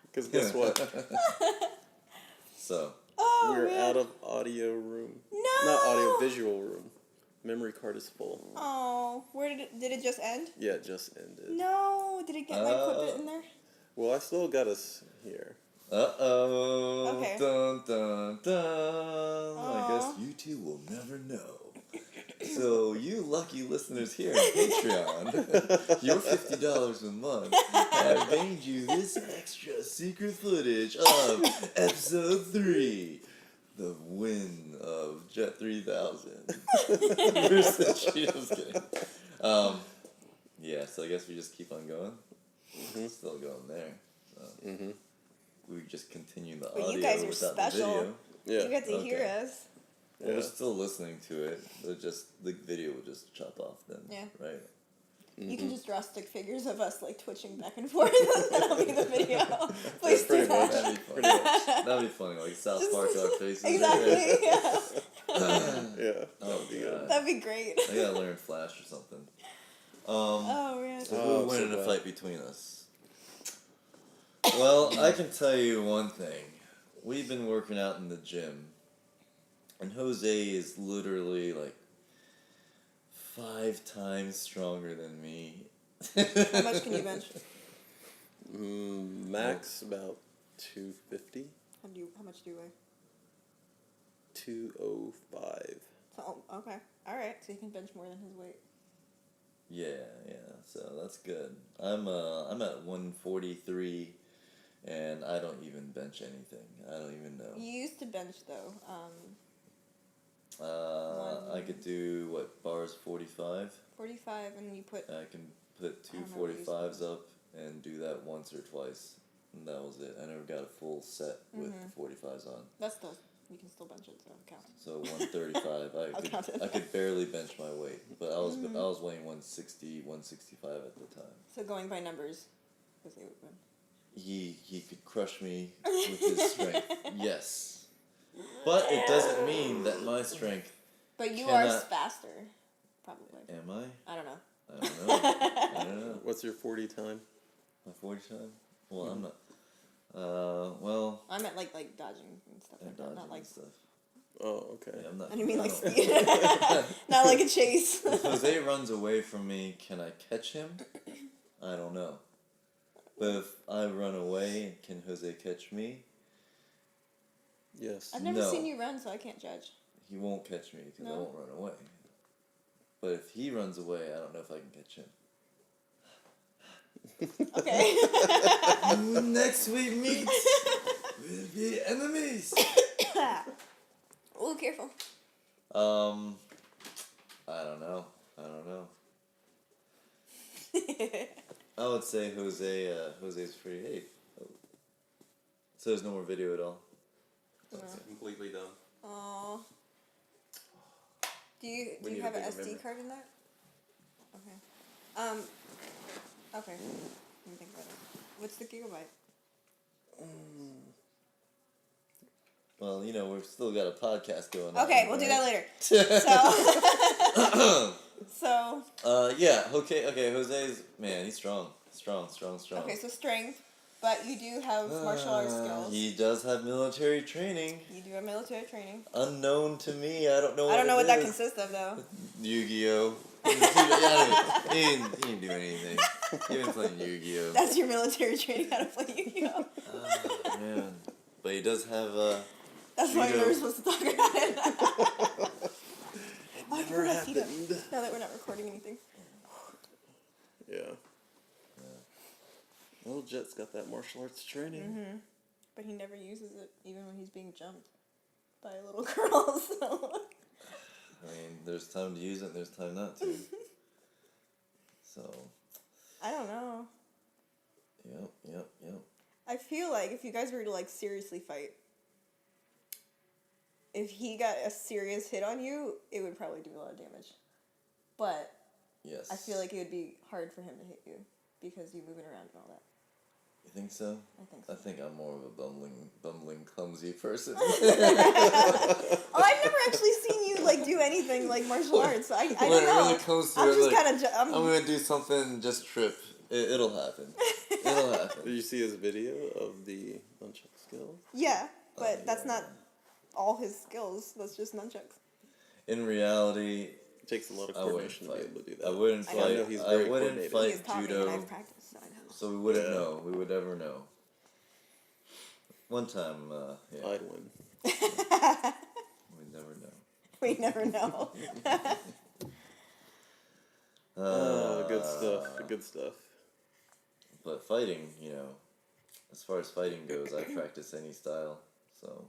Because guess what? So, Oh, We're man. out of audio room. No. Not audio, visual room. Memory card is full. Oh, where did it just end? Yeah, it just ended. No, did it get my equipment in there? Well, I still got us here. uh-oh. Okay. Dun, dun, dun. I guess you two will never know. So, you lucky listeners here on Patreon, your $50 a month have gained you this extra secret footage of episode 3. The win of Jet 3000 versus Cheetos. Kidding. Yeah, so I guess we just keep on going. Still going there. So we just continue the Well, audio you guys are without special. the video. Yeah. You get to hear Okay. us. Well, we're still listening to it. But just the video will just chop off then. Yeah. Right. You can just draw stick figures of us like twitching back and forth, and that'll be the video. Please do pretty that. much. That'd be funny. That'd be funny, like South Park our faces. Exactly. Yeah. Yeah. Oh god. That'd be great. I gotta learn Flash or something. Oh man. So who Oh, would win so in a bad. fight between us? Well, I can tell you one thing. We've been working out in the gym, and Jose is literally like 5 times stronger than me, How much can you bench? Max about 250. How much do you weigh? 205. So, okay. All right. So you can bench more than his weight. Yeah, so that's good. I'm at 143, and I don't even bench anything. I don't even know. You used to bench though. I could do bars 45. 45, and you put. I can put two I don't know what you 45s up and do that once or twice, and that was it. I never got a full set with the 45s on. That's still. You can still bench it, so it counts. So 135. I could barely bench my weight, but I was weighing 160, 165 at the time. So going by numbers, because they would win. He could crush me with his strength. Yes, but it doesn't mean that my strength. But you cannot... are faster, probably. Am I? I don't know. I don't know. What's your 40 time? My 40 time? Well, I'm not. Well. I'm at like dodging and stuff like that, not like stuff. Oh, okay. Yeah, I'm not. I didn't mean like speed. Not like a chase. If Jose runs away from me, can I catch him? I don't know. But if I run away, can Jose catch me? Yes. I've never seen you run, so I can't judge. He won't catch me because I No? won't run away. But if he runs away, I don't know if I can catch him. Okay. Next we meet with the enemies. Oh, careful. I don't know. I would say Jose's pretty safe. So there's no more video at all? No. Completely done. Aww. Do you We need have a an bigger SD memory. card in that? Okay. Okay. Let me think about it. What's the gigabyte? Well, we've still got a podcast going on. Okay, we'll do that later. So. Yeah. Okay. Jose's he's strong. Strong. Okay, so strength, but you do have martial arts skills. He does have military training. You do have military training. Unknown to me. I don't know. I don't know what that is. consists of though. Yu-Gi-Oh. He didn't do anything. He been playing Yu-Gi-Oh. That's your military training, how to play Yu-Gi-Oh. Oh man, but he does have That's why we judo. were supposed to talk about it. Never happened. Now that we're not recording anything. Yeah. Well, Jet's got that martial arts training. Mm-hmm. But he never uses it, even when he's being jumped by a little girl, so... I mean, there's time to use it and there's time not to. So. I don't know. Yep. I feel like if you guys were to, like, seriously fight, if he got a serious hit on you, it would probably do a lot of damage. But Yes. I feel like it would be hard for him to hit you because you're moving around and all that. You think so? I think so. I think I'm more of a bumbling, clumsy person. Oh, I've never actually seen you, like, do anything like martial arts. So I don't know. When it really comes to I'm it, just like, kind of... I'm gonna do something, just trip. It'll happen. It'll Did happen. you see his video of the nunchuck skill? Yeah, but that's yeah. not all his skills. That's just nunchucks. In reality, It takes a lot of I wouldn't coordination to be able to do that. I wouldn't I know. fight. I know he's I very wouldn't coordinated. fight He's taught me and judo. I've practiced, so I know. So we wouldn't Yeah. know. We would never know. One time, yeah, I'd win. we'd never know. We never know. Good stuff. Good stuff. But fighting, as far as fighting goes, I practice any style. So,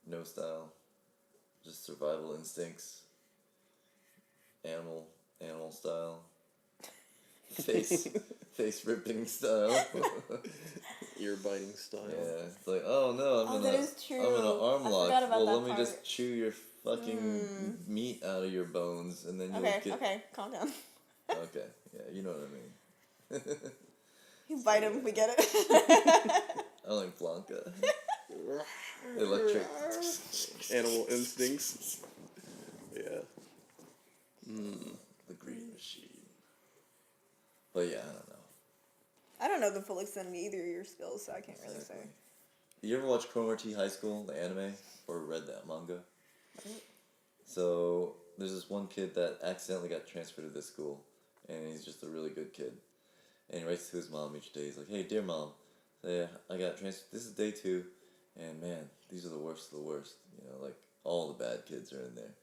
no style, just survival instincts. Animal style. Face ripping style. Ear biting style. Yeah, it's like, oh no, that is true. I'm gonna arm I lock. forgot about Well, that let me part. just chew your fucking meat out of your bones, and then you'll get. Okay, calm down. Okay, yeah, you know what I mean. You bite him, we get it. I like Blanca. Electric. Animal instincts. Yeah. The green machine. But yeah, I don't know. I don't know the full extent of either of your skills, so I can't really say. You ever watch Chroma T High School, the anime, or read that manga? So there's this one kid that accidentally got transferred to this school, and he's just a really good kid. And he writes to his mom each day. He's like, "Hey, dear mom, yeah, I got transferred. This is day 2, and man, these are the worst of the worst. You know, like all the bad kids are in there."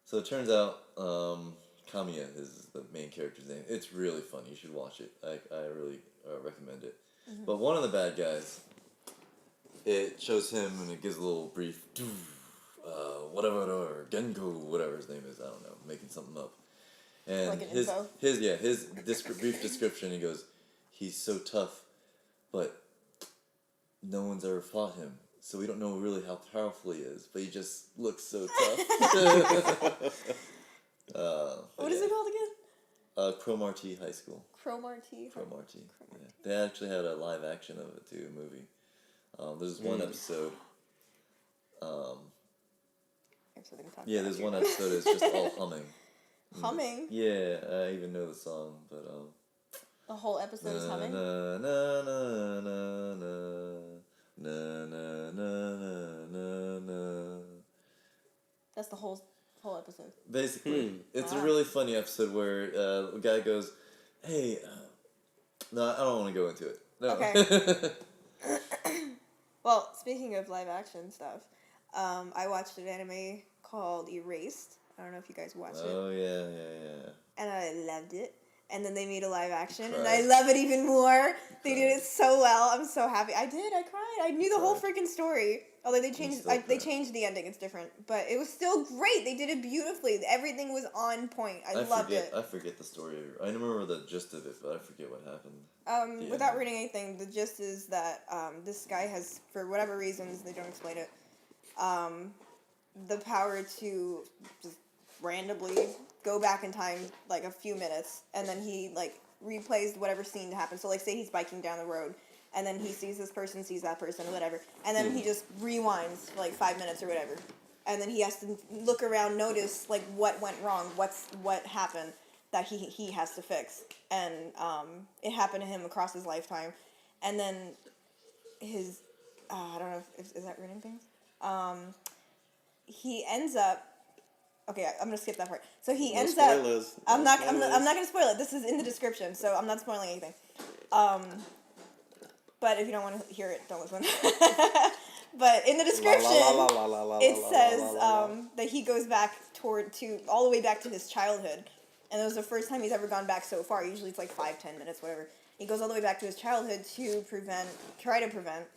So it turns out, Kamiya is the main character's name. It's really funny. You should watch it. I really recommend it. But one of the bad guys, it shows him and it gives a little brief, whatever, Genko, whatever his name is. I don't know, making something up. And Like an his info? his brief description. He goes, "He's so tough, but no one's ever fought him, so we don't know really how powerful he is. But he just looks so tough." What is it called again? Cromartie High School. Cromartie. Cromartie. Yeah. They actually had a live action of it too, a movie. There's one episode. Yeah, there's one episode that's just all humming. Humming? Yeah, I even know the song, but The whole episode is humming? na na na na na na na na na na. That's the whole episode. Basically, it's a Wow. really funny episode where a guy goes, "Hey, no, I don't want to go into it." No. Okay. Well, speaking of live action stuff, I watched an anime called Erased. I don't know if you guys watched it. Oh yeah. And I loved it. And then they made a live action, and Cried. I love it even more. They did it so well. I'm so happy. I cried. I knew the whole Cried. freaking story. Although they changed, still they cried. changed the ending. It's different, but it was still great. They did it beautifully. Everything was on point. I loved it. I forget the story. I remember the gist of it, but I forget what happened. the Without ending. reading anything, the gist is that this guy has, for whatever reasons, they don't explain it, the power to just randomly go back in time like a few minutes, and then he like replays whatever scene happened. So like say he's biking down the road, and then he sees this person, sees that person, or whatever, and then he just rewinds for like 5 minutes or whatever, and then he has to look around, notice like what went wrong, what happened that he has to fix, and it happened to him across his lifetime, and then his I don't know if is that ruining things. He ends up. Okay, I'm gonna skip that part. So he ends spoilers. up. I'm No not spoilers. gonna spoil it. This is in the description, so I'm not spoiling anything. But if you don't want to hear it, don't listen. But in the description, it says that he goes back all the way back to his childhood, and it was the first time he's ever gone back so far. Usually it's like 5-10 minutes, whatever. He goes all the way back to his childhood to try to prevent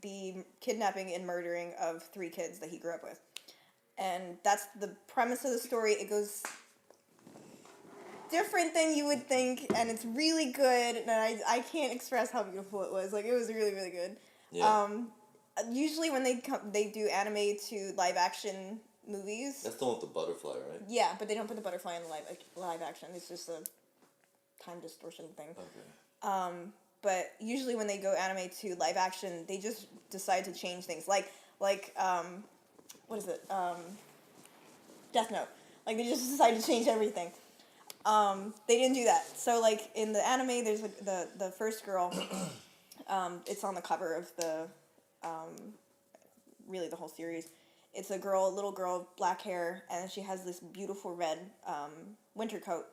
the kidnapping and murdering of 3 kids that he grew up with. And that's the premise of the story. It goes different than you would think, and it's really good, and I can't express how beautiful it was. Like, it was really, really good. Yeah. Usually when they do anime to live action movies. That's the one with the butterfly, right? Yeah, but they don't put the butterfly in the live action. It's just a time distortion thing. Okay. But usually when they go anime to live action, they just decide to change things. Like what is it? Death Note. Like, they just decided to change everything. They didn't do that. So, like, in the anime, there's the first girl. It's on the cover of the really the whole series. It's a little girl, black hair, and she has this beautiful red winter coat.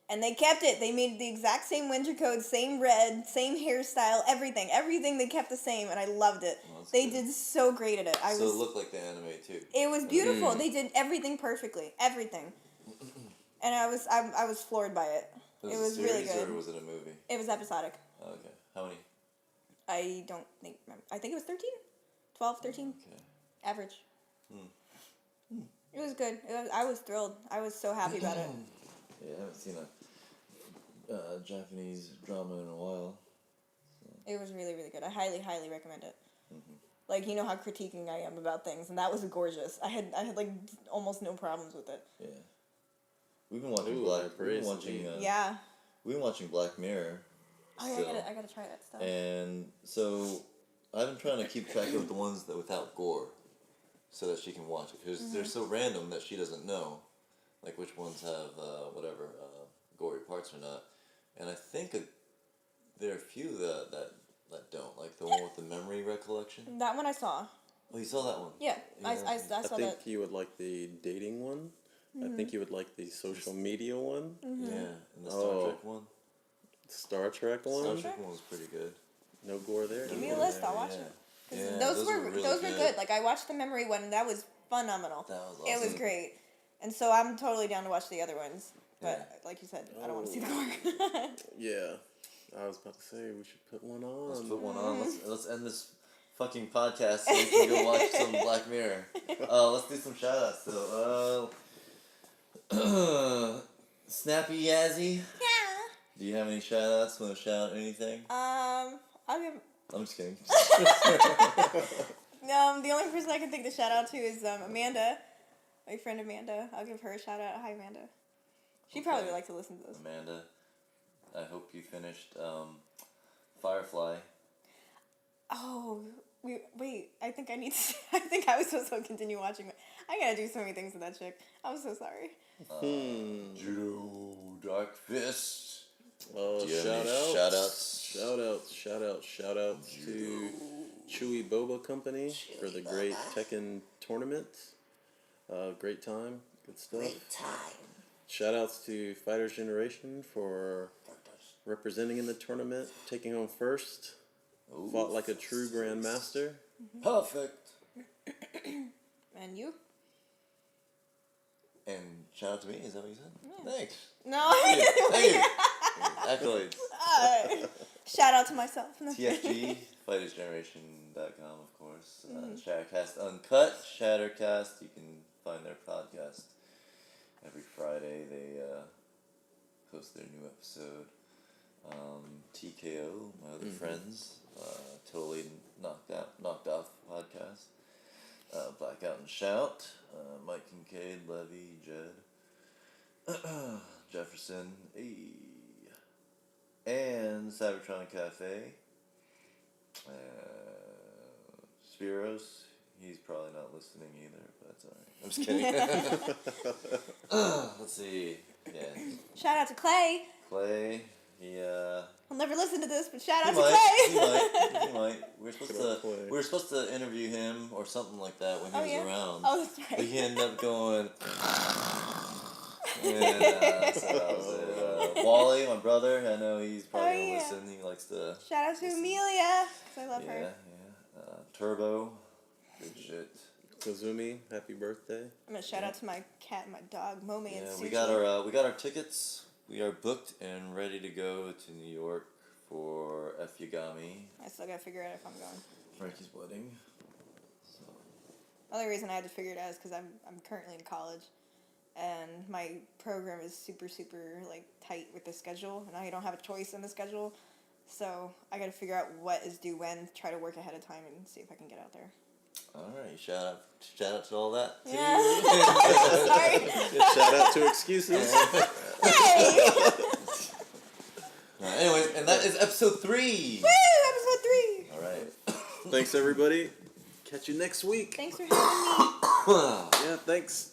And they kept it. They made the exact same winter coat, same red, same hairstyle, everything. Everything they kept the same, and I loved it. Well, that's They good. did so great at it. So it looked like the anime too. It was beautiful. They did everything perfectly. Everything. And I was floored by it. It a was really series good. Or was it a movie? It was episodic. Oh, okay. How many? I don't think... I think it was 13? 12, 13? Okay. Average. It was good. I was thrilled. I was so happy about it. Yeah, I haven't seen a Japanese drama in a while. It was really, really good. I highly, highly recommend it. Like, you know how critiquing I am about things, and that was gorgeous. I had like almost no problems with it. Yeah. We've been watching Yeah. We've been watching Black Mirror. Oh, yeah, still. I gotta try that stuff. And so I've been trying to keep track of the ones that without gore, so that she can watch it, because they're so random that she doesn't know, like which ones have gory parts or not. And I think there are a few that don't, like the one with the memory recollection. That one I saw. Oh, you saw that one? Yeah, I saw I think that. you would like the dating one. I think you would like the social media one. Yeah, and the Star Trek one. Star Trek one. Star Trek one was pretty good. No gore there. Give me a list. I'll watch it. Yeah, Those were really good. Like I watched the memory one. And that was phenomenal. That was awesome. It was great. And so I'm totally down to watch the other ones. But like you said, I don't want to see the gore. Yeah. I was about to say we should put one on. Let's put one on. Let's end this fucking podcast so we can go watch some Black Mirror. Let's do some shout outs though. Snappy Yazzie. Yeah. Do you have any shout outs? Want to shout out anything? I'll give. I'm just kidding. The only person I can think to shout out to is Amanda, my friend Amanda. I'll give her a shout out. Hi, Amanda. She probably would like to listen to this. Amanda, I hope you finished Firefly. Oh, wait. I think I need to. I think I was supposed to continue watching it. I gotta do so many things with that chick. I'm so sorry. Judo, Dark Fist. Oh, Do you have shout any outs. shout outs? To Chewy Boba Company for the great Tekken tournament. Great time, good stuff. Great time. Shout outs to Fighters Generation for representing in the tournament, taking home first. Ooh. Fought like a true grandmaster. Perfect. And you? And shout out to me, is that what you said? Yeah. Thanks. No. Thank you. Accolades. Shout out to myself. TFG, FightersGeneration.com, of course. Shattercast Uncut, Shattercast. You can find their podcast every Friday. They post their new episode. TKO, my other friends, totally knocked off podcast. blackOutnShout, Mike Kincaid, Levy, Jed, Jefferson, and Cybertron Cafe. Spiros, he's probably not listening either, but that's alright. I'm just kidding. Let's see. Yeah. Shout out to Clay. Clay, He'll never listen to this, but shout out he to might. Clay. He might. We were supposed to interview him or something like that when he was around. Oh, that's right. But he ended up going. So that was it. Wally, my brother, I know he's probably gonna listen. He likes to. Shout out to Amelia, 'cause I love her. Yeah. Turbo, good shit. Kazumi, happy birthday. I'm gonna shout out to my cat and my dog, Momi and Sushi. We got our tickets. We are booked and ready to go to New York for F Yagami, I still gotta figure out if I'm going. Frankie's wedding. So. The only reason I had to figure it out is because I'm currently in college, and my program is super like tight with the schedule, and I don't have a choice in the schedule, so I gotta figure out what is due when. Try to work ahead of time and see if I can get out there. All right, shout out to all that. Too. Yeah. Sorry. Shout out to excuses. Hey. Anyways, and that is episode 3. Woo! Episode 3. All right. Thanks everybody. Catch you next week. Thanks for having me. Yeah, thanks.